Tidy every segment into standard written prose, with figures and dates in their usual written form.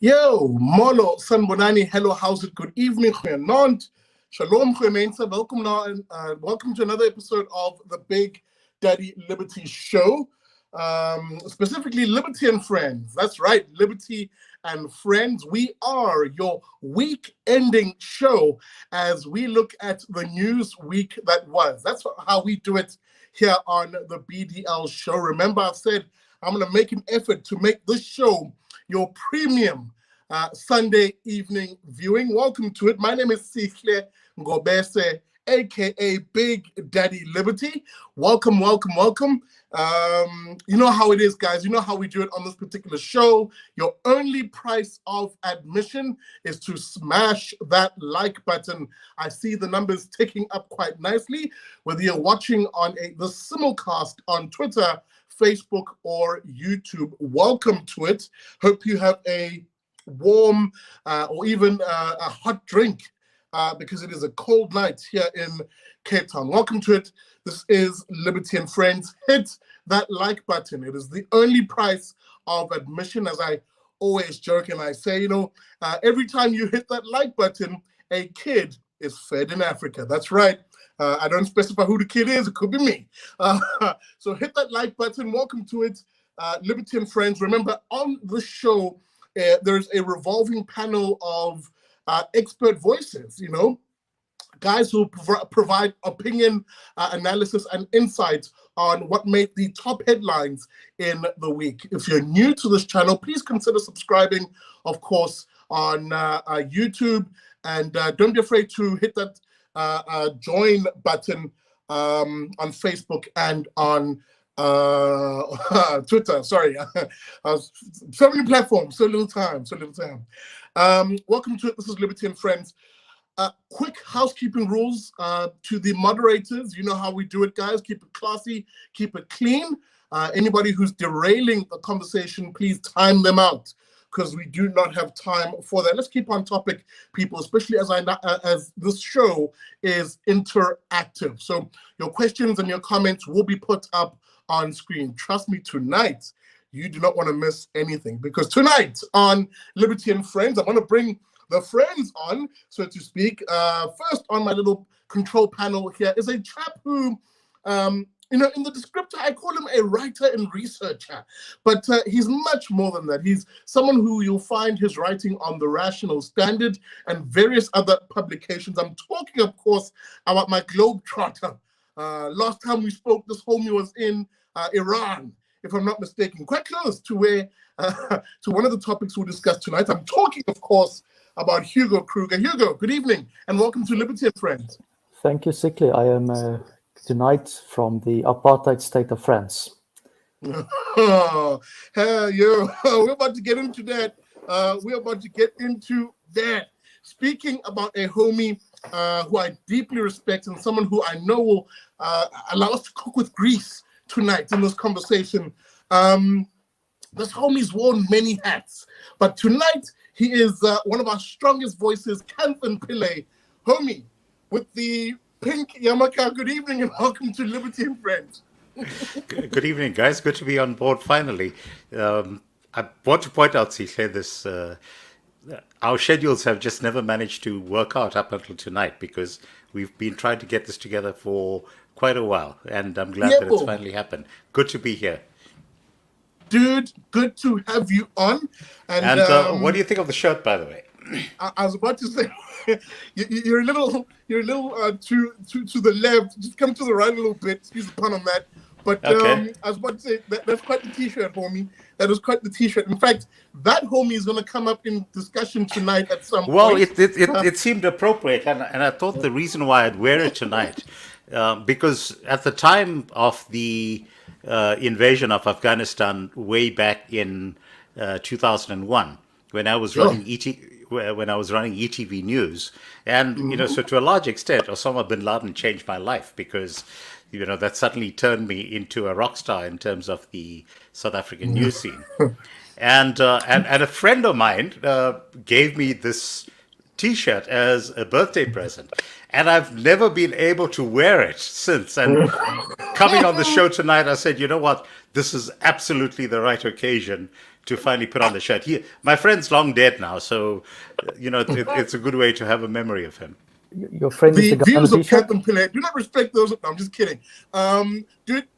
Yo, Molo, Sanbonani, hello, how's it? Good evening, goeienaand. Shalom, goeiemorgen. Welcome now, and welcome to another episode of the Big Daddy Liberty Show. Specifically, Liberty and Friends. That's right, Liberty and Friends. We are your week-ending show as we look at the news week that was. That's how we do it here on the BDL show. Remember, I've said I'm going to make an effort to make this show your premium Sunday evening viewing. Welcome to it. My name is Sihle Ngobese, aka Big Daddy Liberty. Welcome, welcome, welcome. You know how it is, guys. You know how we do it on this particular show. Your only price of admission is to smash that like button. I see the numbers ticking up quite nicely. Whether you're watching on the simulcast on Twitter, Facebook, or YouTube, welcome to it. Hope you have a warm or even a hot drink because it is a cold night here in Cape Town. Welcome to it. This is Liberty and Friends. Hit that like button. It is the only price of admission, as I always joke and I say, every time you hit that like button, a kid is fed in Africa. That's right. I don't specify who the kid is. It could be me. So hit that like button. Welcome to it, Liberty and Friends. Remember, on the show, there's a revolving panel of expert voices, guys who provide opinion, analysis, and insight on what made the top headlines in the week. If you're new to this channel, please consider subscribing, of course, on YouTube. And don't be afraid to hit that join button on Facebook and on Twitter. Sorry, so many platforms, so little time. Welcome to it. This is Liberty and Friends. Quick housekeeping rules to the moderators. You know how we do it, guys. Keep it classy, keep it clean. Anybody who's derailing the conversation, please time them out, because we do not have time for that. Let's keep on topic, people, especially as this show is interactive. So your questions and your comments will be put up on screen. Trust me, tonight, you do not want to miss anything, because tonight on Liberty and Friends, I'm going to bring the friends on, so to speak. First on my little control panel here is a chap who, in the descriptor, I call him a writer and researcher, but he's much more than that. He's someone who you'll find his writing on The Rational Standard and various other publications. I'm talking, of course, about my Globetrotter. Last time we spoke, this homie was in Iran, if I'm not mistaken, quite close to where to one of the topics we'll discuss tonight. I'm talking, of course, about Hugo Kruger. Hugo, good evening, and welcome to Liberty and Friends. Thank you, Sihle. I am tonight from the apartheid state of France. Oh, we're about to get into that. Speaking about a homie who I deeply respect and someone who I know will allow us to cook with grease tonight in this conversation. This homie's worn many hats, but tonight he is one of our strongest voices, Kanthan Pillay. Homie, with the pink yarmulke, good evening and welcome to Liberty and Friends. Good evening, guys. Good to be on board finally. I want to point out, Sihle, this our schedules have just never managed to work out up until tonight, because we've been trying to get this together for quite a while, and I'm glad that it's finally happened. Good to be here. Dude, good to have you on. And what do you think of the shirt, by the way? I was about to say, you're a little to the left. Just come to the right a little bit. Excuse the pun on that. But okay. I was about to say that's quite the T-shirt, homie. That is quite the T-shirt. In fact, that homie is going to come up in discussion tonight at some point. Well, it seemed appropriate, and I thought the reason why I'd wear it tonight, because at the time of the invasion of Afghanistan way back in 2001, when I was running ETV News, and so to a large extent, Osama bin Laden changed my life, because that suddenly turned me into a rock star in terms of the South African news scene. And a friend of mine gave me this T-shirt as a birthday present, and I've never been able to wear it since. And coming on the show tonight, I said, you know what? This is absolutely the right occasion to finally put on the shirt. My friend's long dead now, so it's a good way to have a memory of him. Your friend is the guy on views the of T-shirt? Kanthan Pillay. Do not respect those. No, I'm just kidding.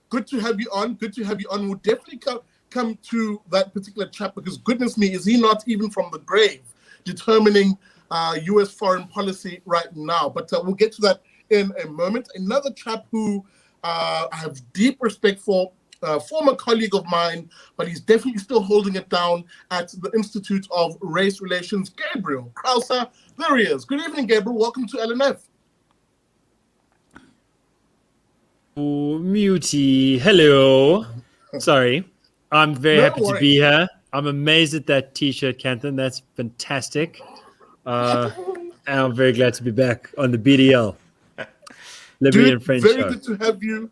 Good to have you on. Good to have you on. We'll definitely come to that particular chap because goodness me, is he not even from the grave determining U.S. foreign policy right now? But we'll get to that in a moment. Another chap who I have deep respect for, former colleague of mine, but he's definitely still holding it down at the Institute of Race Relations, Gabriel Crouse. There he is. Good evening, Gabriel. Welcome to LNF. Oh, Muty. Hello. Sorry. I'm very happy to be here. I'm amazed at that T-shirt, Kanthan. That's fantastic. And I'm very glad to be back on the BDL. Liberty and French very show. good to have you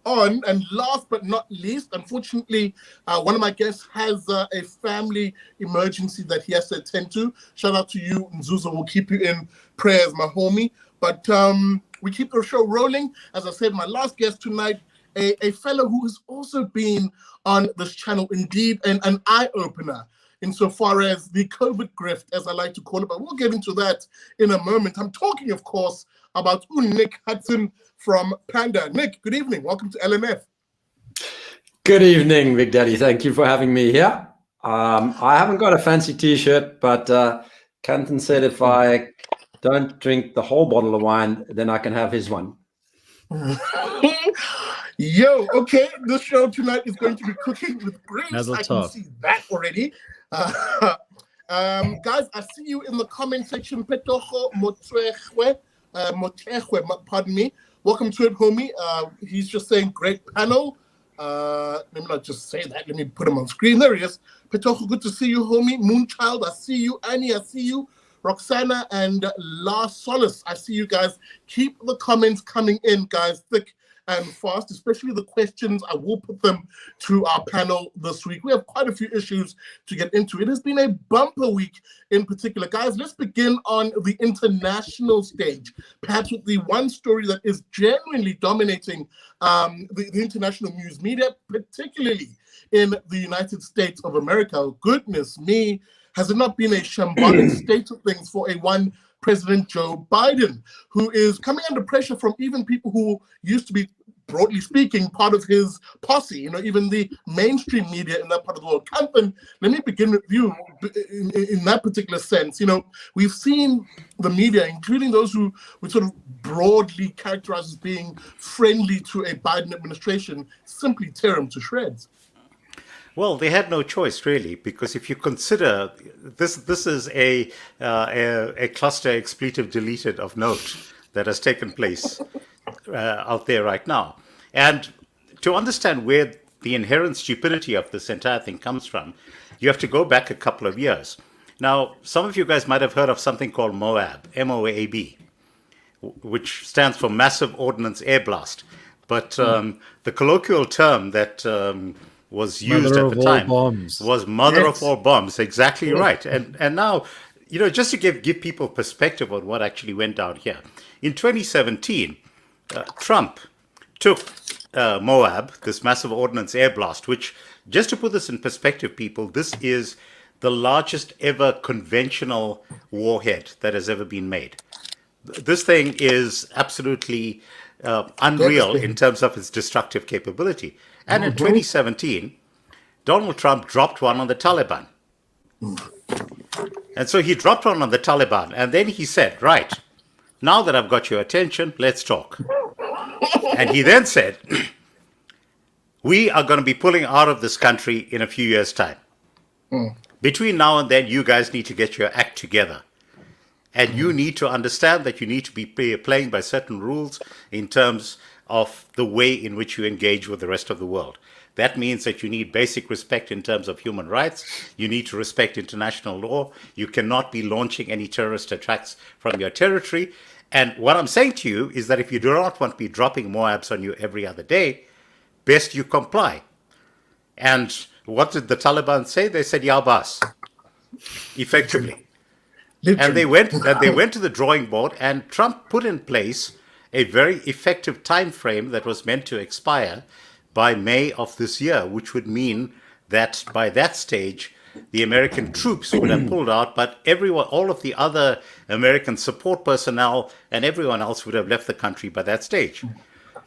on. And last but not least, unfortunately, one of my guests has a family emergency that he has to attend to. Shout out to you, Nzuzo. We'll keep you in prayers, my homie. But we keep the show rolling. As I said, my last guest tonight, a fellow who has also been on this channel, indeed, an eye-opener insofar as the COVID grift, as I like to call it. But we'll get into that in a moment. I'm talking, of course, about Nick Hudson from PANDA. Nick, good evening. Welcome to LNF. Good evening, Big Daddy. Thank you for having me here. I haven't got a fancy T-shirt, but Kanthan said if I don't drink the whole bottle of wine, then I can have his one. Yo, okay, this show tonight is going to be cooking with grease. I can see that already. Guys, I see you in the comment section. Petojo Motechwe, pardon me. Welcome to it, homie. He's just saying great panel. Let me not just say that. Let me put him on screen. There he is. Petojo, good to see you, homie. Moonchild, I see you. Annie, I see you. Roxana and La Solace, I see you guys. Keep the comments coming in, guys, thick and fast, especially the questions. I will put them to our panel this week. We have quite a few issues to get into. It has been a bumper week in particular. Guys, let's begin on the international stage, perhaps with the one story that is genuinely dominating the international news media, particularly in the United States of America. Goodness me, has it not been a shambolic state of things for one President Joe Biden, who is coming under pressure from even people who used to be, broadly speaking, part of his posse, even the mainstream media in that part of the world. Kanthan, let me begin with you in that particular sense. We've seen the media, including those who would sort of broadly characterize as being friendly to a Biden administration, simply tear him to shreds. Well, they had no choice, really, because if you consider this is a cluster expletive deleted of note that has taken place out there right now. And to understand where the inherent stupidity of this entire thing comes from, you have to go back a couple of years. Now, some of you guys might have heard of something called MOAB, M-O-A-B, which stands for Massive Ordnance Air Blast. But the colloquial term that was used at the time was mother of all bombs. Exactly right. And now, just to give people perspective on what actually went down here. In 2017, Trump took MOAB, this massive ordnance air blast, which, just to put this in perspective, people, this is the largest ever conventional warhead that has ever been made. This thing is absolutely unreal in terms of its destructive capability. And in 2017, Donald Trump dropped one on the Taliban. And so he dropped one on the Taliban. And then he said, right, now that I've got your attention, let's talk. And he then said, we are going to be pulling out of this country in a few years' time. Between now and then, you guys need to get your act together. And you need to understand that you need to be playing by certain rules in terms of the way in which you engage with the rest of the world. That means that you need basic respect in terms of human rights. You need to respect international law. You cannot be launching any terrorist attacks from your territory. And what I'm saying to you is that if you do not want to be dropping MOABs on you every other day, best you comply. And what did the Taliban say? They said, ya bas, effectively. And they went to the drawing board, and Trump put in place a very effective time frame that was meant to expire by May of this year, which would mean that by that stage, the American troops would have pulled out, but everyone, all of the other American support personnel and everyone else would have left the country by that stage.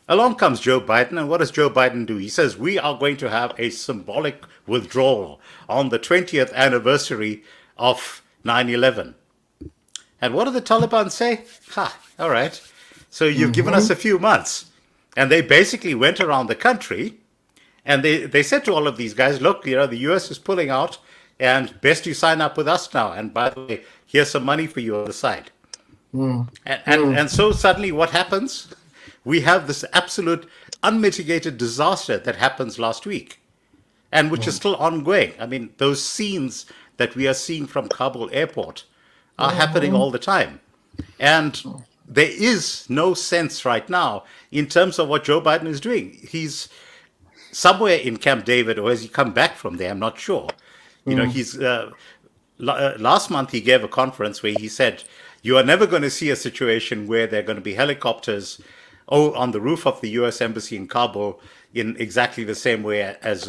Along comes Joe Biden, and what does Joe Biden do? He says, we are going to have a symbolic withdrawal on the 20th anniversary of 9/11. And what do the Taliban say? All right. So you've given us a few months. And they basically went around the country and they said to all of these guys, look, the US is pulling out and best you sign up with us now. And by the way, here's some money for you on the side. And so suddenly what happens? We have this absolute unmitigated disaster that happens last week and which is still ongoing. I mean, those scenes that we are seeing from Kabul airport are happening all the time. And there is no sense right now in terms of what Joe Biden is doing. He's somewhere in Camp David, or has he come back from there? I'm not sure. He's last month he gave a conference where he said, you are never going to see a situation where there are going to be helicopters on the roof of the U.S. Embassy in Kabul in exactly the same way as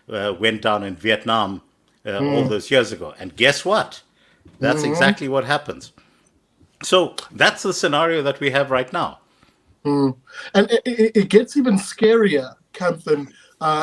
went down in Vietnam all those years ago. And guess what? That's exactly what happens. So that's the scenario that we have right now. And it gets even scarier, Kanthan.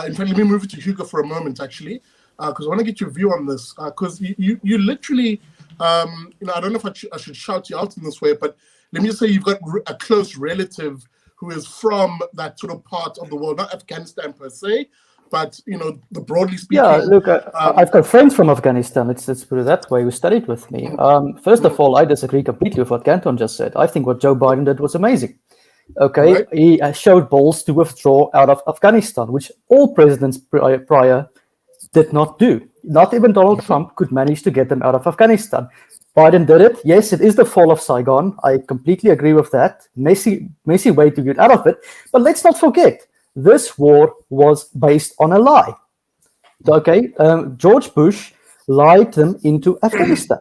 In fact, let me move it to Hugo for a moment, actually, because I want to get your view on this. Because you literally, I don't know if I should shout you out in this way, but let me just say you've got a close relative who is from that sort of part of the world, not Afghanistan per se, but the broadly speaking. Yeah, look, I've got friends from Afghanistan. Let's put it that way. Who studied with me. First of all, I disagree completely with what Kanthan just said. I think what Joe Biden did was amazing. Okay, right. He showed balls to withdraw out of Afghanistan, which all presidents prior did not do. Not even Donald Trump could manage to get them out of Afghanistan. Biden did it. Yes, it is the fall of Saigon. I completely agree with that. Messy way to get out of it. But let's not forget, this war was based on a lie. Okay, George Bush lied them into Afghanistan.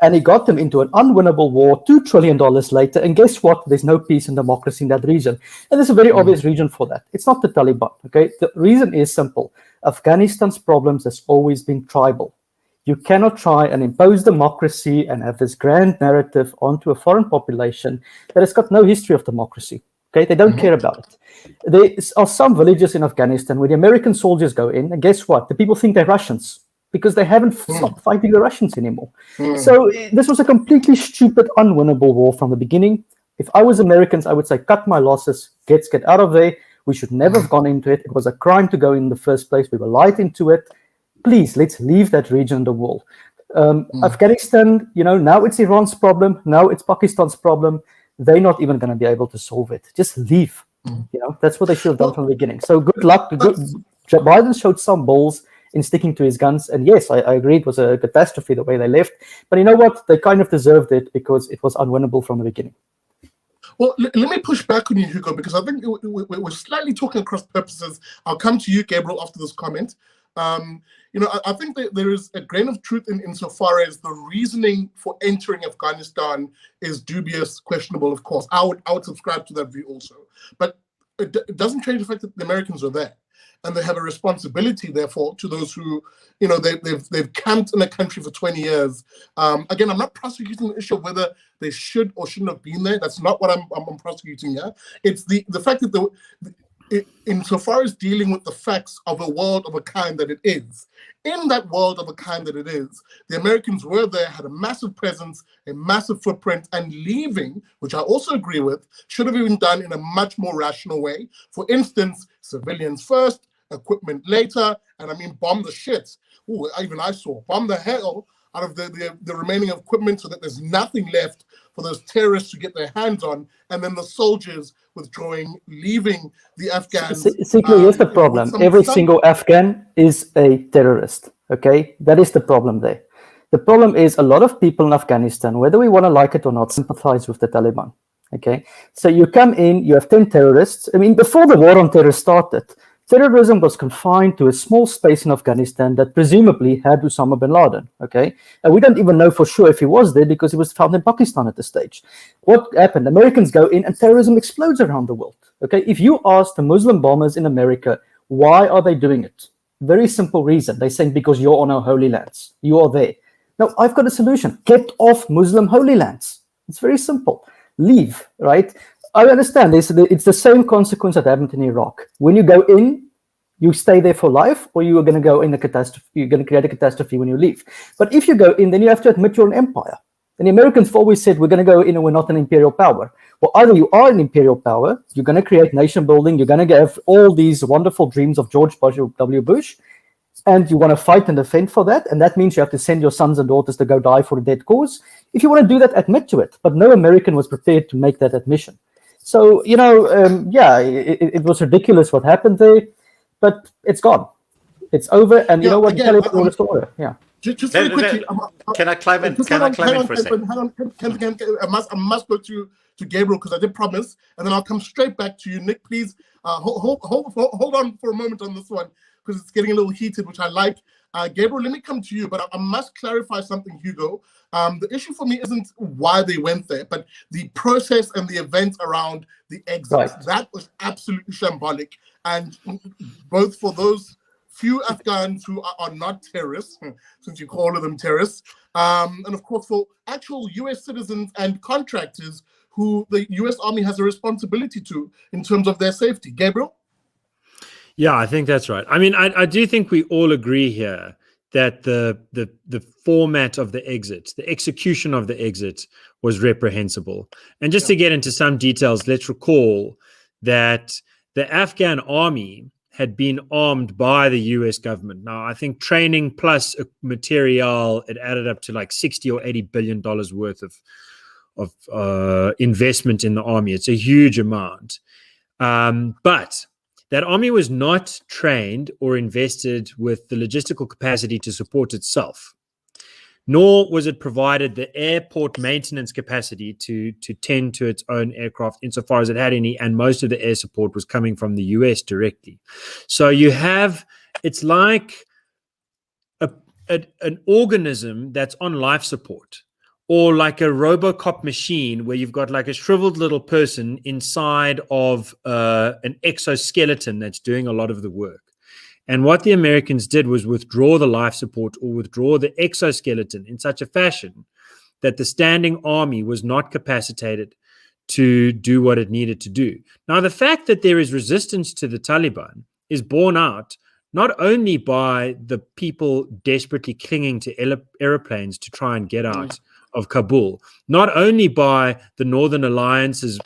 And he got them into an unwinnable war $2 trillion later. And guess what? There's no peace and democracy in that region. And there's a very obvious reason for that. It's not the Taliban. Okay, the reason is simple. Afghanistan's problems has always been tribal. You cannot try and impose democracy and have this grand narrative onto a foreign population that has got no history of democracy. Okay, they don't care about it. There are some villages in Afghanistan where the American soldiers go in, and guess what? The people think they're Russians because they haven't stopped fighting the Russians anymore. So this was a completely stupid, unwinnable war from the beginning. If I was Americans, I would say, cut my losses, get out of there. We should never have gone into it. It was a crime to go in the first place. We were lied into it. Please, let's leave that region in the world. Afghanistan, now it's Iran's problem. Now it's Pakistan's problem. They're not even going to be able to solve it. Just leave. That's what they should have done from the beginning. So good luck. Biden showed some balls in sticking to his guns. And yes, I agree it was a catastrophe the way they left. But you know what? They kind of deserved it because it was unwinnable from the beginning. Well, let me push back on you, Hugo, because I think we're slightly talking across purposes. I'll come to you, Gabriel, after this comment. I think that there is a grain of truth insofar as the reasoning for entering Afghanistan is dubious, questionable, of course. I would subscribe to that view also. But it doesn't change the fact that the Americans are there. And they have a responsibility, therefore, to those who, they've camped in a country for 20 years. Again, I'm not prosecuting the issue of whether they should or shouldn't have been there. That's not what I'm prosecuting here. It's the fact that insofar as dealing with the facts of a world of a kind that it is, in that world of a kind that it is, the Americans were there, had a massive presence, a massive footprint, and leaving, which I also agree with, should have been done in a much more rational way. For instance, civilians first, equipment later, and I mean bomb the shit. Ooh, even I saw bomb the hell out of the remaining equipment so that there's nothing left for those terrorists to get their hands on, and then the soldiers withdrawing, leaving the Afghans. Here's the problem. Every single Afghan is a terrorist, okay? That is the problem there. The problem is a lot of people in Afghanistan, whether we want to like it or not, sympathize with the Taliban, okay? So you come in, you have 10 terrorists. I mean, before the war on terror started, Terrorism was confined to a small space in Afghanistan that presumably had Osama bin Laden, okay? And we don't even know for sure if he was there because he was found in Pakistan at the stage. What happened? Americans go in and terrorism explodes around the world, okay? If you ask the Muslim bombers in America, why are they doing it? Very simple reason. They're saying because you're on our holy lands. You are there. Now, I've got a solution. Get off Muslim holy lands. It's very simple. Leave, right? I understand it's the same consequence that happened in Iraq. When you go in, you stay there for life, or you are going to go in a catastrophe. You're going to create a catastrophe when you leave. But if you go in, then you have to admit you're an empire. And the Americans have always said, we're going to go in and we're not an imperial power. Well, either you are an imperial power, you're going to create nation building, you're going to have all these wonderful dreams of George W. Bush, and you want to fight and defend for that, and that means you have to send your sons and daughters to go die for a dead cause. If you want to do that, admit to it. But no American was prepared to make that admission. So, it was ridiculous what happened there, but it's gone. It's over, and you know what? Again, Taliban will restore it. Yeah. Just very quickly. Can I climb in? Can I climb in for a second? I must go to Gabriel because I did promise, and then I'll come straight back to you, Nick. Please hold on for a moment on this one because it's getting a little heated, which I like. Gabriel, let me come to you, but I must clarify something, Hugo. The issue for me isn't why they went there, but the process and the events around the exit. Right. That was absolutely shambolic. And both for those few Afghans who are not terrorists, since you call them terrorists, and of course for actual US citizens and contractors who the US Army has a responsibility to in terms of their safety. Gabriel? Yeah, I think that's right. I mean, I do think we all agree here that the format of the exit, the execution of the exit was reprehensible. And just to get into some details, let's recall that the Afghan army had been armed by the US government. Now, I think training plus material, it added up to like $60 or $80 billion worth of investment in the army. It's a huge amount. But that army was not trained or invested with the logistical capacity to support itself, nor was it provided the airport maintenance capacity to tend to its own aircraft insofar as it had any, and most of the air support was coming from the US directly. So you have, it's like an organism that's on life support, or like a RoboCop machine where you've got like a shriveled little person inside of an exoskeleton that's doing a lot of the work. And what the Americans did was withdraw the life support or withdraw the exoskeleton in such a fashion that the standing army was not capacitated to do what it needed to do. Now, the fact that there is resistance to the Taliban is borne out not only by the people desperately clinging to aeroplanes to try and get out of Kabul, not only by the Northern Alliance's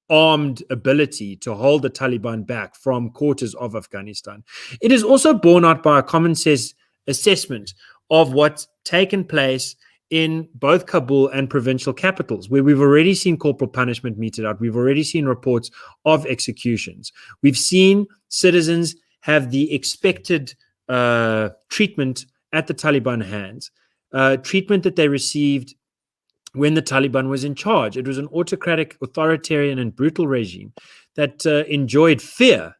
armed ability to hold the Taliban back from quarters of Afghanistan. It is also borne out by a common sense assessment of what's taken place in both Kabul and provincial capitals, where we've already seen corporal punishment meted out. We've already seen reports of executions. We've seen citizens have the expected treatment at the Taliban hands, treatment that they received when the Taliban was in charge. It was an autocratic, authoritarian, and brutal regime that enjoyed fear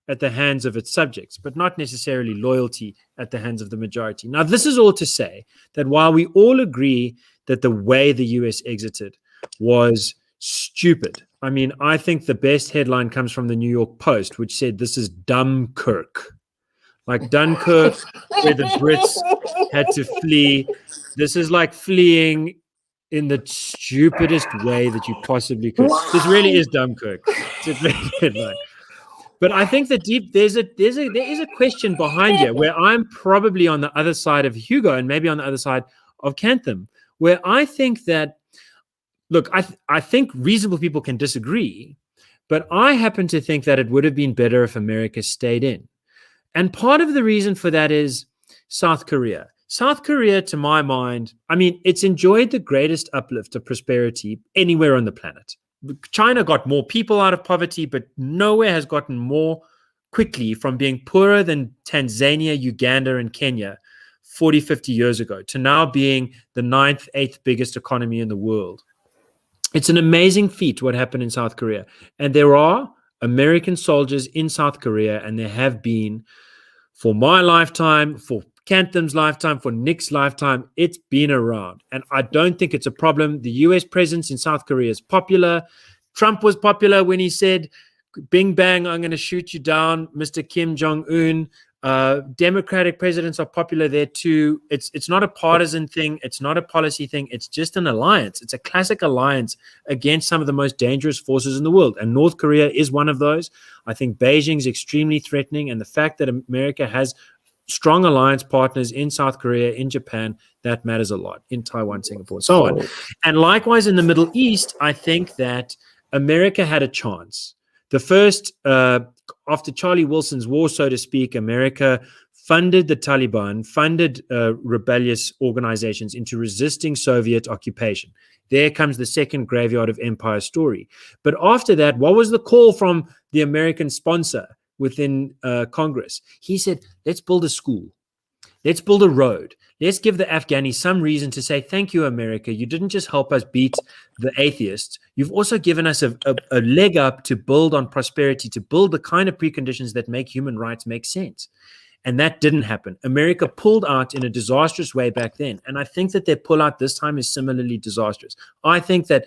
at the hands of its subjects, but not necessarily loyalty at the hands of the majority. Now, this is all to say that while we all agree that the way the US exited was stupid, I mean, I think the best headline comes from the New York Post, which said this is Dunkirk. Like Dunkirk, where the Brits had to flee. This is like fleeing in the stupidest way that you possibly could. This really is Dunkirk. It's a great headline. But I think that there is a question behind here where I'm probably on the other side of Hugo and maybe on the other side of Kanthan, where I think that, look, I think reasonable people can disagree, but I happen to think that it would have been better if America stayed in. And part of the reason for that is South Korea. South Korea, to my mind, I mean, it's enjoyed the greatest uplift of prosperity anywhere on the planet. China got more people out of poverty, but nowhere has gotten more quickly from being poorer than Tanzania, Uganda, and Kenya 40, 50 years ago to now being the 9th, 8th biggest economy in the world. It's an amazing feat what happened in South Korea. And there are American soldiers in South Korea, and there have been for my lifetime, for Kanthan's lifetime, for Nick's lifetime. It's been around. And I don't think it's a problem. The US presence in South Korea is popular. Trump was popular when he said, bing, bang, I'm going to shoot you down, Mr. Kim Jong-un. Democratic presidents are popular there too. It's not a partisan thing. It's not a policy thing. It's just an alliance. It's a classic alliance against some of the most dangerous forces in the world. And North Korea is one of those. I think Beijing's extremely threatening. And the fact that America has strong alliance partners in South Korea, in Japan, that matters a lot, in Taiwan, Singapore, so on. And likewise in the Middle East, I think that America had a chance. The first, after Charlie Wilson's war, so to speak, America funded the Taliban, funded rebellious organizations into resisting Soviet occupation. There comes the second graveyard of empire story. But after that, what was the call from the American sponsor within Congress? He said, let's build a school. Let's build a road. Let's give the Afghanis some reason to say, thank you, America. You didn't just help us beat the atheists. You've also given us a leg up to build on prosperity, to build the kind of preconditions that make human rights make sense. And that didn't happen. America pulled out in a disastrous way back then. And I think that their pullout this time is similarly disastrous. I think that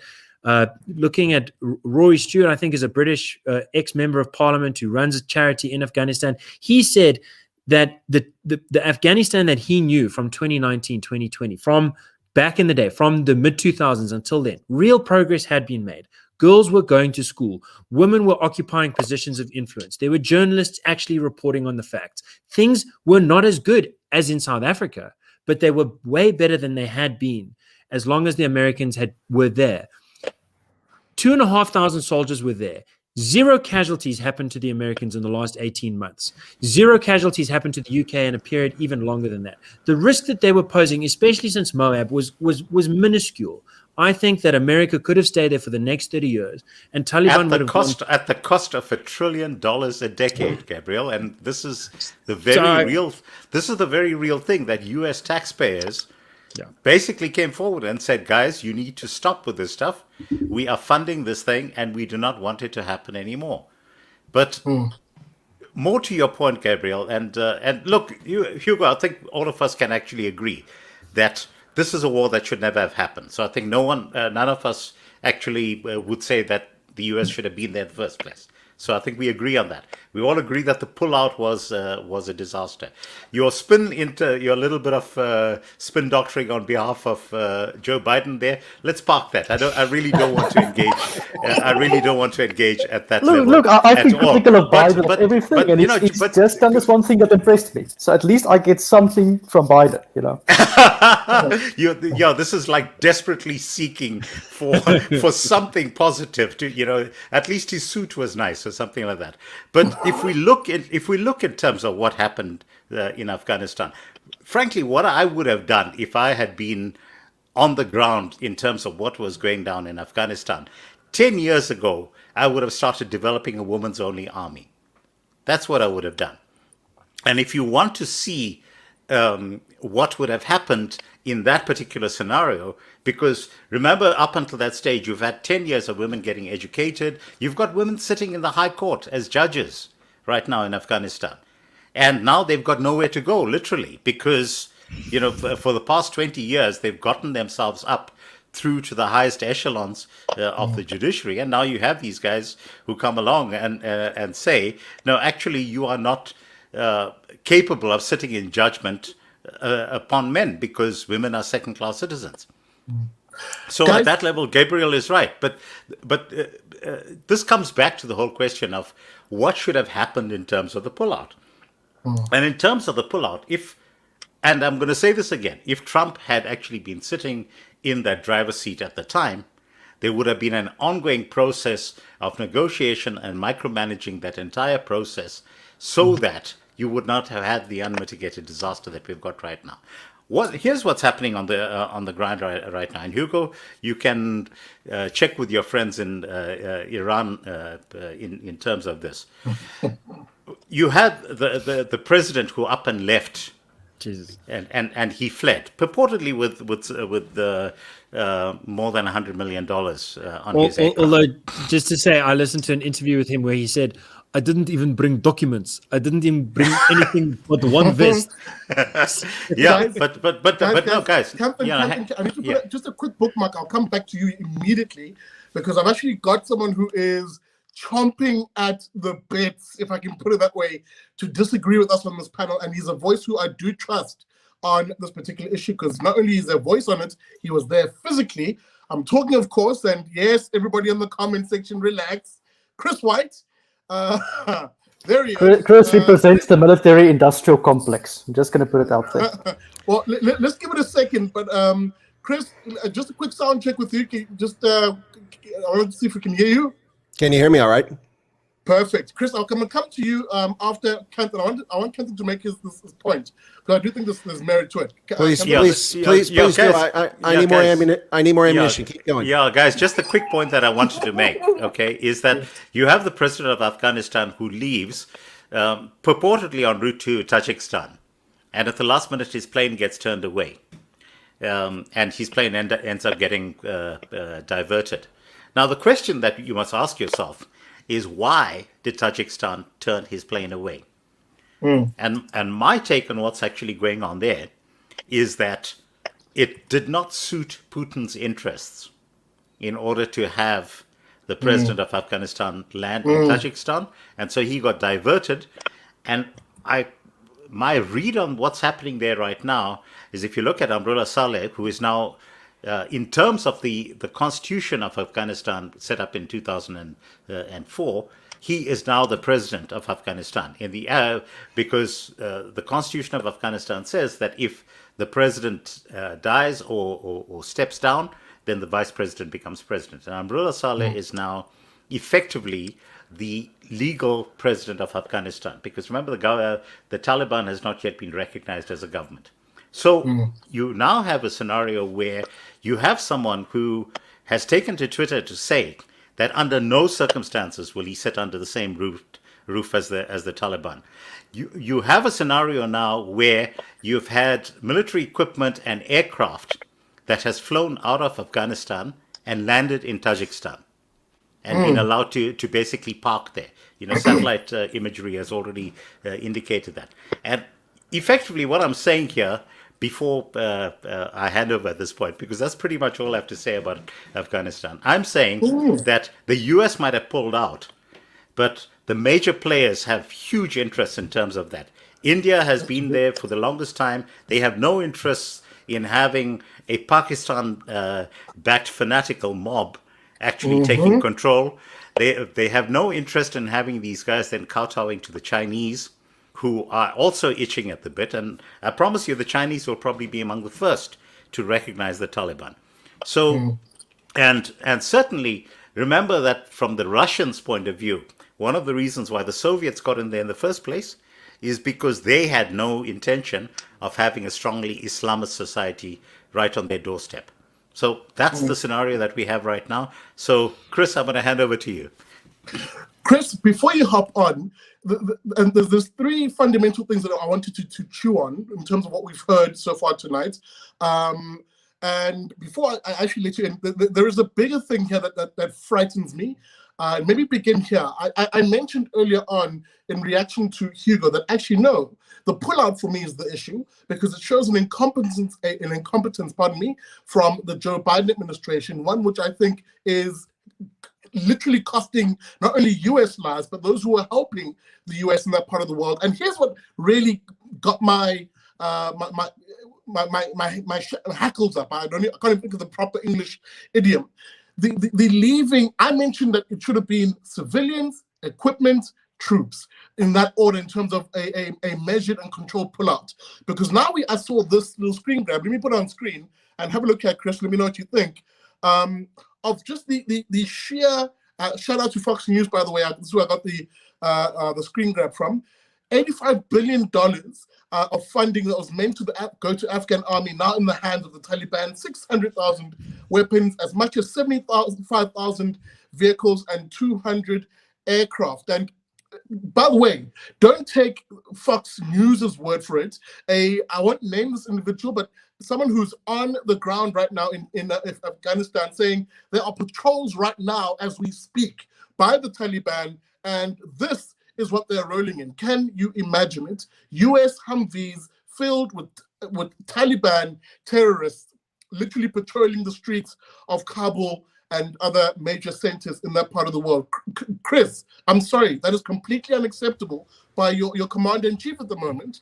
looking at Rory Stewart, I think is a British ex-member of parliament who runs a charity in Afghanistan. He said that the Afghanistan that he knew from 2019, 2020, from back in the day, from the mid-2000s until then, real progress had been made. Girls were going to school. Women were occupying positions of influence. There were journalists actually reporting on the facts. Things were not as good as in South Africa, but they were way better than they had been as long as the Americans were there. 2,500 soldiers were there. 0 casualties happened to the Americans in the last 18 months. 0 casualties happened to the UK in a period even longer than that. The risk that they were posing, especially since Moab, was minuscule. I think that America could have stayed there for the next 30 years, and Taliban would have at the cost of $1 trillion a decade, Gabriel. And this is the very real thing that U.S. taxpayers basically came forward and said, guys, you need to stop with this stuff. We are funding this thing, and we do not want it to happen anymore. But more to your point, Gabriel, and look, Hugo, I think all of us can actually agree that this is a war that should never have happened. So I think none of us actually would say that the U.S. should have been there in the first place. So I think we agree on that. We all agree that the pullout was a disaster. Your little bit of spin doctoring on behalf of Joe Biden there. Let's park that. I really don't want to engage. I really don't want to engage at that level. Look, I think critical of Biden but everything, and it's just done this one thing that impressed me. So at least I get something from Biden, you know. This is like desperately seeking for something positive to, at least his suit was nice or something like that. But if we look in terms of what happened in Afghanistan, frankly, what I would have done if I had been on the ground in terms of what was going down in Afghanistan, 10 years ago, I would have started developing a women's only army. That's what I would have done. And if you want to see what would have happened in that particular scenario, because remember, up until that stage, you've had 10 years of women getting educated. You've got women sitting in the high court as judges right now in Afghanistan. And now they've got nowhere to go, literally, because, for the past 20 years, they've gotten themselves up through to the highest echelons of the judiciary. And now you have these guys who come along and say, no, actually, you are not capable of sitting in judgment upon men because women are second-class citizens. So guys, at that level, Gabriel is right. But this comes back to the whole question of what should have happened in terms of the pullout. And in terms of the pullout, and I'm going to say this again, if Trump had actually been sitting in that driver's seat at the time, there would have been an ongoing process of negotiation and micromanaging that entire process so that you would not have had the unmitigated disaster that we've got right now. Here's what's happening on the ground right now. And Hugo, you can check with your friends in Iran in terms of this. You had the president who up and left Jesus. And he fled, purportedly with more than $100 million on his aircraft. Although, just to say, I listened to an interview with him where he said, I didn't even bring documents. I didn't even bring anything but one vest. Yeah, Guys, but no, guys. Kanthan, I need to put just a quick bookmark. I'll come back to you immediately because I've actually got someone who is chomping at the bits, if I can put it that way, to disagree with us on this panel. And he's a voice who I do trust on this particular issue because not only is there a voice on it, he was there physically. I'm talking, of course, and yes, everybody in the comment section, relax. Chris White. There he is. Chris represents the military-industrial complex. I'm just going to put it out there. Well, let's give it a second. But Chris, just a quick sound check with you. I want to see if we can hear you. Can you hear me all right? Perfect. Chris, I'll come to you after Kanthan. I want Kanthan to make this point because I do think there's merit to it. Please do. I need more ammunition. Keep going. Yeah, guys, just a quick point that I wanted to make, okay, is that you have the president of Afghanistan who leaves purportedly en route to Tajikistan. And at the last minute, his plane gets turned away. And his plane ends up getting diverted. Now, the question that you must ask yourself is why did Tajikistan turn his plane away? And my take on what's actually going on there is that it did not suit Putin's interests in order to have the president of Afghanistan land in Tajikistan. And so he got diverted. And my read on what's happening there right now is if you look at Amrullah Saleh, who is now in terms of the constitution of Afghanistan set up in 2004, he is now the president of Afghanistan because the constitution of Afghanistan says that if the president dies or steps down, then the vice president becomes president. And Amrullah Saleh is now effectively the legal president of Afghanistan because remember the Taliban has not yet been recognized as a government. So you now have a scenario where you have someone who has taken to Twitter to say that under no circumstances will he sit under the same roof as the Taliban. You have a scenario now where you've had military equipment and aircraft that has flown out of Afghanistan and landed in Tajikistan and been allowed to basically park there. Satellite imagery has already indicated that. And effectively what I'm saying here, before I hand over at this point, because that's pretty much all I have to say about Afghanistan. I'm saying that the US might have pulled out, but the major players have huge interests in terms of that. India has been there for the longest time. They have no interest in having a Pakistan-backed fanatical mob actually taking control. They have no interest in having these guys then kowtowing to the Chinese, who are also itching at the bit. And I promise you the Chinese will probably be among the first to recognize the Taliban. So, and certainly remember that from the Russians' point of view, one of the reasons why the Soviets got in there in the first place is because they had no intention of having a strongly Islamist society right on their doorstep. So that's the scenario that we have right now. So, Chris, I'm going to hand over to you. Chris, before you hop on, and there's three fundamental things that I wanted to chew on in terms of what we've heard so far tonight. And before I actually let you in, there is a bigger thing here that frightens me. Maybe begin here. I mentioned earlier on in reaction to Hugo that actually no, the pullout for me is the issue because it shows an incompetence, from the Joe Biden administration, one which I think is literally costing not only US lives, but those who are helping the US in that part of the world. And here's what really got my hackles up. I can't even think of the proper English idiom. The leaving, I mentioned that it should have been civilians, equipment, troops, in that order in terms of a measured and controlled pullout. Because now I saw this little screen grab. Let me put it on screen and have a look at Chris. Let me know what you think. Of just the sheer, shout out to Fox News, by the way, this is where I got the screen grab from, $85 billion of funding that was meant to go to Afghan army, now in the hands of the Taliban, 600,000 weapons, as much as 75,000 vehicles and 200 aircraft. And by the way, don't take Fox News' word for it. I won't name this individual, but someone who's on the ground right now in Afghanistan saying there are patrols right now as we speak by the Taliban, and this is what they're rolling in. Can you imagine it? US Humvees filled with Taliban terrorists literally patrolling the streets of Kabul and other major centers in that part of the world. Chris, I'm sorry, that is completely unacceptable by your commander-in-chief at the moment.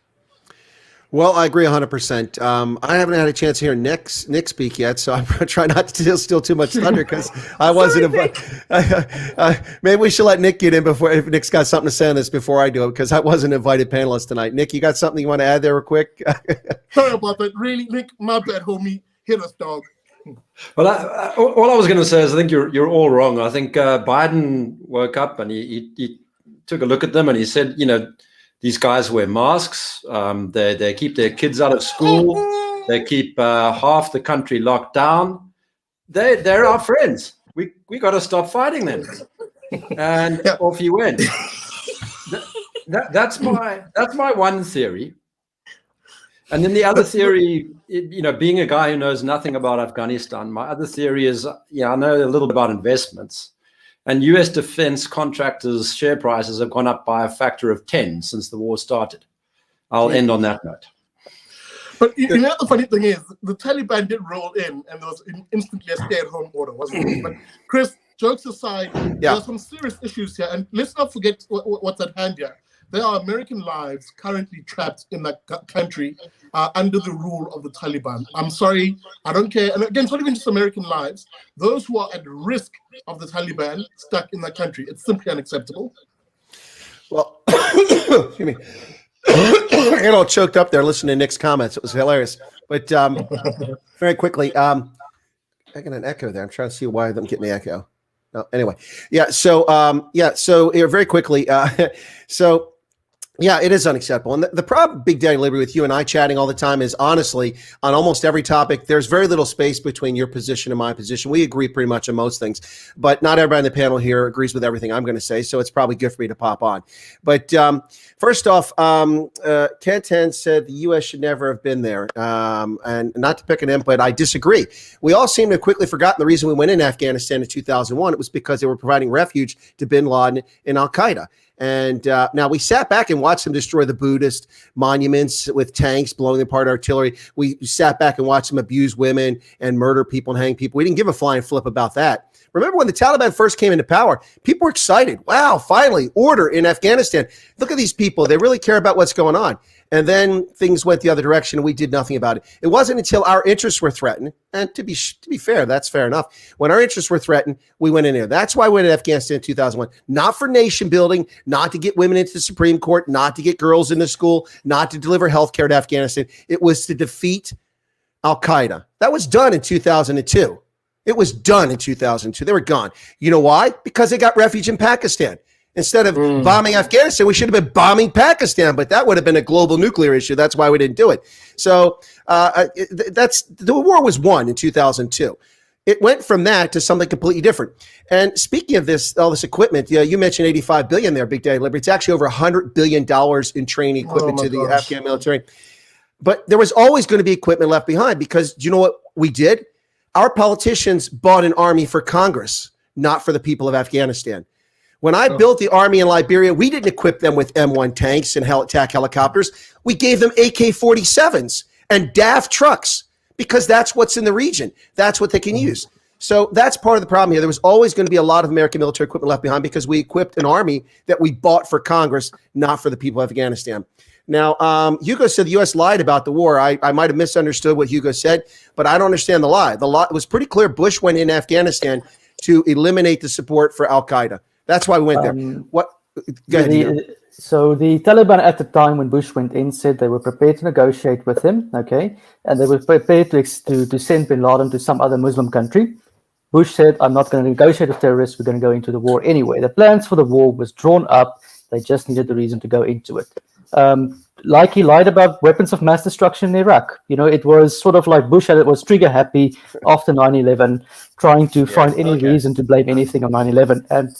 Well, I agree 100%. I haven't had a chance to hear Nick speak yet, so I'm trying not to steal too much thunder because I wasn't invited. Maybe we should let Nick get in before, if Nick's got something to say on this before I do it, because I wasn't an invited panelist tonight. Nick, you got something you want to add there real quick? Sorry about that. Really, Nick, my bad, homie. Hit us, dog. Well, all I was going to say is I think you're all wrong. I think Biden woke up and he took a look at them and he said, these guys wear masks. They keep their kids out of school. They keep half the country locked down. They're our friends. We got to stop fighting them. And off he went. That's my one theory. And then the other theory, being a guy who knows nothing about Afghanistan, my other theory is, I know a little bit about investments. And U.S. defense contractors' share prices have gone up by a factor of 10 since the war started. I'll end on that note. But the funny thing is, the Taliban did roll in, and there was instantly a stay-at-home order, wasn't it? But Chris, jokes aside, there are some serious issues here, and let's not forget what's at hand here. There are American lives currently trapped in that country under the rule of the Taliban. I'm sorry, I don't care. And again, it's not even just American lives. Those who are at risk of the Taliban stuck in that country, it's simply unacceptable. Well, excuse me. I got all choked up there listening to Nick's comments. It was hilarious. But very quickly, I got an echo there. I'm trying to see why I'm getting the echo. No, anyway, So very quickly, it is unacceptable. And the problem, Big Daddy Liberty, with you and I chatting all the time is, honestly, on almost every topic, there's very little space between your position and my position. We agree pretty much on most things, but not everybody on the panel here agrees with everything I'm going to say, so it's probably good for me to pop on. But first off, Kanthan said the U.S. should never have been there, and not to pick on him, but I disagree. We all seem to have quickly forgotten the reason we went in Afghanistan in 2001. It was because they were providing refuge to bin Laden and al-Qaeda. And now we sat back and watched them destroy the Buddhist monuments with tanks blowing apart artillery. We sat back and watched them abuse women and murder people and hang people. We didn't give a flying flip about that. Remember when the Taliban first came into power, people were excited. Wow, finally, order in Afghanistan. Look at these people. They really care about what's going on. And then things went the other direction and we did nothing about it. It wasn't until our interests were threatened, and to be fair, that's fair enough. When our interests were threatened, we went in there. That's why we went to Afghanistan in 2001. Not for nation building, not to get women into the Supreme Court, not to get girls into school, not to deliver health care to Afghanistan. It was to defeat al-Qaeda. That was done in 2002. It was done in 2002. They were gone. You know why? Because they got refuge in Pakistan. Instead of bombing Afghanistan, we should have been bombing Pakistan, but that would have been a global nuclear issue. That's why we didn't do it. So the war was won in 2002. It went from that to something completely different. And speaking of all this equipment, you mentioned $85 billion there, Big Daddy Liberty. It's actually over $100 billion in training equipment to the Afghan military. But there was always going to be equipment left behind because do you know what we did? Our politicians bought an army for Congress, not for the people of Afghanistan. When I built the army in Liberia, we didn't equip them with M1 tanks and attack helicopters. We gave them AK-47s and DAF trucks because that's what's in the region. That's what they can use. So that's part of the problem here. There was always going to be a lot of American military equipment left behind because we equipped an army that we bought for Congress, not for the people of Afghanistan. Now, Hugo said the U.S. lied about the war. I might have misunderstood what Hugo said, but I don't understand the lie. The lie was pretty clear. Bush went in Afghanistan to eliminate the support for al-Qaeda. That's why we went there. So the Taliban at the time when Bush went in said they were prepared to negotiate with him, okay, and they were prepared to send bin Laden to some other Muslim country. Bush said, I'm not going to negotiate with terrorists. We're going to go into the war anyway. The plans for the war was drawn up. They just needed the reason to go into it. Like he lied about weapons of mass destruction in Iraq. It was sort of like Bush was trigger happy after 9/11, trying to find any reason to blame anything on 9/11. And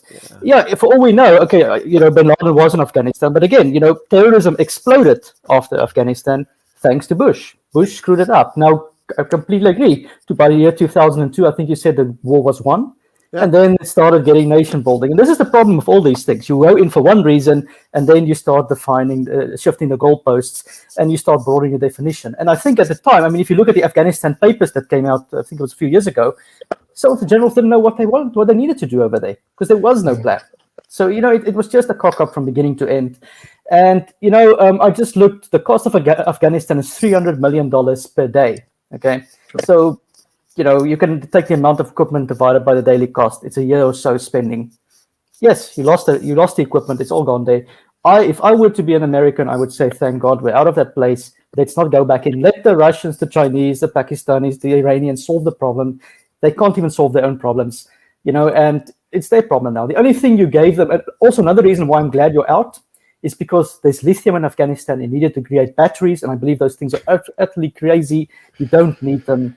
for all we know, okay, bin Laden was in Afghanistan, but again, terrorism exploded after Afghanistan thanks to Bush. Bush screwed it up. Now, I completely agree. By the year 2002, I think you said the war was won. And then it started getting nation building. And this is the problem with all these things. You go in for one reason, and then you start defining, shifting the goalposts, and you start broadening the definition. And I think at the time, I mean, if you look at the Afghanistan papers that came out, I think it was a few years ago, some of the generals didn't know what they needed to do over there, because there was no plan. So, it was just a cock-up from beginning to end. And, I just looked, the cost of Afghanistan is $300 million per day, okay? So, you can take the amount of equipment divided by the daily cost. It's a year or so spending. Yes, you lost the equipment. It's all gone there. If I were to be an American, I would say, thank God we're out of that place. Let's not go back in. Let the Russians, the Chinese, the Pakistanis, the Iranians solve the problem. They can't even solve their own problems, and it's their problem now. The only thing you gave them, and also another reason why I'm glad you're out, is because there's lithium in Afghanistan. You needed to create batteries, and I believe those things are utterly crazy. You don't need them.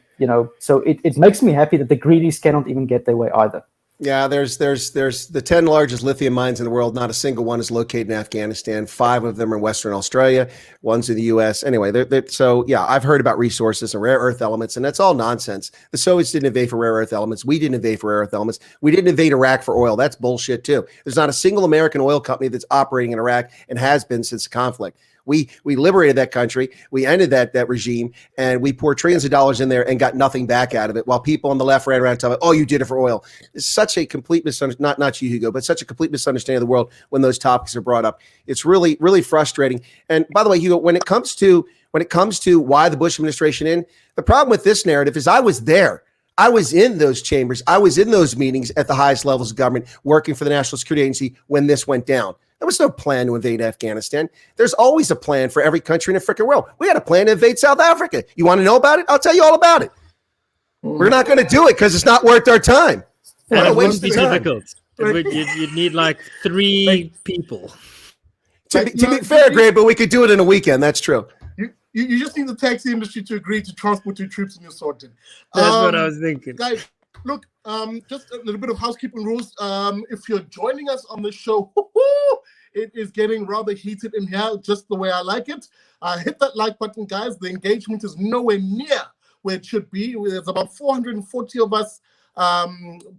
So it makes me happy that the greedies cannot even get their way either. Yeah, there's the 10 largest lithium mines in the world. Not a single one is located in Afghanistan. 5 of them are in Western Australia. One's in the U.S. Anyway, so yeah, I've heard about resources and rare earth elements, and that's all nonsense. The Soviets didn't invade for rare earth elements. We didn't invade for rare earth elements. We didn't invade Iraq for oil. That's bullshit too. There's not a single American oil company that's operating in Iraq and has been since the conflict. We liberated that country. We ended that regime, and we poured trillions of dollars in there and got nothing back out of it. While people on the left ran around telling me, "Oh, you did it for oil." It's such a complete misunderstanding. Not you, Hugo, but such a complete misunderstanding of the world when those topics are brought up. It's really, really frustrating. And by the way, Hugo, when it comes to why the Bush administration in, the problem with this narrative is I was there. I was in those chambers. I was in those meetings at the highest levels of government, working for the National Security Agency when this went down. There was no plan to invade Afghanistan. There's always a plan for every country in the freaking world. We had a plan to invade South Africa. You want to know about it? I'll tell you all about it. We're not going to do it because it's not worth our time. And it wouldn't be difficult. You'd need like 3 people. To be fair, Greg, but we could do it in a weekend. That's true. You just need the taxi industry to agree to transport your troops and you're sorted. That's what I was thinking. Guys, look, just a little bit of housekeeping rules. If you're joining us on the show, it is getting rather heated in here, just the way I like it. Hit that like button, guys. The engagement is nowhere near where it should be. There's about 440 of us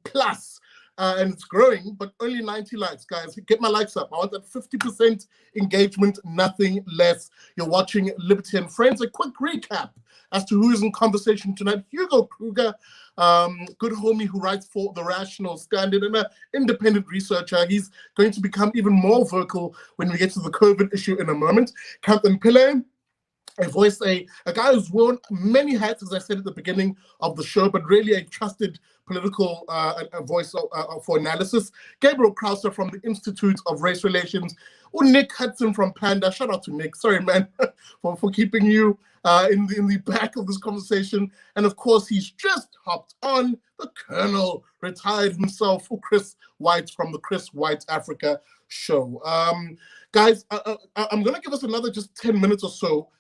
plus, and it's growing, but only 90 likes, guys. Get my likes up. I want that 50% engagement, nothing less. You're watching Liberty and Friends. A quick recap as to who is in conversation tonight. Hugo Kruger, good homie who writes for The Rational Standard and an independent researcher. He's going to become even more vocal when we get to the COVID issue in a moment. Kanthan Pillay, a guy who's worn many hats, as I said at the beginning of the show, but really a trusted political voice for analysis. Gabriel Crouse from the Institute of Race Relations. Or Nick Hudson from PANDA. Shout out to Nick. Sorry, man, for keeping you in the back of this conversation. And of course, he's just hopped on. The Colonel retired himself for Chris White from the Chris White Africa show. Guys, I'm going to give us another just 10 minutes or so.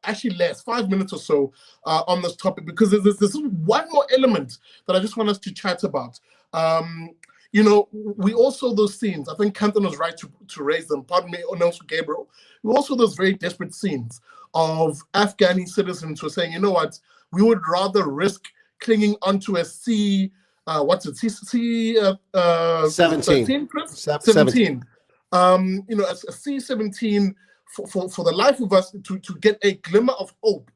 Actually less, 5 minutes or so on this topic, because there's one more element that I just want us to chat about. We all saw those scenes. I think Kanthan was right to raise them. Pardon me, and also Gabriel. We also those very desperate scenes of Afghani citizens who are saying, you know what, we would rather risk clinging onto a C17. 17. A C17 for the life of us to get a glimmer of hope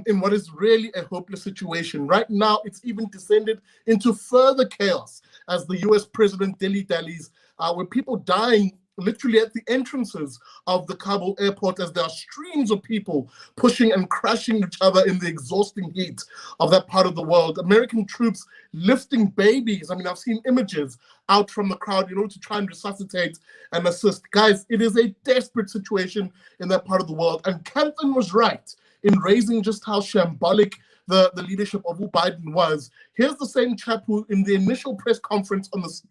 in what is really a hopeless situation. Right now, it's even descended into further chaos as the US president dilly-dallies with people dying literally at the entrances of the Kabul airport as there are streams of people pushing and crushing each other in the exhausting heat of that part of the world. American troops lifting babies. I mean, I've seen images out from the crowd, to try and resuscitate and assist. Guys, it is a desperate situation in that part of the world. And Kanthan was right in raising just how shambolic the leadership of Biden was. Here's the same chap who, in the initial press conference on this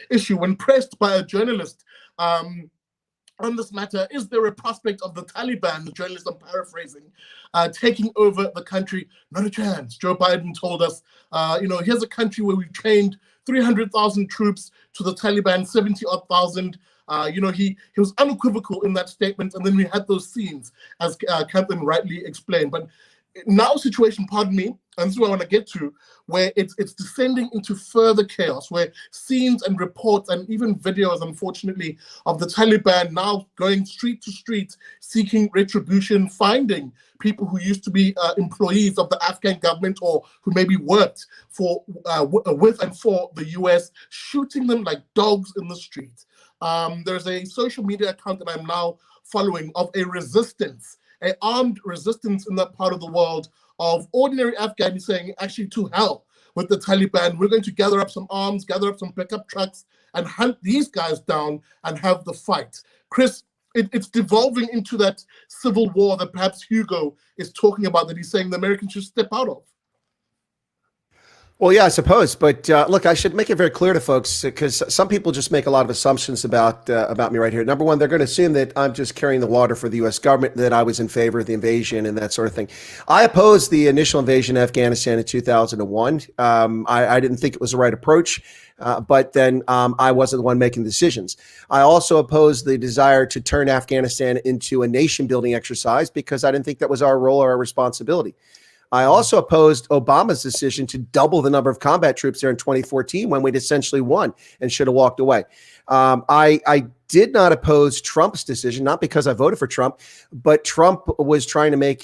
issue, when pressed by a journalist on this matter, is there a prospect of the Taliban, the journalist I'm paraphrasing, taking over the country? Not a chance. Joe Biden told us, here's a country where we've trained 300,000 troops to the Taliban, 70-odd thousand. He was unequivocal in that statement. And then we had those scenes, as Kanthan rightly explained. But now situation, pardon me, and this is what I want to get to, where it's descending into further chaos, where scenes and reports and even videos, unfortunately, of the Taliban now going street to street, seeking retribution, finding people who used to be employees of the Afghan government or who maybe worked for with and for the US, shooting them like dogs in the street. There's a social media account that I'm now following of a resistance, an armed resistance in that part of the world of ordinary Afghans saying, actually, to hell with the Taliban. We're going to gather up some arms, gather up some pickup trucks, and hunt these guys down and have the fight. Chris, it's devolving into that civil war that perhaps Hugo is talking about, that he's saying the Americans should step out of. Well, yeah, I suppose. But look, I should make it very clear to folks, because some people just make a lot of assumptions about me right here. Number one, they're going to assume that I'm just carrying the water for the U.S. government, that I was in favor of the invasion and that sort of thing. I opposed the initial invasion of Afghanistan in 2001. I didn't think it was the right approach. But then I wasn't the one making decisions. I also opposed the desire to turn Afghanistan into a nation-building exercise because I didn't think that was our role or our responsibility. I also opposed Obama's decision to double the number of combat troops there in 2014 when we'd essentially won and should have walked away. I did not oppose Trump's decision, not because I voted for Trump, but Trump was trying to make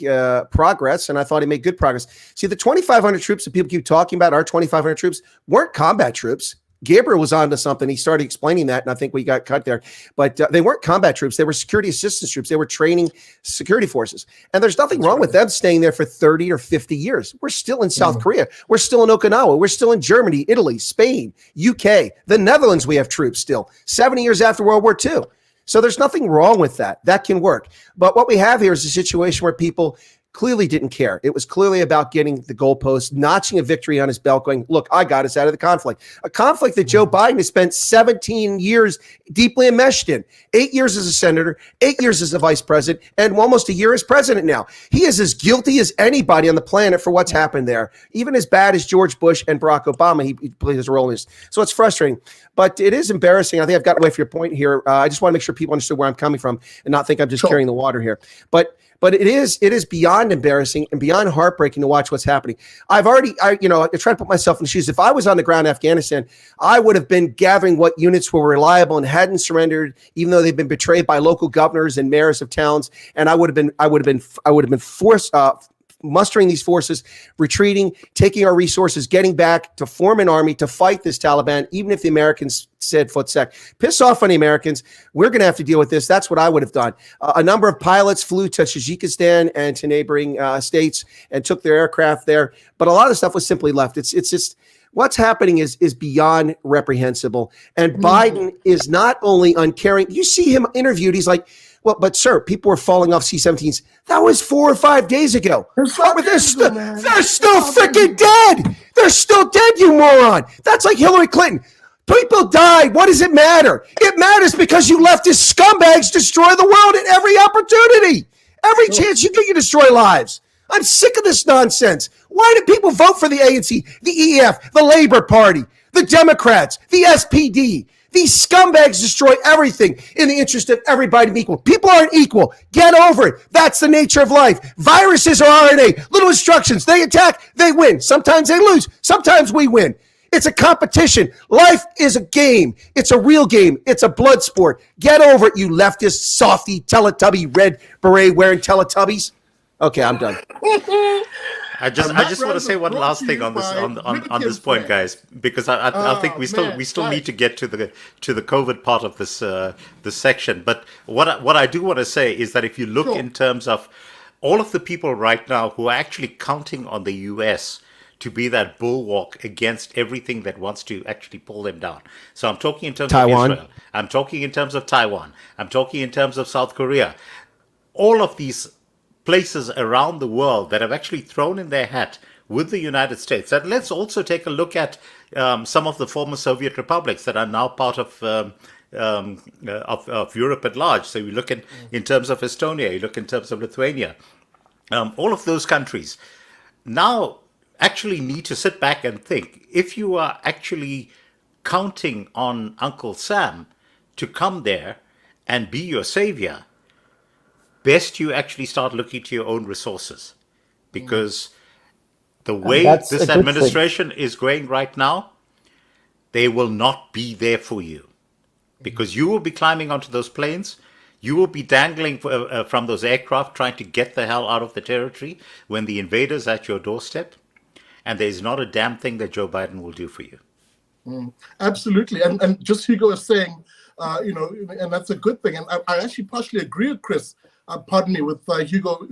progress, and I thought he made good progress. See, the 2,500 troops that people keep talking about, our 2,500 troops, weren't combat troops. Gabriel was onto something. He started explaining that, and I think we got cut there. But they weren't combat troops. They were security assistance troops. They were training security forces. And there's nothing wrong with them staying there for 30 or 50 years. We're still in South Korea. We're still in Okinawa. We're still in Germany, Italy, Spain, UK, the Netherlands. We have troops still, 70 years after World War II. So there's nothing wrong with that. That can work. But what we have here is a situation where people clearly didn't care. It was clearly about getting the goalpost, notching a victory on his belt, going, look, I got us out of the conflict. A conflict that Joe Biden has spent 17 years deeply enmeshed in. 8 years as a senator, 8 years as a vice president, and almost a year as president now. He is as guilty as anybody on the planet for what's happened there. Even as bad as George Bush and Barack Obama, he played his role in this. So it's frustrating. But it is embarrassing. I think I've gotten away from your point here. I just want to make sure people understand where I'm coming from and not think I'm just carrying the water here. But it is beyond embarrassing and beyond heartbreaking to watch what's happening. I try to put myself in the shoes. If I was on the ground in Afghanistan, I would have been gathering what units were reliable and hadn't surrendered, even though they've been betrayed by local governors and mayors of towns. And I would have been forced mustering these forces, retreating, taking our resources, getting back to form an army to fight this Taliban, even if the Americans said foot sec. Piss off on the Americans. We're going to have to deal with this. That's what I would have done. A number of pilots flew to Tajikistan and to neighboring states and took their aircraft there. But a lot of stuff was simply left. It's just what's happening is beyond reprehensible. And Biden is not only uncaring. You see him interviewed. He's like, well, but sir, people were falling off C-17s. That was 4 or 5 days ago. They're still freaking dead. They're still dead, you moron. That's like Hillary Clinton. People died. What does it matter? It matters because you leftist scumbags destroy the world at every opportunity. Every chance you get, you destroy lives. I'm sick of this nonsense. Why do people vote for the ANC, the EFF, the Labor Party, the Democrats, the SPD? These scumbags destroy everything in the interest of everybody being equal. People aren't equal. Get over it. That's the nature of life. Viruses are RNA. Little instructions. They attack. They win. Sometimes they lose. Sometimes we win. It's a competition. Life is a game. It's a real game. It's a blood sport. Get over it, you leftist, softy, Teletubby, red beret wearing Teletubbies. Okay, I'm done. I just want to say one last thing on this point, guys, because I think we still need to get to the COVID part of this section. But what I do want to say is that if you look in terms of all of the people right now who are actually counting on the US to be that bulwark against everything that wants to actually pull them down. So I'm talking in terms Taiwan. of Israel. I'm talking in terms of Taiwan. I'm talking in terms of South Korea. All of these places around the world that have actually thrown in their hat with the United States. And let's also take a look at some of the former Soviet republics that are now part of of Europe at large. So you look in terms of Estonia, you look in terms of Lithuania, all of those countries now actually need to sit back and think, if you are actually counting on Uncle Sam to come there and be your savior, best you actually start looking to your own resources. Because the way this administration is going right now, they will not be there for you. Because you will be climbing onto those planes, you will be dangling from those aircraft trying to get the hell out of the territory when the invader's at your doorstep. And there's not a damn thing that Joe Biden will do for you. Absolutely. And just Hugo was saying, and that's a good thing. And I actually partially agree with Chris, pardon me, with Hugo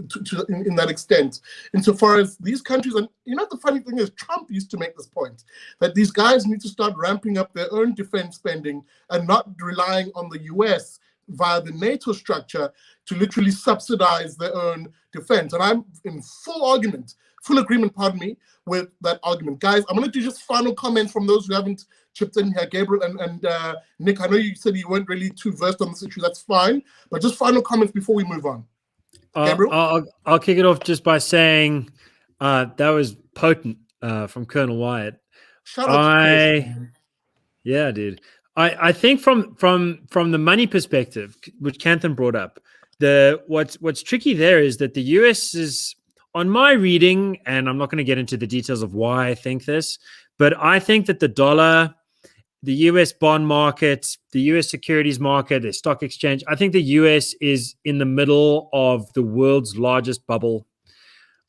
in that extent. Insofar as these countries, and the funny thing is, Trump used to make this point, that these guys need to start ramping up their own defense spending and not relying on the US via the NATO structure to literally subsidize their own defense. And I'm in full agreement, with that argument. Guys, I'm going to do just final comments from those who haven't chipped in here. Gabriel and Nick, I know you said you weren't really too versed on this issue. That's fine. But just final comments before we move on. Gabriel? I'll kick it off just by saying that was potent from Colonel Wyatt. Shout out to Chris. Yeah, dude. I think from the money perspective, which Kanthan brought up, what's tricky there is that the US is, on my reading, and I'm not going to get into the details of why I think this, but I think that the dollar, the US bond market, the US securities market, the stock exchange, I think the US is in the middle of the world's largest bubble.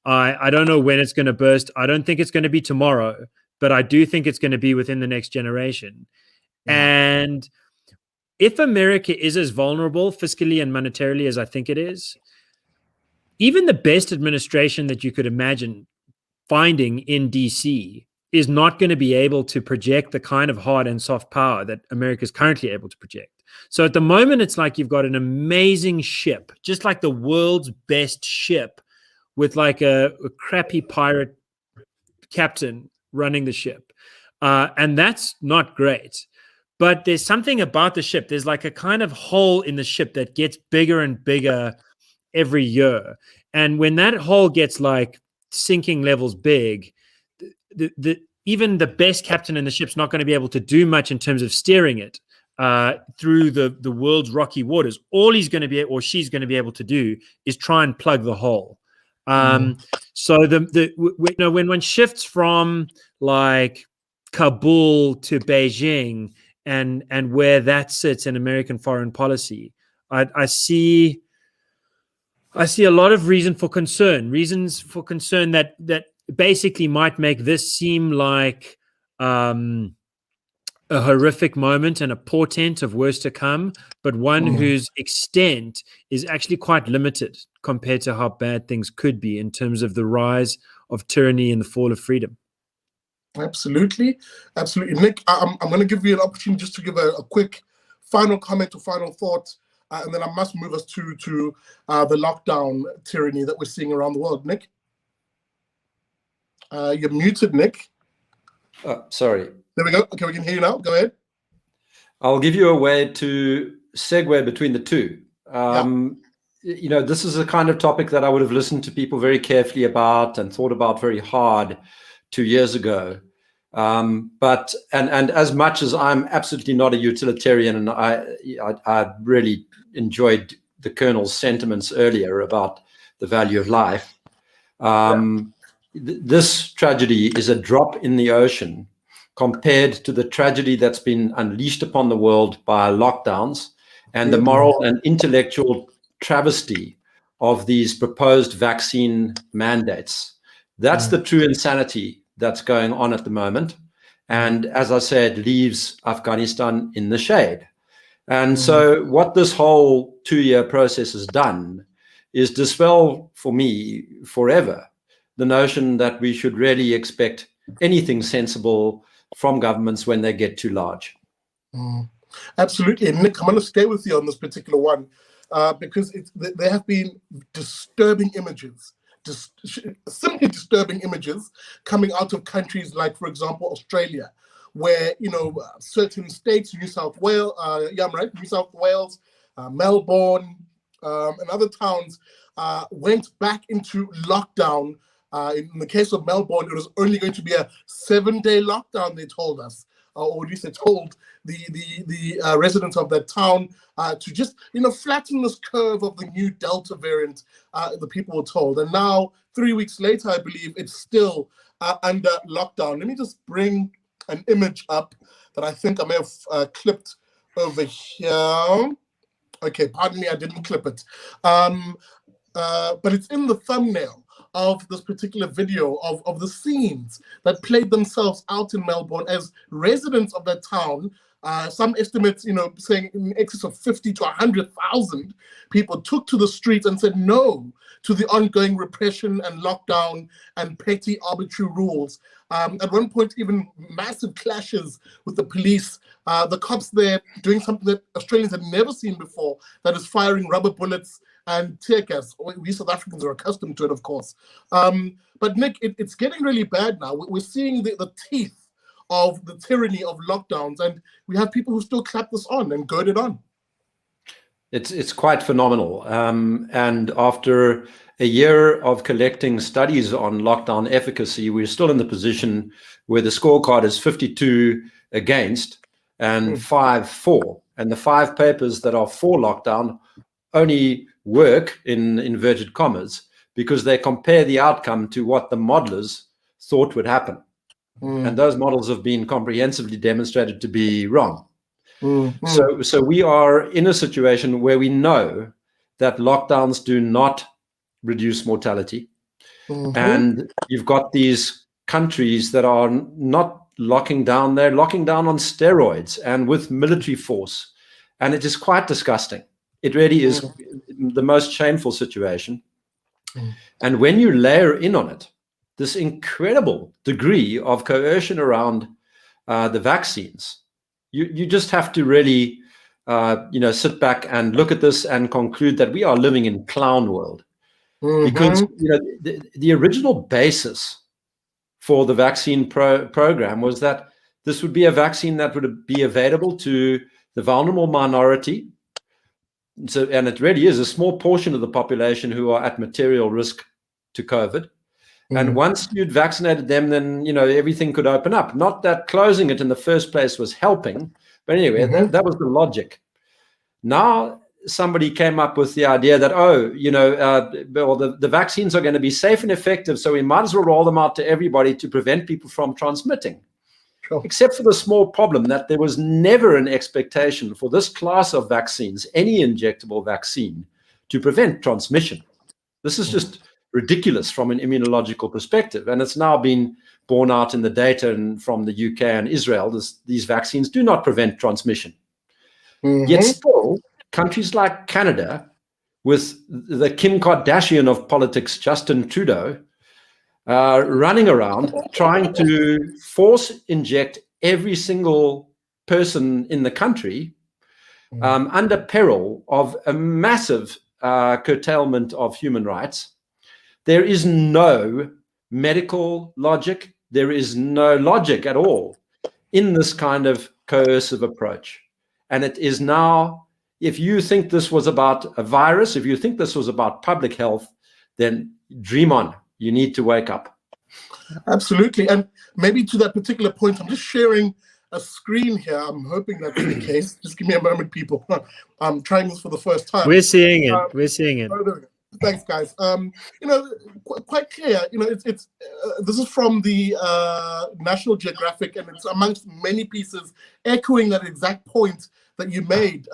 I don't know when it's going to burst. I don't think it's going to be tomorrow, but I do think it's going to be within the next generation. And if America is as vulnerable fiscally and monetarily as I think it is, even the best administration that you could imagine finding in DC is not going to be able to project the kind of hard and soft power that America is currently able to project. So at the moment, it's like you've got an amazing ship, just like the world's best ship, with like a crappy pirate captain running the ship. And that's not great. But there's something about the ship. There's like a kind of hole in the ship that gets bigger and bigger every year. And when that hole gets like sinking levels big, even the best captain in the ship's not going to be able to do much in terms of steering it through the world's rocky waters. All he's going to be, or she's going to be able to do, is try and plug the hole. So when one shifts from like Kabul to Beijing and where that sits in American foreign policy, I see a lot of reasons for concern that basically might make this seem like a horrific moment and a portent of worse to come, but one whose extent is actually quite limited compared to how bad things could be in terms of the rise of tyranny and the fall of freedom. Absolutely. Nick, I'm going to give you an opportunity just to give a quick final comment or final thought, and then I must move us to the lockdown tyranny that we're seeing around the world. Nick? You're muted, Nick. Sorry. There we go. Okay, we can hear you now. Go ahead. I'll give you a way to segue between the two. This is a kind of topic that I would have listened to people very carefully about and thought about very hard 2 years ago. But as much as I'm absolutely not a utilitarian, and I really enjoyed the Colonel's sentiments earlier about the value of life, this tragedy is a drop in the ocean compared to the tragedy that's been unleashed upon the world by lockdowns and the moral and intellectual travesty of these proposed vaccine mandates. That's the true insanity that's going on at the moment. And as I said, leaves Afghanistan in the shade. And so what this whole 2-year process has done is dispel for me forever the notion that we should really expect anything sensible from governments when they get too large. Absolutely. And Nick, I'm going to stay with you on this particular one because there have been disturbing images, simply disturbing images coming out of countries like, for example, Australia, where, certain states, New South Wales, New South Wales, Melbourne, and other towns went back into lockdown. In the case of Melbourne, it was only going to be a 7-day lockdown, they told us, or at least they told the residents of that town to just, flatten this curve of the new Delta variant, the people were told. And now, 3 weeks later, I believe, it's still under lockdown. Let me just bring an image up that I think I may have clipped over here. Okay, pardon me, I didn't clip it. But it's in the thumbnail of this particular video of the scenes that played themselves out in Melbourne as residents of that town. Some estimates, saying in excess of 50 to 100,000 people took to the streets and said no to the ongoing repression and lockdown and petty arbitrary rules. At one point, even massive clashes with the police. The cops there doing something that Australians had never seen before, that is firing rubber bullets and tear gas. We South Africans are accustomed to it, of course. But Nick, it's getting really bad now. We're seeing the teeth of the tyranny of lockdowns, and we have people who still clap this on and goad it on. It's quite phenomenal. And after a year of collecting studies on lockdown efficacy, we're still in the position where the scorecard is 52 against and 5 for. And the 5 papers that are for lockdown only work, in inverted commas, because they compare the outcome to what the modelers thought would happen. And those models have been comprehensively demonstrated to be wrong. So we are in a situation where we know that lockdowns do not reduce mortality. And you've got these countries that are not locking down, they're locking down on steroids and with military force. And it is quite disgusting. It really is the most shameful situation. And when you layer in on it, this incredible degree of coercion around the vaccines, you just have to really, sit back and look at this and conclude that we are living in clown world. Because the original basis for the vaccine program was that this would be a vaccine that would be available to the vulnerable minority. So, and it really is a small portion of the population who are at material risk to COVID. And once you'd vaccinated them, then, everything could open up. Not that closing it in the first place was helping, but anyway, that was the logic. Now, somebody came up with the idea that, the vaccines are going to be safe and effective, so we might as well roll them out to everybody to prevent people from transmitting. Sure. Except for the small problem that there was never an expectation for this class of vaccines, any injectable vaccine, to prevent transmission. This is just ridiculous from an immunological perspective. And it's now been borne out in the data and from the UK and Israel. These vaccines do not prevent transmission. Yet still, countries like Canada, with the Kim Kardashian of politics, Justin Trudeau, running around trying to force inject every single person in the country under peril of a massive curtailment of human rights. There is no medical logic. There is no logic at all in this kind of coercive approach. And it is now, if you think this was about a virus, if you think this was about public health, then dream on. You need to wake up. Absolutely. And maybe to that particular point, I'm just sharing a screen here. I'm hoping that's the case. Just give me a moment, people. I'm trying this for the first time. We're seeing it. We're seeing it. Thanks, guys. Quite clear. It's this is from the National Geographic, and it's amongst many pieces echoing that exact point that you made,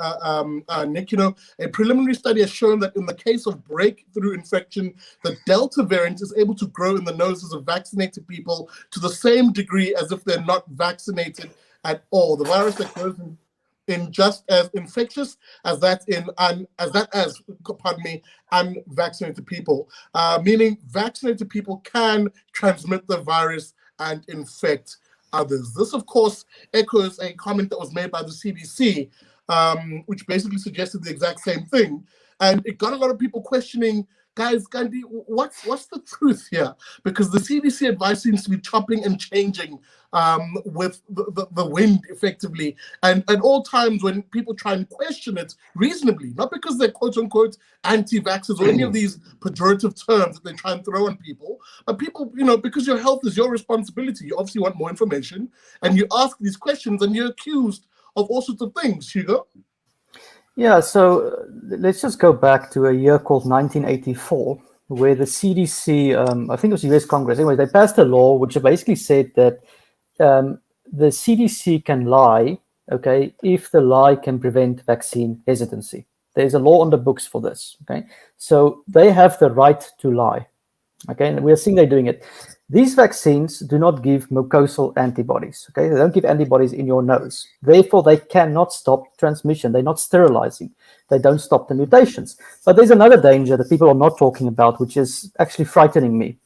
Nick. A preliminary study has shown that in the case of breakthrough infection, the Delta variant is able to grow in the noses of vaccinated people to the same degree as if they're not vaccinated at all. The virus that grows in just as infectious as unvaccinated people, meaning vaccinated people can transmit the virus and infect others. This, of course, echoes a comment that was made by the CDC, which basically suggested the exact same thing. And it got a lot of people questioning guys, Gandhi, what's the truth here? Because the CDC advice seems to be chopping and changing with the wind, effectively. And at all times when people try and question it reasonably, not because they're quote-unquote anti-vaxxers or any of these pejorative terms that they try and throw on people, but people, because your health is your responsibility, you obviously want more information, and you ask these questions, and you're accused of all sorts of things, Hugo. Yeah, so let's just go back to a year called 1984, where the CDC, I think it was US Congress, anyway, they passed a law which basically said that the CDC can lie, okay, if the lie can prevent vaccine hesitancy. There's a law on the books for this, okay? So they have the right to lie, okay? And we're seeing they're doing it. These vaccines do not give mucosal antibodies, okay? They don't give antibodies in your nose. Therefore, they cannot stop transmission. They're not sterilizing. They don't stop the mutations. But there's another danger that people are not talking about, which is actually frightening me.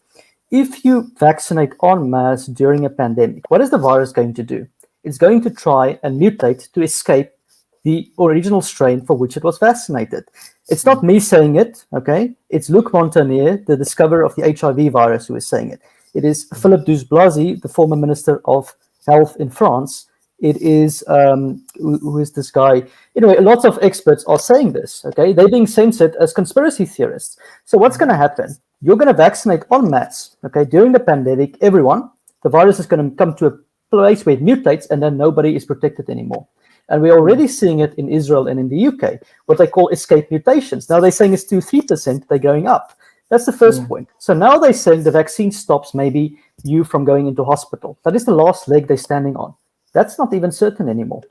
If you vaccinate en masse during a pandemic, what is the virus going to do? It's going to try and mutate to escape the original strain for which it was vaccinated. It's not me saying it, okay? It's Luc Montagnier, the discoverer of the HIV virus, who is saying it. It is Philippe Douste-Blazy, the former Minister of Health in France. It is, who is this guy? Anyway, lots of experts are saying this, okay? They're being censored as conspiracy theorists. So what's going to happen? You're going to vaccinate en masse, okay? During the pandemic, everyone, the virus is going to come to a place where it mutates, and then nobody is protected anymore. And we're already seeing it in Israel and in the UK, what they call escape mutations. Now they're saying it's 2-3%, they're going up. That's the first point. So now they're saying the vaccine stops maybe you from going into hospital. That is the last leg they're standing on. That's not even certain anymore.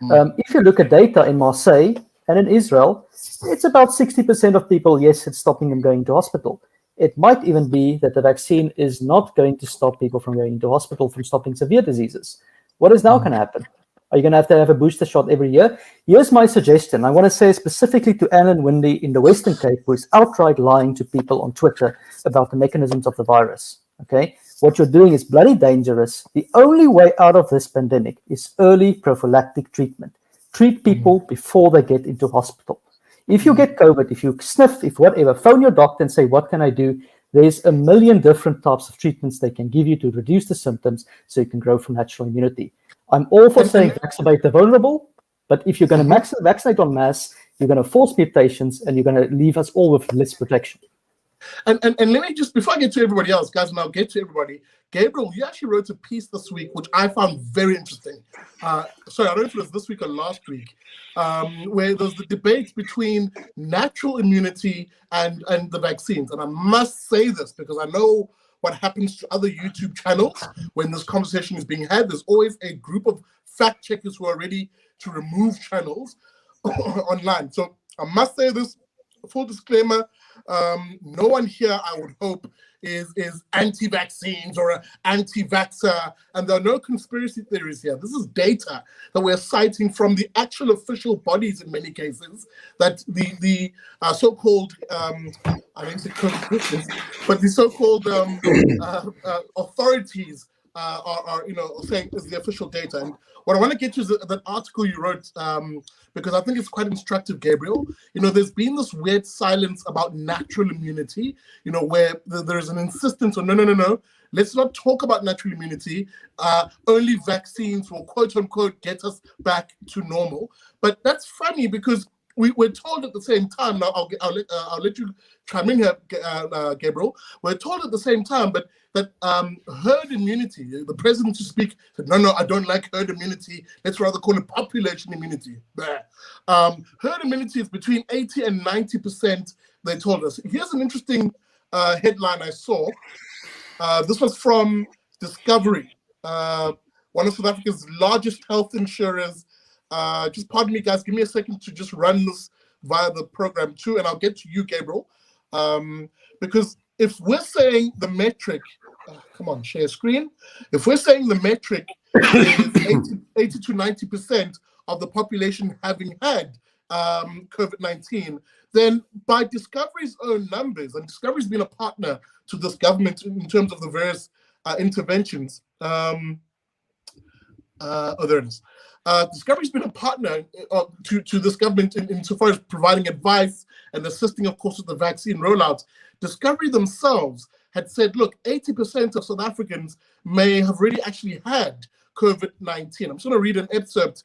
If you look at data in Marseille and in Israel, it's about 60% of people, yes, it's stopping them going to hospital. It might even be that the vaccine is not going to stop people from going into hospital, from stopping severe diseases. What is now going to happen? Are you going to have a booster shot every year? Here's my suggestion. I want to say specifically to Alan Windy in the Western Cape, who is outright lying to people on Twitter about the mechanisms of the virus. Okay, what you're doing is bloody dangerous. The only way out of this pandemic is early prophylactic treatment. Treat people before they get into hospital. If you get COVID, if you sniff, if whatever, phone your doctor and say, what can I do? There's a million different types of treatments they can give you to reduce the symptoms so you can grow from natural immunity. I'm all for saying vaccinate the vulnerable, but if you're going to vaccinate en masse, you're going to force mutations and you're going to leave us all with less protection. And let me just, before I get to everybody else, guys, and I'll get to everybody, Gabriel, you actually wrote a piece this week, which I found very interesting. Sorry, I don't know if it was this week or last week, where there's the debate between natural immunity and the vaccines. And I must say this because I know what happens to other YouTube channels when this conversation is being had. There's always a group of fact checkers who are ready to remove channels online. So I must say this, full disclaimer, no one here, I would hope, is anti-vaccines or an anti-vaxxer, and there are no conspiracy theories here. This is data that we're citing from the actual official bodies in many cases, that the so-called, I didn't say Christians, but the so-called authorities are saying is the official data. And what I want to get to is that article you wrote, because I think it's quite instructive, Gabriel. There's been this weird silence about natural immunity, where there's an insistence on, no, let's not talk about natural immunity. Only vaccines will, quote unquote, get us back to normal. But that's funny because we're told at the same time, now I'll let you chime in here, Gabriel. We're told at the same time, but that herd immunity, the president to speak said, no, I don't like herd immunity. Let's rather call it population immunity. Herd immunity is between 80 and 90%, they told us. Here's an interesting headline I saw. This was from Discovery, one of South Africa's largest health insurers. Just pardon me, guys, give me a second to just run this via the program too, and I'll get to you, Gabriel. Because if we're saying the metric, come on, share screen. If we're saying the metric is 80 to 90% of the population having had COVID-19, then by Discovery's own numbers, and Discovery's been a partner to this government in terms of the various interventions. There it is. Discovery's been a partner to this government insofar as providing advice and assisting, of course, with the vaccine rollout, Discovery themselves had said, look, 80% of South Africans may have really actually had COVID-19. I'm just going to read an excerpt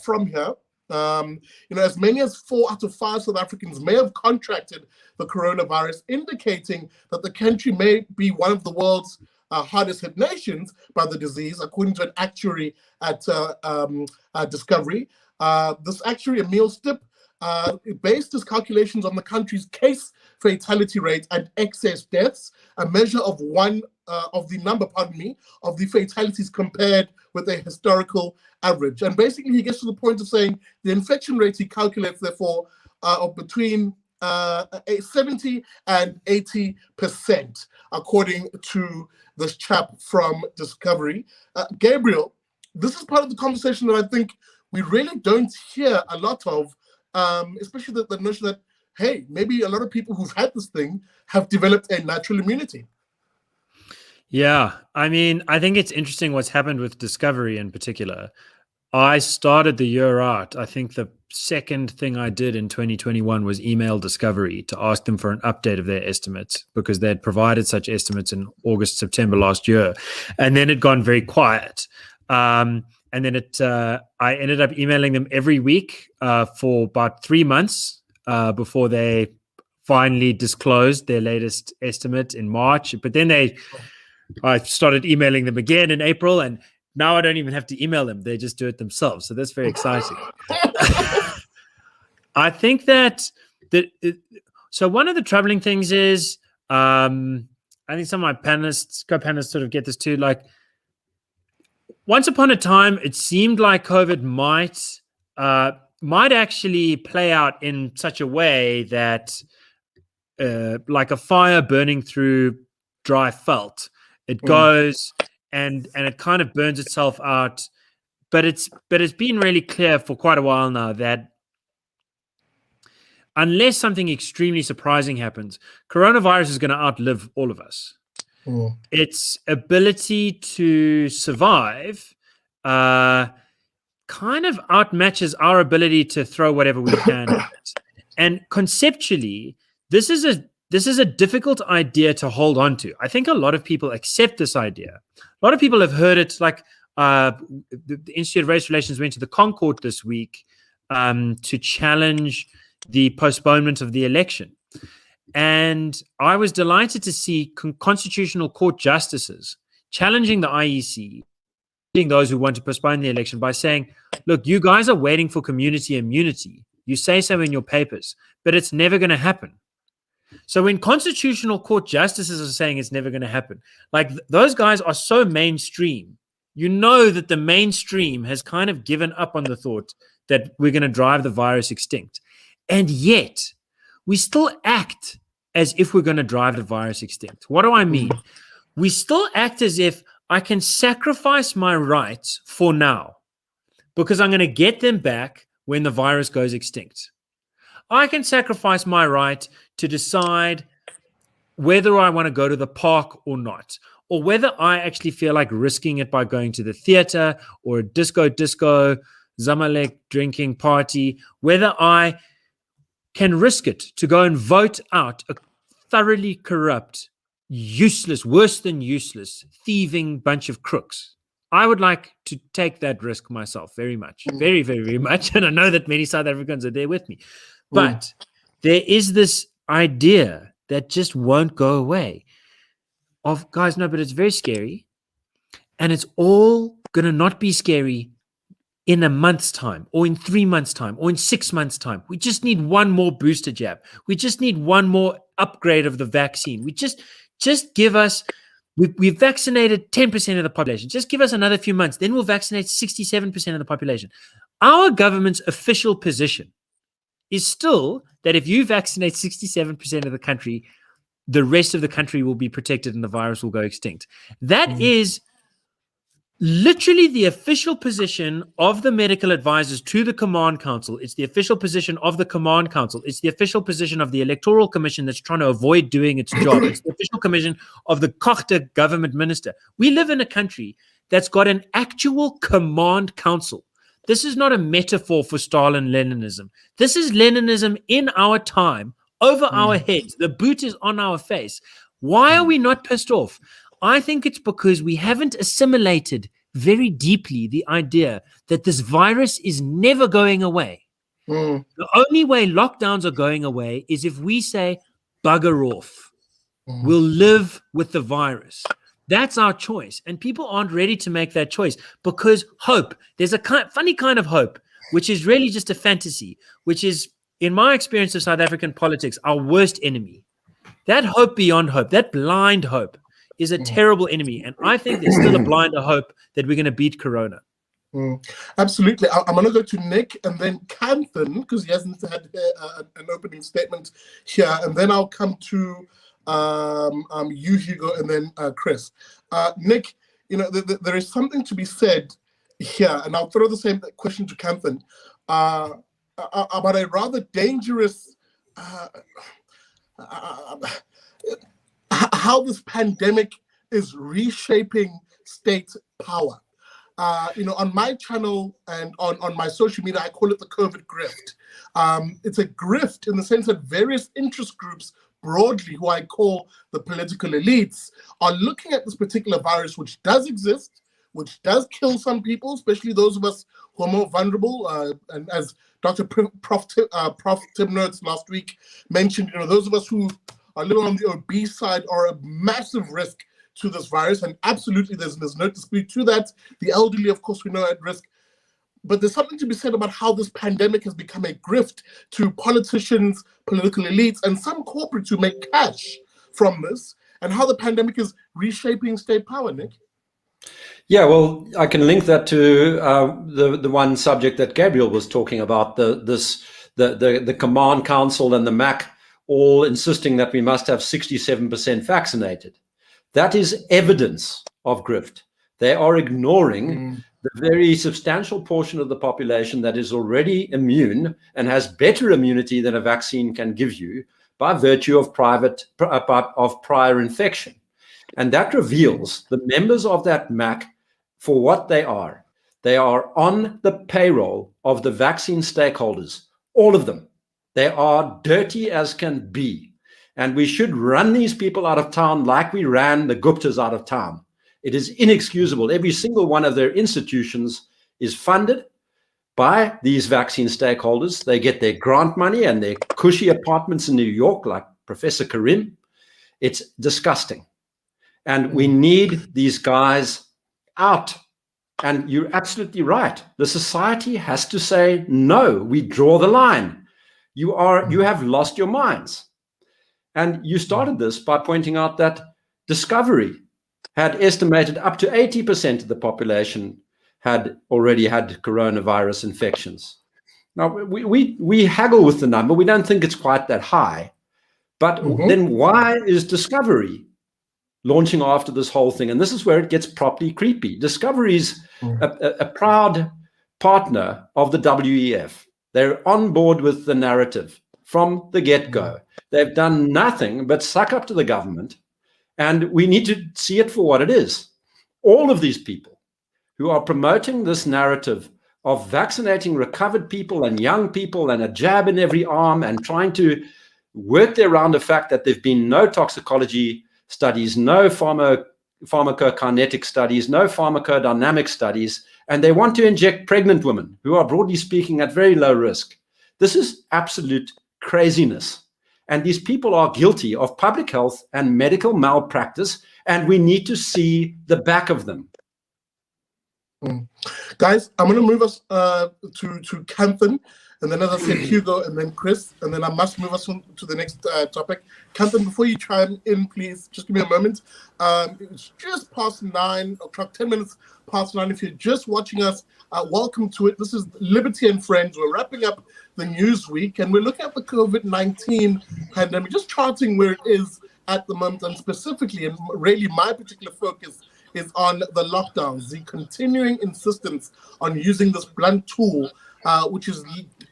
from here. As many as 4 out of 5 South Africans may have contracted the coronavirus, indicating that the country may be one of the world's hardest hit nations by the disease, according to an actuary at Discovery. This actuary, Emil Stipp, based his calculations on the country's case fatality rate and excess deaths, a measure of the number of the fatalities compared with a historical average. And basically he gets to the point of saying the infection rate he calculates, therefore, of between 70 and 80%, according to this chap from Discovery. Gabriel, this is part of the conversation that I think we really don't hear a lot of, especially the notion that, hey, maybe a lot of people who've had this thing have developed a natural immunity. Yeah, I mean, I think it's interesting what's happened with Discovery in particular. I started the year out. I think the second thing I did in 2021 was email Discovery to ask them for an update of their estimates, because they had provided such estimates in August, September last year. And then it gone very quiet. And then I ended up emailing them every week for about 3 months before they finally disclosed their latest estimate in March. But then I started emailing them again in April, and now I don't even have to email them. They just do it themselves. So that's very exciting. I think so one of the troubling things is, I think some of my co-panelists sort of get this too, like, once upon a time, it seemed like COVID might actually play out in such a way that, like a fire burning through dry felt, it goes and it kind of burns itself out. But it's been really clear for quite a while now that unless something extremely surprising happens, coronavirus is going to outlive all of us. Its ability to survive kind of outmatches our ability to throw whatever we can at it. And conceptually, this is a difficult idea to hold on to. I think a lot of people accept this idea. A lot of people have heard it, like the Institute of Race Relations went to the Concord this week to challenge the postponement of the election. And I was delighted to see constitutional court justices challenging the IEC, those who want to postpone the election, by saying, look, you guys are waiting for community immunity. You say so in your papers, but it's never going to happen. So when constitutional court justices are saying it's never going to happen, like those guys are so mainstream, you know that the mainstream has kind of given up on the thought that we're going to drive the virus extinct. And yet we still act as if we're going to drive the virus extinct. What do I mean? We still act as if I can sacrifice my rights for now because I'm going to get them back when the virus goes extinct. I can sacrifice my right to decide whether I want to go to the park or not, or whether I actually feel like risking it by going to the theater or a disco, Zamalek drinking party, whether I can risk it to go and vote out a thoroughly corrupt, useless, worse than useless, thieving bunch of crooks. I would like to take that risk myself very much, very, very, very much. And I know that many South Africans are there with me. But there is this idea that just won't go away of, guys, no, but it's very scary. And it's all going to not be scary in a month's time or in 3 months' time or in 6 months' time. We just need one more booster jab. We just need one more upgrade of the vaccine. We just give us, we've vaccinated 10% of the population. Just give us another few months. Then we'll vaccinate 67% of the population. Our government's official position is still that if you vaccinate 67% of the country, the rest of the country will be protected and the virus will go extinct. That is literally the official position of the medical advisors to the Command Council. It's the official position of the Command Council. It's the official position of the Electoral Commission that's trying to avoid doing its job. It's the official commission of the Khati government minister. We live in a country that's got an actual Command Council. This is not a metaphor for Stalin-Leninism. This is Leninism in our time over our heads. The boot is on our face. Why are we not pissed off? I think it's because we haven't assimilated very deeply the idea that this virus is never going away. The only way lockdowns are going away is if we say, bugger off. We'll live with the virus. That's our choice. And people aren't ready to make that choice because hope, there's a funny kind of hope, which is really just a fantasy, which is, in my experience of South African politics, our worst enemy. That hope beyond hope, that blind hope, is a terrible enemy. And I think there's still a blinder hope that we're going to beat Corona. Absolutely. I'm going to go to Nick and then Kanthan, because he hasn't had an opening statement here. And then I'll come to you, Hugo, and then Chris. Nick, there is something to be said here, and I'll throw the same question to Kanthan, about a rather dangerous how this pandemic is reshaping state power. On my channel and on my social media, I call it the COVID grift. It's a grift in the sense that various interest groups broadly, who I call the political elites, are looking at this particular virus, which does exist, which does kill some people, especially those of us who are more vulnerable. And as Dr. Prof. Tim Notes last week mentioned, those of us who are a little on the obese side are a massive risk to this virus. And absolutely, there's no dispute to that. The elderly, of course, we know are at risk. But there's something to be said about how this pandemic has become a grift to politicians, political elites, and some corporates who make cash from this, and how the pandemic is reshaping state power, Nick. Yeah, well, I can link that to the one subject that Gabriel was talking about, the Command Council and the MAC all insisting that we must have 67% vaccinated. That is evidence of grift. They are ignoring the very substantial portion of the population that is already immune and has better immunity than a vaccine can give you by virtue of prior infection. And that reveals the members of that MAC for what they are. They are on the payroll of the vaccine stakeholders, all of them. They are dirty as can be. And we should run these people out of town like we ran the Guptas out of town. It is inexcusable. Every single one of their institutions is funded by these vaccine stakeholders. They get their grant money and their cushy apartments in New York, like Professor Karim. It's disgusting. And we need these guys out. And you're absolutely right. The society has to say, no, we draw the line. You have lost your minds. And you started this by pointing out that Discovery had estimated up to 80% of the population had already had coronavirus infections. Now, we haggle with the number. We don't think it's quite that high. But then why is Discovery launching after this whole thing? And this is where it gets properly creepy. Discovery's a proud partner of the WEF. They're on board with the narrative from the get-go. They've done nothing but suck up to the government. And we need to see it for what it is. All of these people who are promoting this narrative of vaccinating recovered people and young people and a jab in every arm and trying to work around the fact that there have been no toxicology studies, no pharmacokinetic studies, no pharmacodynamic studies, and they want to inject pregnant women who are, broadly speaking, at very low risk. This is absolute craziness. And these people are guilty of public health and medical malpractice, and we need to see the back of them. Guys, I'm going to move us to Kanthan, and then, as I said, Hugo, and then Chris, and then I must move us on to the next topic. Kanthan, before you chime in, please, just give me a moment. It's just past 9 o'clock, 10 minutes past 9. If you're just watching us, welcome to it. This is Liberty and Friends. We're wrapping up the news week, and we're looking at the COVID-19 pandemic, just charting where it is at the moment, and specifically, and really my particular focus is on the lockdowns, the continuing insistence on using this blunt tool, which is,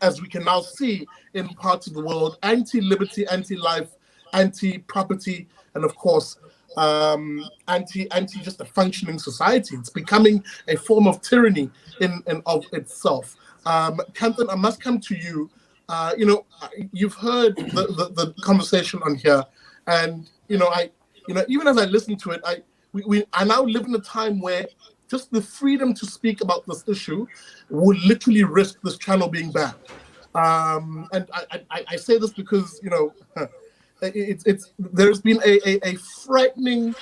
as we can now see in parts of the world, anti-liberty, anti-life, anti-property, and of course, anti just a functioning society. It's becoming a form of tyranny in of itself. Kanthan, I must come to you. you've heard the conversation on here, and even as I listen to it, we now live in a time where just the freedom to speak about this issue would literally risk this channel being banned. And I say this because there's been a frightening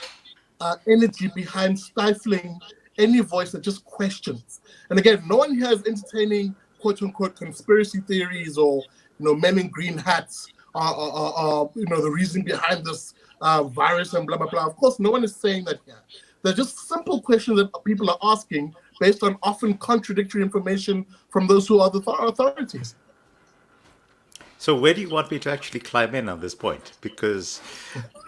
energy behind stifling any voice that just questions. And again, no one here is entertaining quote unquote conspiracy theories or men in green hats are the reason behind this virus and blah blah blah. Of course, no one is saying that here. They're just simple questions that people are asking based on often contradictory information from those who are the authorities. So where do you want me to actually climb in on this point? Because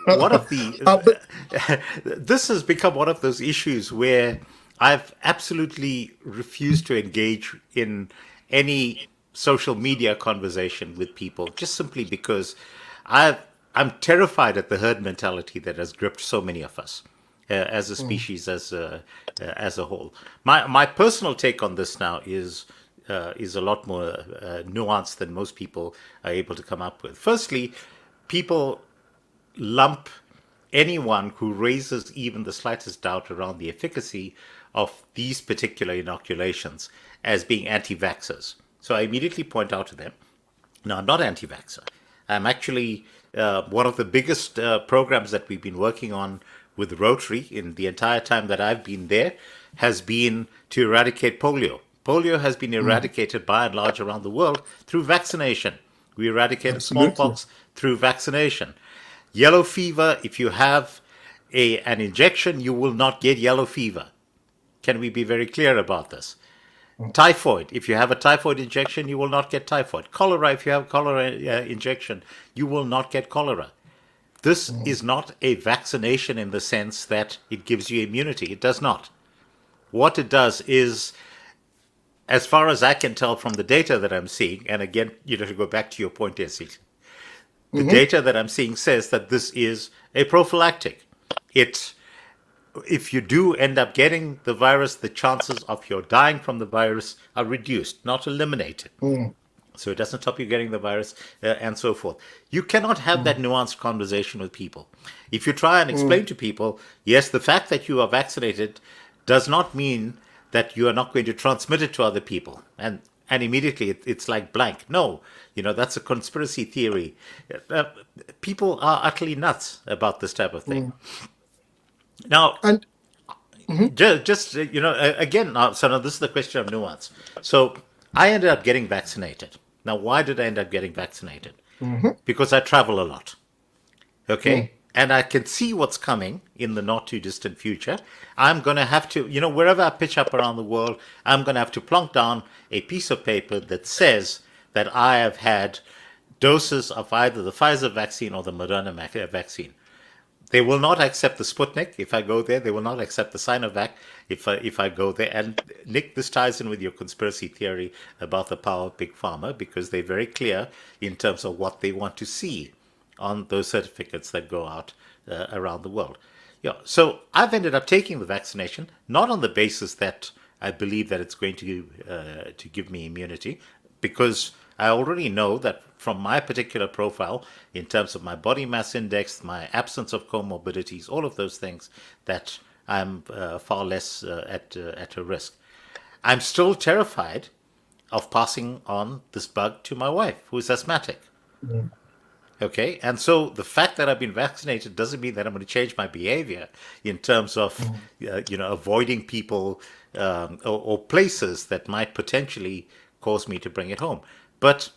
one of this has become one of those issues where I've absolutely refused to engage in any social media conversation with people, just simply because I'm terrified at the herd mentality that has gripped so many of us as a species, as a whole. My personal take on this now is a lot more nuanced than most people are able to come up with. Firstly, people lump anyone who raises even the slightest doubt around the efficacy of these particular inoculations as being anti-vaxxers. So I immediately point out to them, no, I'm not anti-vaxxer. I'm actually one of the biggest programs that we've been working on with Rotary in the entire time that I've been there has been to eradicate polio. Polio has been eradicated by and large around the world through vaccination. We eradicated smallpox through vaccination. Yellow fever, if you have an injection, you will not get yellow fever. Can we be very clear about this? Typhoid, if you have a typhoid injection, you will not get typhoid. Cholera, if you have a cholera injection, you will not get cholera. This is not a vaccination in the sense that it gives you immunity. It does not. What it does is, as far as I can tell from the data that I'm seeing, and again, to go back to your point, Essie, the data that I'm seeing says that this is a prophylactic. If you do end up getting the virus, the chances of your dying from the virus are reduced, not eliminated. So it doesn't stop you getting the virus and so forth. You cannot have that nuanced conversation with people. If you try and explain to people, yes, the fact that you are vaccinated does not mean that you are not going to transmit it to other people. And immediately it's like blank. No, that's a conspiracy theory. People are utterly nuts about this type of thing. Now, and again, so now this is the question of nuance. So I ended up getting vaccinated. Now, why did I end up getting vaccinated? Because I travel a lot. Okay? And I can see what's coming in the not too distant future. I'm going to have to, wherever I pitch up around the world, I'm going to have to plonk down a piece of paper that says that I have had doses of either the Pfizer vaccine or the Moderna vaccine. They will not accept the Sputnik if I go there. They will not accept the Sinovac if I go there. And Nick, this ties in with your conspiracy theory about the power of Big Pharma, because they're very clear in terms of what they want to see on those certificates that go out around the world. So I've ended up taking the vaccination, not on the basis that I believe that it's going to give me immunity, because I already know that from my particular profile, in terms of my body mass index, my absence of comorbidities, all of those things, that I'm far less at a risk. I'm still terrified of passing on this bug to my wife, who is asthmatic. Okay, and so the fact that I've been vaccinated doesn't mean that I'm going to change my behavior in terms of avoiding people or places that might potentially cause me to bring it home. But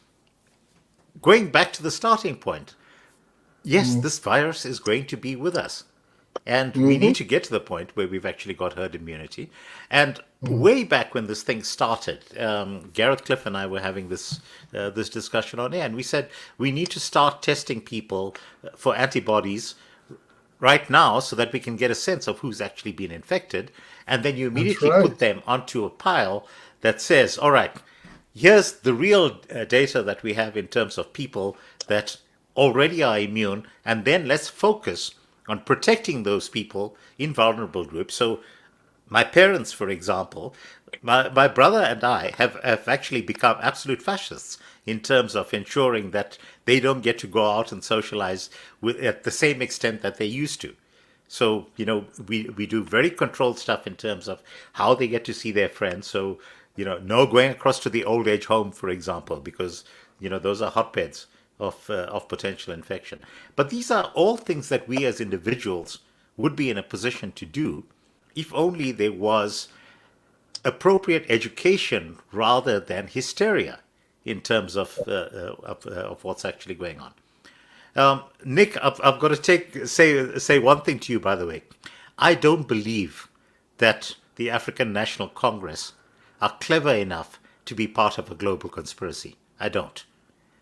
going back to the starting point, yes, this virus is going to be with us. And we need to get to the point where we've actually got herd immunity. And way back when this thing started, Gareth Cliff and I were having this discussion on air, and we said we need to start testing people for antibodies right now so that we can get a sense of who's actually been infected. And then you immediately put them onto a pile that says, all right, here's the real data that we have in terms of people that already are immune, and then let's focus on protecting those people in vulnerable groups. So My parents, for example, my brother and I have actually become absolute fascists in terms of ensuring that they don't get to go out and socialize at the same extent that they used to. So, we do very controlled stuff in terms of how they get to see their friends. So, no going across to the old age home, for example, because, those are hotbeds of potential infection. But these are all things that we as individuals would be in a position to do if only there was appropriate education rather than hysteria in terms of what's actually going on. Nick, I've got to say one thing to you, by the way. I don't believe that the African National Congress are clever enough to be part of a global conspiracy. I don't.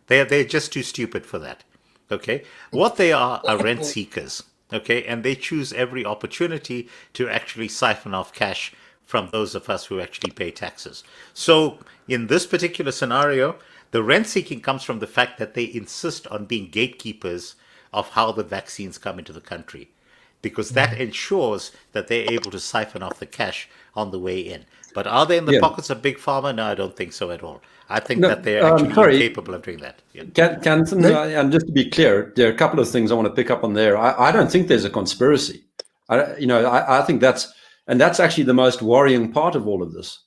They're just too stupid for that. Okay? What they are rent seekers. Okay? And they choose every opportunity to actually siphon off cash from those of us who actually pay taxes. So in this particular scenario, the rent seeking comes from the fact that they insist on being gatekeepers of how the vaccines come into the country, because that ensures that they're able to siphon off the cash on the way in. But are they in the pockets of Big Pharma? No, I don't think so at all. I think that they're actually incapable of doing that. Yeah. Kanthan, and just to be clear, there are a couple of things I want to pick up on there. I don't think there's a conspiracy. I think that's actually the most worrying part of all of this.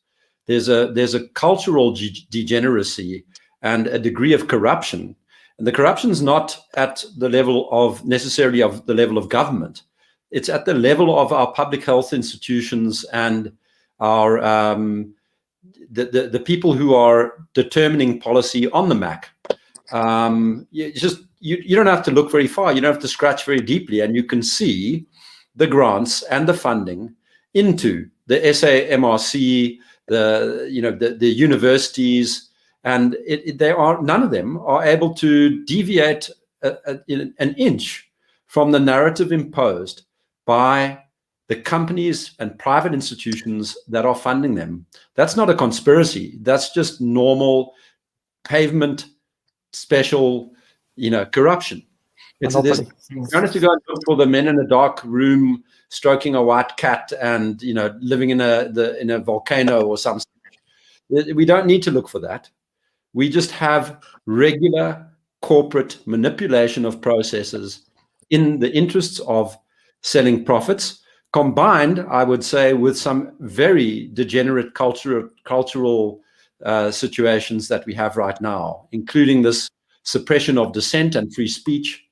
There's a cultural degeneracy and a degree of corruption, and the corruption's not at the level of necessarily of the level of government. It's at the level of our public health institutions and our the people who are determining policy on the MAC. You don't have to look very far. You don't have to scratch very deeply, and you can see the grants and the funding into the SAMRC, the universities, and none of them are able to deviate an inch from the narrative imposed by the companies and private institutions that are funding them. That's not a conspiracy. That's just normal pavement special, corruption. You don't have to go and look for the men in a dark room stroking a white cat and living in a volcano or something. We don't need to look for that. We just have regular corporate manipulation of processes in the interests of selling profits, combined, I would say, with some very degenerate cultural situations that we have right now, including this suppression of dissent and free speech,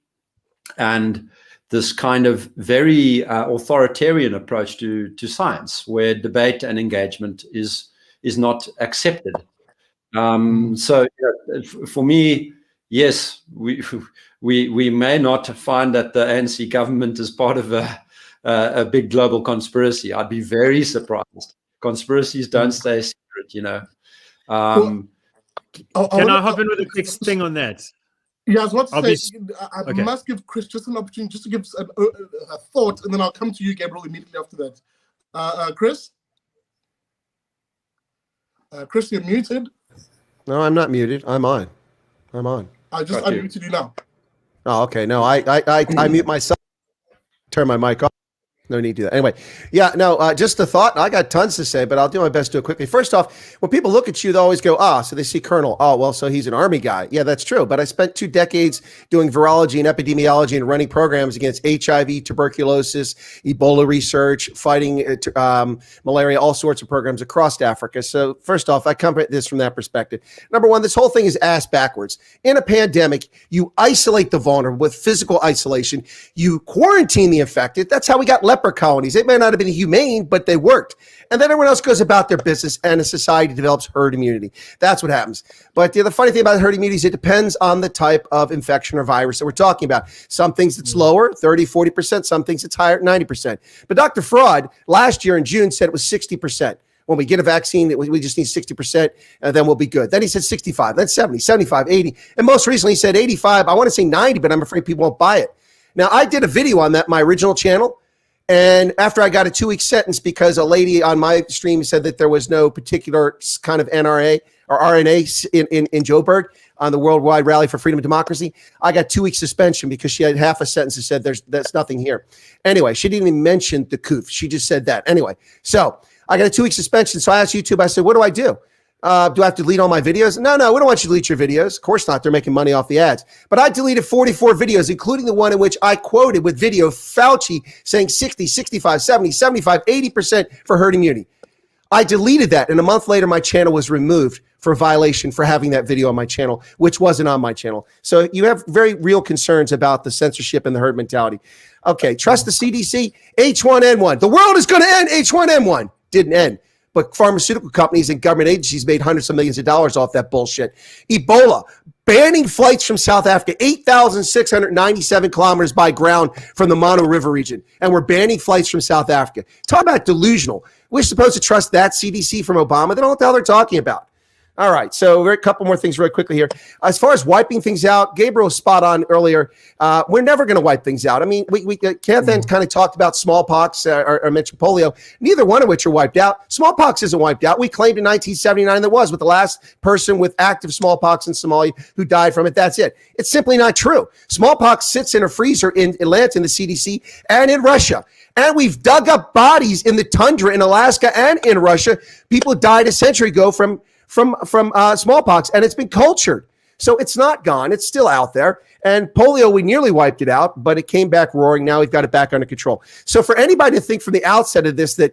and this kind of very authoritarian approach to science, where debate and engagement is not accepted. So for me, yes, we may not find that the ANC government is part of a big global conspiracy. I'd be very surprised. Conspiracies don't stay secret, Can I hop in with a quick thing on that? Yeah, I was about to say, I must give Chris just an opportunity just to give a thought, and then I'll come to you, Gabriel, immediately after that. Chris? Chris, you're muted. No, I'm not muted. I'm on. I just unmuted you now. Oh, okay. No, I mute myself. Turn my mic off. No need to do that. Anyway, just a thought. I got tons to say, but I'll do my best to do it quickly. First off, when people look at you, they always go, so they see Colonel. Oh, well, so he's an Army guy. Yeah, that's true. But I spent 2 decades doing virology and epidemiology and running programs against HIV, tuberculosis, Ebola research, fighting malaria, all sorts of programs across Africa. So first off, I come at this from that perspective. Number one, this whole thing is ass backwards. In a pandemic, you isolate the vulnerable with physical isolation. You quarantine the infected. That's how we got leper colonies. It may not have been humane, but they worked. And then everyone else goes about their business and a society develops herd immunity. That's what happens. But the funny thing about herd immunity is it depends on the type of infection or virus that we're talking about. Some things it's lower, 30, 40%. Some things it's higher, 90%. But Dr. Fraud last year in June said it was 60%. When we get a vaccine, we just need 60%, and then we'll be good. Then he said 65, then 70, 75, 80. And most recently he said 85. I want to say 90, but I'm afraid people won't buy it. Now, I did a video on that, my original channel. And after I got a 2-week sentence because a lady on my stream said that there was no particular kind of NRA or RNA in Joburg, on the Worldwide Rally for Freedom and Democracy. I got 2 weeks suspension because she had half a sentence that said that's nothing here. Anyway, she didn't even mention the COOF. She just said that. Anyway, so I got a 2 week suspension. So I asked YouTube, I said, what do I do? Do I have to delete all my videos? No, we don't want you to delete your videos. Of course not. They're making money off the ads. But I deleted 44 videos, including the one in which I quoted with video Fauci saying 60, 65, 70, 75, 80% for herd immunity. I deleted that. And a month later, my channel was removed for violation for having that video on my channel, which wasn't on my channel. So you have very real concerns about the censorship and the herd mentality. Okay, trust the CDC, H1N1. The world is going to end H1N1. Didn't end. But pharmaceutical companies and government agencies made hundreds of millions of dollars off that bullshit. Ebola, banning flights from South Africa, 8,697 kilometers by ground from the Mono River region. And we're banning flights from South Africa. Talk about delusional. We're supposed to trust that CDC from Obama. They don't know what the hell they're talking about. All right, so a couple more things really quickly here. As far as wiping things out, Gabriel was spot on earlier. We're never going to wipe things out. I mean, Kanthan kind of talked about smallpox or mentioned polio, neither one of which are wiped out. Smallpox isn't wiped out. We claimed in 1979 there was, with the last person with active smallpox in Somalia who died from it. That's it. It's simply not true. Smallpox sits in a freezer in Atlanta in the CDC and in Russia. And we've dug up bodies in the tundra in Alaska and in Russia. People died a century ago from smallpox, and it's been cultured. So it's not gone. It's still out there. And polio, we nearly wiped it out, but it came back roaring. Now we've got it back under control. So for anybody to think from the outset of this that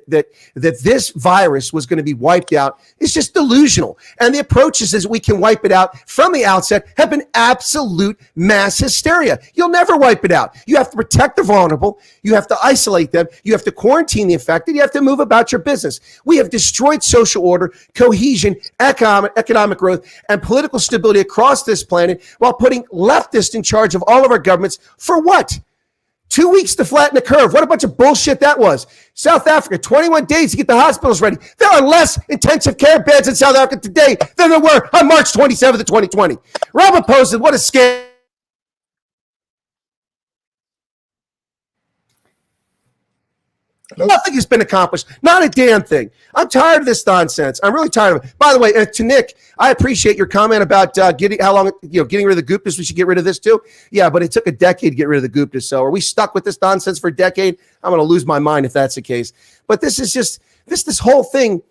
this virus was going to be wiped out is just delusional. And the approaches as we can wipe it out from the outset have been absolute mass hysteria. You'll never wipe it out. You have to protect the vulnerable. You have to isolate them. You have to quarantine the infected. You have to move about your business. We have destroyed social order, cohesion, economic growth, and political stability across this planet while putting leftists in charge of all of our governments for what? 2 weeks to flatten the curve. What a bunch of bullshit that was. South Africa, 21 days to get the hospitals ready. There are less intensive care beds in South Africa today than there were on March 27th of 2020. Robert posted, what a scam. Nothing has been accomplished. Not a damn thing. I'm tired of this nonsense. I'm really tired of it. By the way, to Nick, I appreciate your comment about getting rid of the Guptas. We should get rid of this too. Yeah, but it took a decade to get rid of the Guptas. So are we stuck with this nonsense for a decade? I'm going to lose my mind if that's the case. But this is just this whole thing